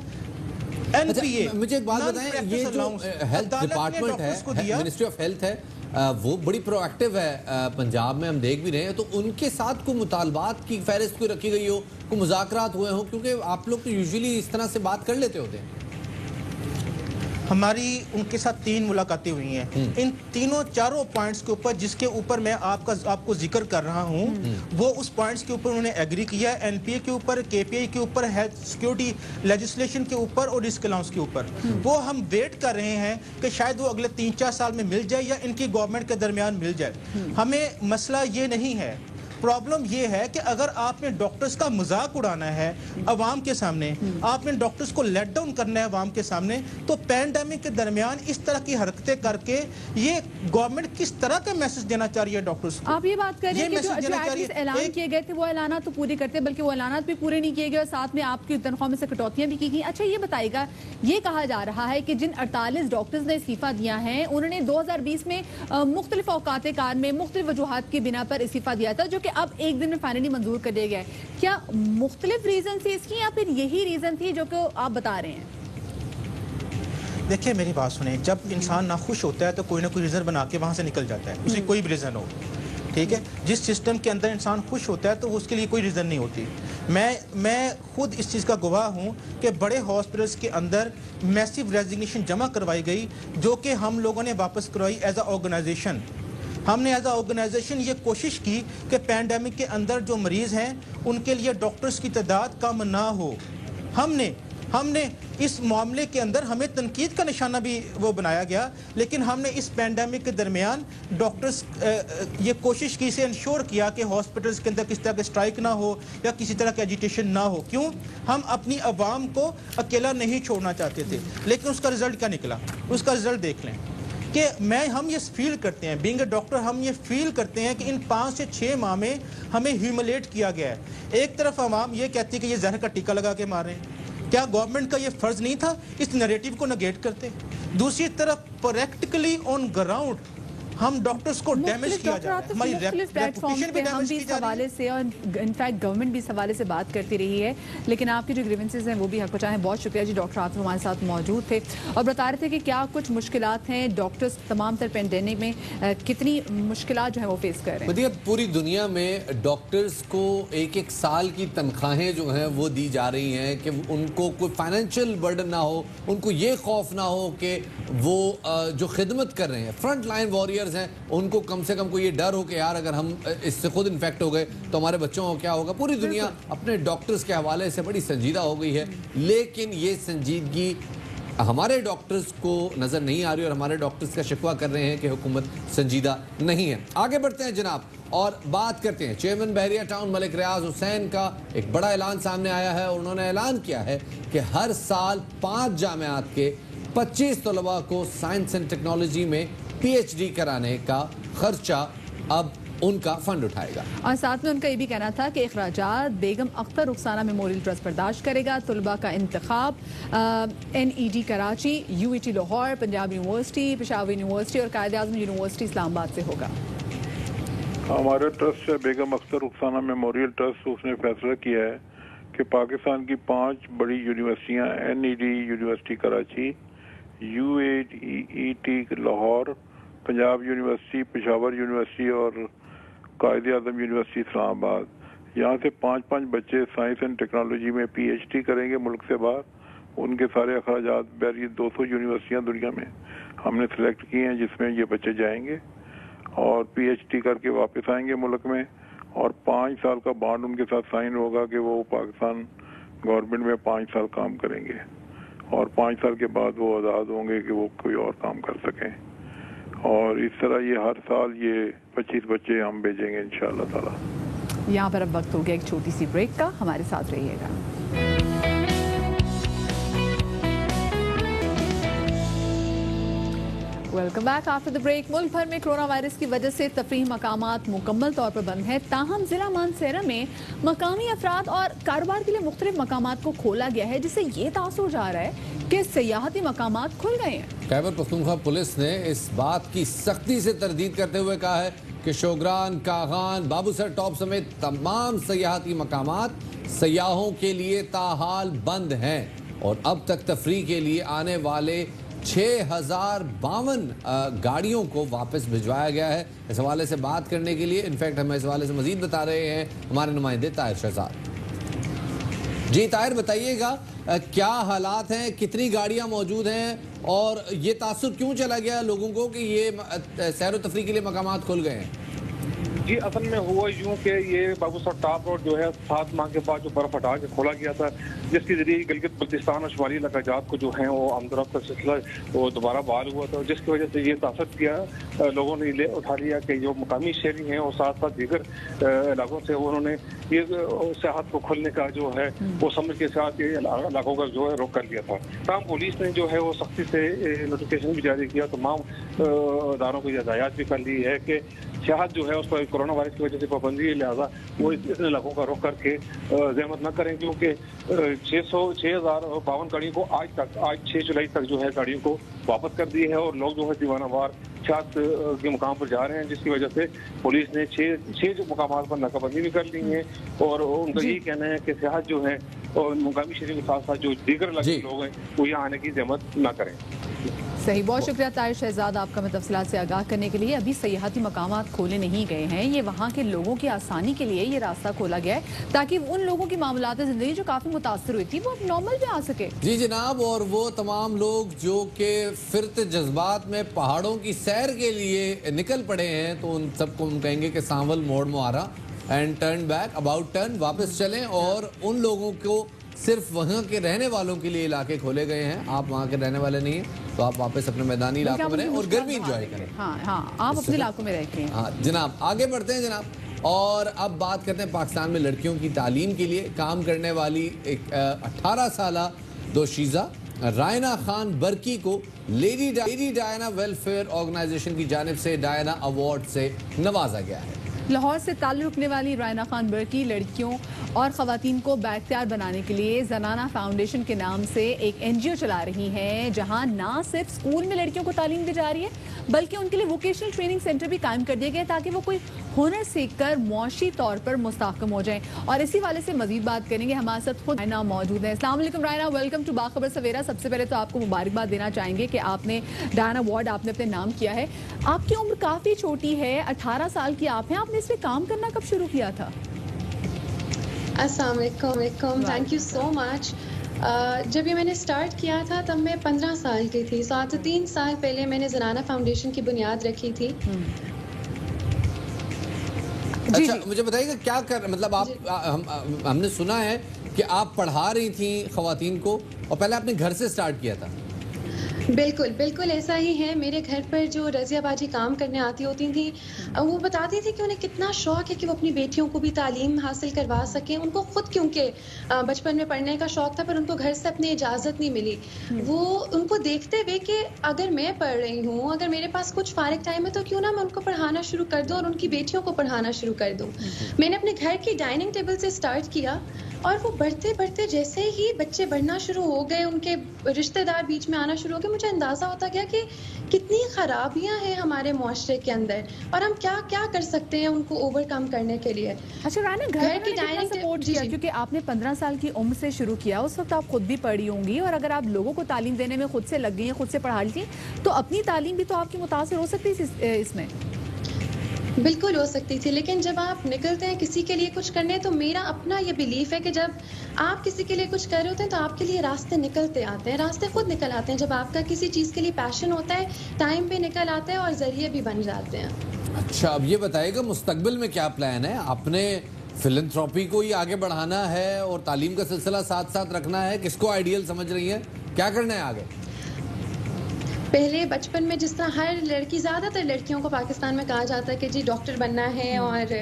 Speaker 18: NPA।
Speaker 2: मुझे एक बात बताएं, ये जो हेल्थ डिपार्टमेंट है, मिनिस्ट्री ऑफ हेल्थ है, वो बड़ी प्रोएक्टिव है पंजाब में, हम देख भी रहे हैं। तो उनके साथ कोई मुतालबात की फहरिस्त कोई रखी गई हो, कोई मुज़ाकरात हुए हो? क्योंकि आप लोग तो यूजुअली इस तरह से बात कर लेते होते हैं।
Speaker 18: हमारी उनके साथ 3 मुलाकातें हुई हैं। इन चारों पॉइंट्स के ऊपर, जिसके ऊपर मैं आपको जिक्र कर रहा हूं, वो उस पॉइंट्स के ऊपर उन्होंने एग्री किया। NPA के ऊपर, KPI के ऊपर, हेल्थ सिक्योरिटी लेजिस्लेशन के ऊपर और रिस्क अलाउंस के ऊपर। वो हम वेट कर रहे हैं कि शायद वो अगले 3-4 साल में मिल जाए या इनकी गवर्नमेंट के दरमियान मिल जाए। हमें मसला ये नहीं है। प्रॉब्लम ये है कि अगर आपने डॉक्टर्स का मजाक उड़ाना है अवाम के सामने, आपने डॉक्टर्स को लेट डाउन करना है अवाम के सामने, तो पैंडेमिक के दरमियान इस तरह की हरकतें करके ये गवर्नमेंट किस तरह का मैसेज देना चाह रही है डॉक्टर्स को?
Speaker 1: आप ये बात कर रहे हैं कि जो ऐलान किए गए थे वो ऐलान तो पूरे करते, बल्कि वो ऐलान भी पूरे नहीं किए गए और साथ में आपकी तनख्वाह में से कटौतियां भी की गई। अच्छा ये बताइएगा, ये कहा जा रहा है कि जिन 48 डॉक्टर्स ने इस्तीफा दिया है, उन्होंने 2020 में मुख्तलिफ औकात कार में मुख्तलिफ वजूहात की बिना पर इस्तीफा दिया था, जो कि अब एक दिन में फाइनली मंजूर कर दिया गया है। क्या मुख्तलिफ रीजन थी इसकी, या फिर यही रीजन थी जो कि आप बता रहे हैं?
Speaker 18: देखिए मेरी बात सुने, जब इंसान ना खुश होता है तो कोई ना कोई रीजन बना के वहां से निकल जाता है, उसकी कोई भी रीजन हो। ठीक है, जिस सिस्टम के अंदर इंसान खुश होता है तो उसके लिए कोई रीजन नहीं होती। मैं खुद इस चीज़ का गवाह हूँ कि बड़े हॉस्पिटल्स के अंदर मैसिव रेजिग्नेशन जमा करवाई गई, जो कि हम लोगों ने वापस करवाई एज अ ऑर्गेनाइजेशन। हमने एज अ ऑर्गेनाइजेशन ये कोशिश की कि पैंडेमिक के अंदर जो मरीज़ हैं उनके लिए डॉक्टर्स की तादाद कम ना हो। हमने इस मामले के अंदर हमें तनकीद का निशाना भी वो बनाया गया, लेकिन हमने इस पैंडेमिक के दरमियान डॉक्टर्स ये कोशिश की, इसे इंश्योर किया कि हॉस्पिटल्स के अंदर किसी तरह का स्ट्राइक ना हो या किसी तरह का एजिटेशन ना हो। क्यों? हम अपनी आवाम को अकेला नहीं छोड़ना चाहते थे। लेकिन उसका रिजल्ट क्या निकला? उसका रिजल्ट देख लें कि हम ये फील करते हैं, बीइंग अ डॉक्टर हम ये फील करते हैं कि इन 5 से 6 माह में हमें ह्यूमिलेट किया गया है। एक तरफ आवाम ये कहती है कि ये जहर का टीका लगा के मार रहे हैं, क्या गवर्नमेंट का ये फर्ज नहीं था इस नैरेटिव को नेगेट करते? दूसरी तरफ प्रैक्टिकली ऑन ग्राउंड हम डॉक्टर्स को डैमेज किया जा रहा है, हमारी रेपुटेशन भी डैमेज की जा रही है।
Speaker 1: से और इनफैक्ट गवर्नमेंट भी इस हवाले से बात करती रही है, लेकिन आपके जो ग्रीवेंसेस हैं वो भी हक बचाएं। बहुत शुक्रिया जी, डॉक्टर आतिफ हमारे साथ मौजूद थे और बता रहे थे कि क्या कुछ मुश्किलात हैं डॉक्टर्स तमाम तर पेंडेमिक में कितनी मुश्किलात जो है वो फेस कर रहे हैं।
Speaker 2: पूरी दुनिया में डॉक्टर्स को 1-1 साल की तनख्वाहें जो हैं वो दी जा रही हैं कि उनको कोई फाइनेंशियल बर्डन ना हो, उनको ये खौफ ना हो कि वो जो खिदमत कर रहे हैं, फ्रंट लाइन वॉरियर्स हैं, उनको कम से कम कोई ये डर हो कि यार अगर हम इससे खुद इन्फेक्ट हो गए तो हमारे बच्चों को क्या होगा। पूरी दुनिया अपने डॉक्टर्स के हवाले से बड़ी संजीदा हो गई है, लेकिन ये संजीदगी हमारे डॉक्टर्स को नज़र नहीं आ रही और हमारे डॉक्टर्स का शिकवा कर रहे हैं कि हुकूमत संजीदा नहीं है। आगे बढ़ते हैं जनाब और बात करते हैं चेयरमैन बहरिया टाउन मलिक रियाज हुसैन का एक बड़ा ऐलान सामने आया है। उन्होंने ऐलान किया है कि हर साल 5 जामियात के 25 तलबा को साइंस एंड टेक्नोलॉजी में PhD कराने का खर्चा अब उनका फंड उठाएगा।
Speaker 1: और साथ में उनका ये भी कहना था कि अखराजात बेगम अख्तर रुखसाना मेमोरियल ट्रस्ट बर्दाश्त करेगा। तलबा का इंतखाब NED Karachi, UET Lahore, Punjab university, Peshawar university और कायद-ए-आज़म यूनिवर्सिटी इस्लामाबाद से होगा।
Speaker 19: हमारा ट्रस्ट है बेगम अख्तर रुखसाना मेमोरियल ट्रस्ट, उसने फैसला किया है कि पाकिस्तान की 5 बड़ी यूनिवर्सिटियाँ NED university Karachi, UET Lahore, Punjab university, Peshawar university और कायद-ए-आज़म यूनिवर्सिटी इस्लामाबाद, यहाँ से 5-5 बच्चे साइंस एंड टेक्नोलॉजी में PhD करेंगे मुल्क से बाहर। उनके सारे अखराजात बहरिया 200 यूनिवर्सिटियाँ दुनिया में हमने सेलेक्ट की हैं जिसमें ये बच्चे जाएंगे और PhD करके वापस आएंगे मुल्क में, और 5 साल का बॉन्ड उनके साथ साइन होगा कि वो पाकिस्तान गवर्नमेंट में 5 साल काम करेंगे और 5 साल के बाद वो आज़ाद होंगे कि वो कोई और काम कर सकें। और इस तरह ये हर साल ये 25 बच्चे हम भेजेंगे इंशाअल्लाह ताला।
Speaker 1: यहाँ पर अब वक्त हो गया एक छोटी सी ब्रेक का, हमारे साथ रहिएगा। Welcome back after the break. मुल्क भर में कोरोना वायरस की वजह से तफरीह मकामात मुकम्मल तौर पर बंद है, ताहम जिला मानसेरा में मकामी अफराद और कारोबार के लिए मुख्तलिफ मकामात को खोला गया है, जिससे ये तासुर जा रहा है कि सयाहती मकामात खुल गए हैं।
Speaker 2: खैबर पख्तूनख्वा पुलिस ने इस बात की सख्ती से तरदीद करते हुए कहा है कि शोगरान, कागान, बाबूसर टॉप समेत तमाम सयाहती मकामात सयाहों के लिए ताहाल बंद हैं और अब तक तफरीह के लिए आने वाले 6052 गाड़ियों को वापस भिजवाया गया है। इस हवाले से बात करने के लिए इनफैक्ट हमें इस हवाले से मजीद बता रहे हैं हमारे नुमाइंदे ताहिर शहजाद। जी ताहिर, बताइएगा क्या हालात हैं, कितनी गाड़ियां मौजूद हैं और ये तासुर क्यों चला गया लोगों को कि ये सैर व तफरीह के लिए मकामात खुल गए हैं?
Speaker 20: जी असल में हुआ यूँ कि ये बाबूसर टॉप रोड जो है 7 माह के बाद जो बर्फ हटा के खोला गया था, जिसके जरिए गिलगित बल्तिस्तान और शुमाली इलाकाजात को जो है वो आमदरफ्त का सिलसिला वो दोबारा बहाल हुआ था, जिसकी वजह से ये तासर किया लोगों ने ले उठा लिया कि जो मकामी शहरी हैं और साथ साथ दीगर इलाकों से उन्होंने ये सियाहत को खोलने का जो है वो समझ के साथ ये इलाकों का जो है रोक कर लिया था। तमाम पुलिस ने जो है वो सख्ती से नोटिफिकेशन भी जारी किया, तमाम इदारों को हिदायत भी कर ली है कि सियाहत जो है उस पर कोरोना वायरस की वजह से पाबंदी है, लिहाजा वो इन इलाकों का रुख करके जहमत न करें, क्योंकि 6052 गाड़ियों को आज 6 जुलाई तक जो है गाड़ियों को वापस कर दी है और लोग जो है दीवानावार छत के मुकाम पर जा रहे हैं, जिसकी वजह से पुलिस ने 6 जो मुकामात पर नाकाबंदी भी कर ली है और उनका यही कहना है कि सियाहत जो है और मुकामी शहरियों के साथ साथ जो दीगर इलाके के लोग हैं वो यहाँ आने की जहमत ना करें।
Speaker 1: सही, बहुत शुक्रिया ताहिर शहजाद आपका मैं तफसीलात से आगाह करने के लिए। अभी सयाहती मकामात खोले नहीं गए हैं, ये वहाँ के लोगों की आसानी के लिए ये रास्ता खोला गया है ताकि उन लोगों की मामलात ज़िंदगी जो काफ़ी मुतासर हुई थी वो अब नॉर्मल पे आ सके।
Speaker 2: जी जनाब, और वो तमाम लोग जो कि फिरते जज्बात में पहाड़ों की सैर के लिए निकल पड़े हैं, तो उन सबको हम कहेंगे कि सांवल मोड़ मुहारा and turn back, about turn, वापस चलें। और उन लोगों को सिर्फ वहाँ के रहने वालों के लिए इलाके खोले गए हैं। आप वहाँ के रहने वाले नहीं हैं तो आप वापस अपने मैदानी इलाकों में रहें और गर्मी इंजॉय करें।
Speaker 1: हाँ, आप अपने इलाकों में रहें।
Speaker 2: हाँ जनाब, आगे बढ़ते हैं जनाब, और अब बात करते हैं पाकिस्तान में लड़कियों की तालीम के लिए काम करने वाली एक 18 साला दोशीज़ा रायना खान बर्की को लेडी डायना वेलफेयर ऑर्गेनाइजेशन की जानिब से डायना अवार्ड से नवाजा गया है।
Speaker 1: लाहौर से ताल्लुक़ रखने वाली रायना खान बर्की लड़कियों और ख़वातीन को बाइख्तियार बनाने के लिए ज़नाना फाउंडेशन के नाम से एक NGO चला रही हैं, जहां ना सिर्फ स्कूल में लड़कियों को तालीम दी जा रही है बल्कि उनके लिए वोकेशनल ट्रेनिंग सेंटर भी कायम कर दिए गए ताकि वो कोई हुनर सीख कर मुआशी तौर पर मुस्तहकम हो जाएं। और इसी वाले से मजीद बात करेंगे, हमारे साथ खुद रायना मौजूद है। अस्सलाम वालेकुम रायना, वेलकम टू बाखबर सवेरा। सबसे पहले तो आपको मुबारकबाद देना चाहेंगे कि आपने डायना अवार्ड आपने अपने नाम किया है। आपकी उम्र काफ़ी छोटी है, 18 साल की आप हैं, आपने इस पर काम करना कब शुरू किया था?
Speaker 21: अस्सलाम वालेकुम, थैंक यू सो मच। जब ये मैंने स्टार्ट किया था तब मैं 15 साल की थी। तो आज से 3 साल पहले मैंने ज़नाना फाउंडेशन की बुनियाद रखी थी।
Speaker 2: अच्छा, मुझे बताइएगा क्या कर, मतलब आप हमने सुना है कि आप पढ़ा रही थी ख़वातीन को और पहले आपने घर से स्टार्ट किया था।
Speaker 21: बिल्कुल ऐसा ही है। मेरे घर पर जो रज़िया बाजी काम करने आती होती थी वो बताती थी कि उन्हें कितना शौक़ है कि वो अपनी बेटियों को भी तालीम हासिल करवा सकें। उनको खुद क्योंकि बचपन में पढ़ने का शौक़ था पर उनको घर से अपनी इजाज़त नहीं मिली। वो उनको देखते हुए कि अगर मैं पढ़ रही हूँ, अगर मेरे पास कुछ फारिग टाइम है तो क्यों ना मैं उनको पढ़ाना शुरू कर दूँ और उनकी बेटियों को पढ़ाना शुरू कर दूँ। मैंने अपने घर की डाइनिंग टेबल से स्टार्ट किया और वो बढ़ते बढ़ते जैसे ही बच्चे बढ़ना शुरू हो गए, उनके रिश्तेदार बीच में आना शुरू हो गए, मुझे अंदाज़ा होता गया कि कितनी खराबियां हैं हमारे मुआशरे के अंदर और हम क्या क्या कर सकते हैं उनको ओवरकम करने के लिए।
Speaker 1: अच्छा राना, घर की डाइनिंग सपोर्ट किया क्योंकि आपने 15 साल की उम्र से शुरू किया, उस वक्त आप खुद भी पढ़ी होंगी और अगर आप लोगों को तालीम देने में खुद से लग गई हैं, खुद से पढ़ा ली तो अपनी तालीम भी तो आपकी मुतासिर हो सकती है इसमें।
Speaker 21: बिल्कुल हो सकती थी, लेकिन जब आप निकलते हैं किसी के लिए कुछ करने तो मेरा अपना ये बिलीफ है कि जब आप किसी के लिए कुछ कर रहे होते हैं तो आपके लिए रास्ते निकलते आते हैं, रास्ते खुद निकल आते हैं। जब आपका किसी चीज़ के लिए पैशन होता है टाइम पे निकल आता है और जरिए भी बन जाते हैं।
Speaker 2: अच्छा, अब ये बताइएगा मुस्तकबिल में क्या प्लान है? आपने फिलंथ्रॉपी को ही आगे बढ़ाना है और तालीम का सिलसिला साथ साथ रखना है? किसको आइडियल समझ रही है? क्या करना है आगे?
Speaker 21: पहले बचपन में जिस तरह हर लड़की, ज़्यादातर लड़कियों को पाकिस्तान में कहा जाता है कि जी डॉक्टर बनना है और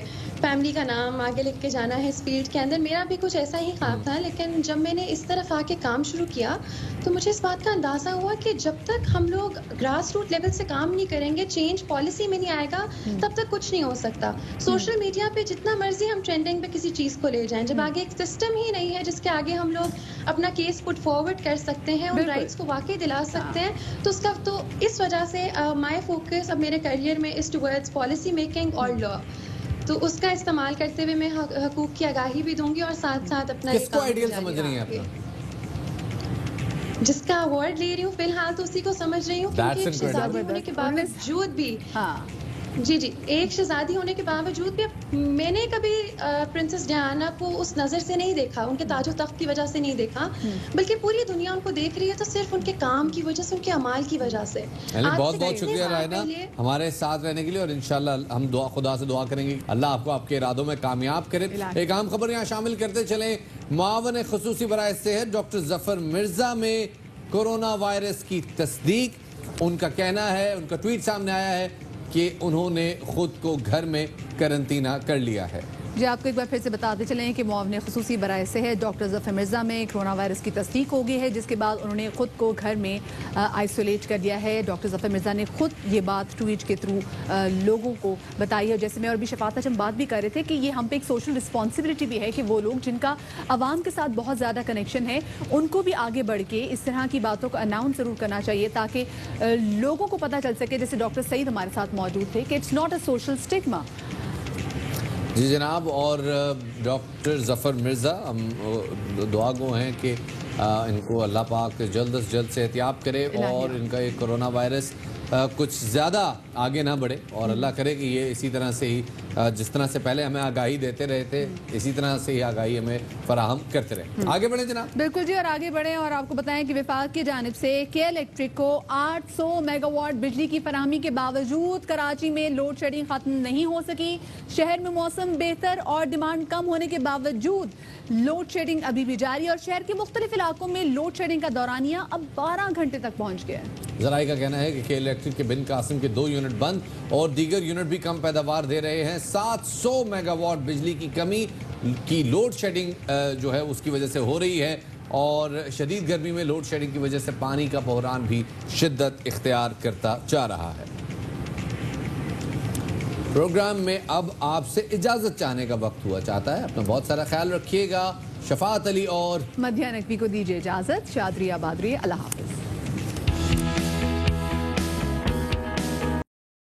Speaker 21: फैमिली का नाम आगे लिख के जाना है इस फील्ड के अंदर, मेरा भी कुछ ऐसा ही ख्वाब था। लेकिन जब मैंने इस तरफ आके काम शुरू किया तो मुझे इस बात का अंदाज़ा हुआ कि जब तक हम लोग ग्रास रूट लेवल से काम नहीं करेंगे, चेंज पॉलिसी में नहीं आएगा, तब तक कुछ नहीं हो सकता। सोशल मीडिया पे जितना मर्जी हम ट्रेंडिंग पे किसी चीज़ को ले जाएं, जब आगे एक सिस्टम ही नहीं है जिसके आगे हम लोग अपना केस पुट फॉरवर्ड कर सकते हैं और राइट्स को वाकई दिला सकते हैं, तो उसका तो इस वजह से माय फोकस अब मेरे करियर में इज टुवर्ड्स पॉलिसी मेकिंग और लॉ। तो उसका इस्तेमाल करते हुए मैं हकूक की आगाही भी दूंगी और साथ साथ अपना
Speaker 2: किसको आइडियल समझ रही हैं अपना?
Speaker 21: जिसका अवार्ड ले रही हूँ फिलहाल तो उसी को समझ रही हूँ, क्योंकि एक शहजादी होने के बावजूद भी जी एक शहजादी होने के बावजूद भी मैंने कभी प्रिंसेस डायना को उस नज़र से नहीं देखा, उनके ताजो तख्त की वजह से नहीं देखा, बल्कि पूरी दुनिया उनको देख रही है तो सिर्फ उनके काम की वजह से, उनके अमाल की वजह से।
Speaker 2: बहुत बहुत शुक्रिया रायना हमारे साथ रहने के लिए और इंशाल्लाह हम खुदा से दुआ करेंगे अल्लाह आपको आपके इरादों में कामयाब करे। एक आम खबर यहाँ शामिल करते चले, मुआवन खुसूसी बराए सेहत डॉक्टर जफर मिर्जा में कोरोना वायरस की तस्दीक। उनका कहना है, उनका ट्वीट सामने आया है कि उन्होंने खुद को घर में करंतना कर लिया है।
Speaker 1: जी आपको एक बार फिर से बताते चलें कि मुआवन खुसूसी बराए सेहत डॉक्टर जफर मिर्जा में कोरोना वायरस की तस्दीक हो गई है, जिसके बाद उन्होंने खुद को घर में आइसोलेट कर दिया है। डॉक्टर जफर मिर्जा ने खुद ये बात ट्वीट के थ्रू लोगों को बताई है। जैसे मैं और भी शफात हम बात भी कर रहे थे कि ये हम पे एक सोशल रिस्पॉन्सिबिलिटी भी है कि वो लोग जिनका आवाम के साथ बहुत ज़्यादा कनेक्शन है उनको भी आगे बढ़ के इस तरह की बातों को अनाउंस ज़रूर करना चाहिए ताकि लोगों को पता चल सके, जैसे डॉक्टर सईद हमारे साथ मौजूद थे, कि it's not a social stigma.
Speaker 2: जी जनाब, और डॉक्टर ज़फ़र मिर्ज़ा, हम दुआ गो हैं कि इनको अल्लाह पाक जल्द से जल्द सेहतियाब करे और इनका ये कोरोना वायरस कुछ ज़्यादा आगे ना बढ़े, और अल्लाह करे कि ये इसी तरह से ही जिस तरह से पहले हमें आगाही देते रहे थे इसी तरह से ही आगाही हमें फराहम करते रहे। आगे बढ़े जनाब।
Speaker 1: बिल्कुल जी, और आगे बढ़े और आपको बताएं कि विफाक की जानिब से के इलेक्ट्रिक को 800 मेगावाट बिजली की फराहमी के बावजूद कराची में लोड शेडिंग खत्म नहीं हो सकी। शहर में मौसम बेहतर और डिमांड कम होने के बावजूद लोड शेडिंग अभी भी जारी, और शहर के मुख्तलिफ इलाकों में लोड शेडिंग का दौरानिया अब 12 घंटे तक पहुँच गया है।
Speaker 2: ज़राई का कहना है कि के इलेक्ट्रिक के बिन कासिम के 2 यूनिट बंद और दीगर यूनिट भी कम पैदावार दे रहे हैं। 700 मेगावाट बिजली की कमी की लोड शेडिंग जो है उसकी वजह से हो रही है, और शदीद गर्मी में लोड शेडिंग की वजह से पानी का बहरान भी शिद्दत इख्तियार करता जा रहा है। प्रोग्राम में अब आपसे इजाजत चाहने का वक्त हुआ चाहता है। अपना बहुत सारा ख्याल रखिएगा। शफात अली और
Speaker 1: मध्या नकवी को दीजिए इजाजत। शादरिया बादरी, अल्लाह हाफिज।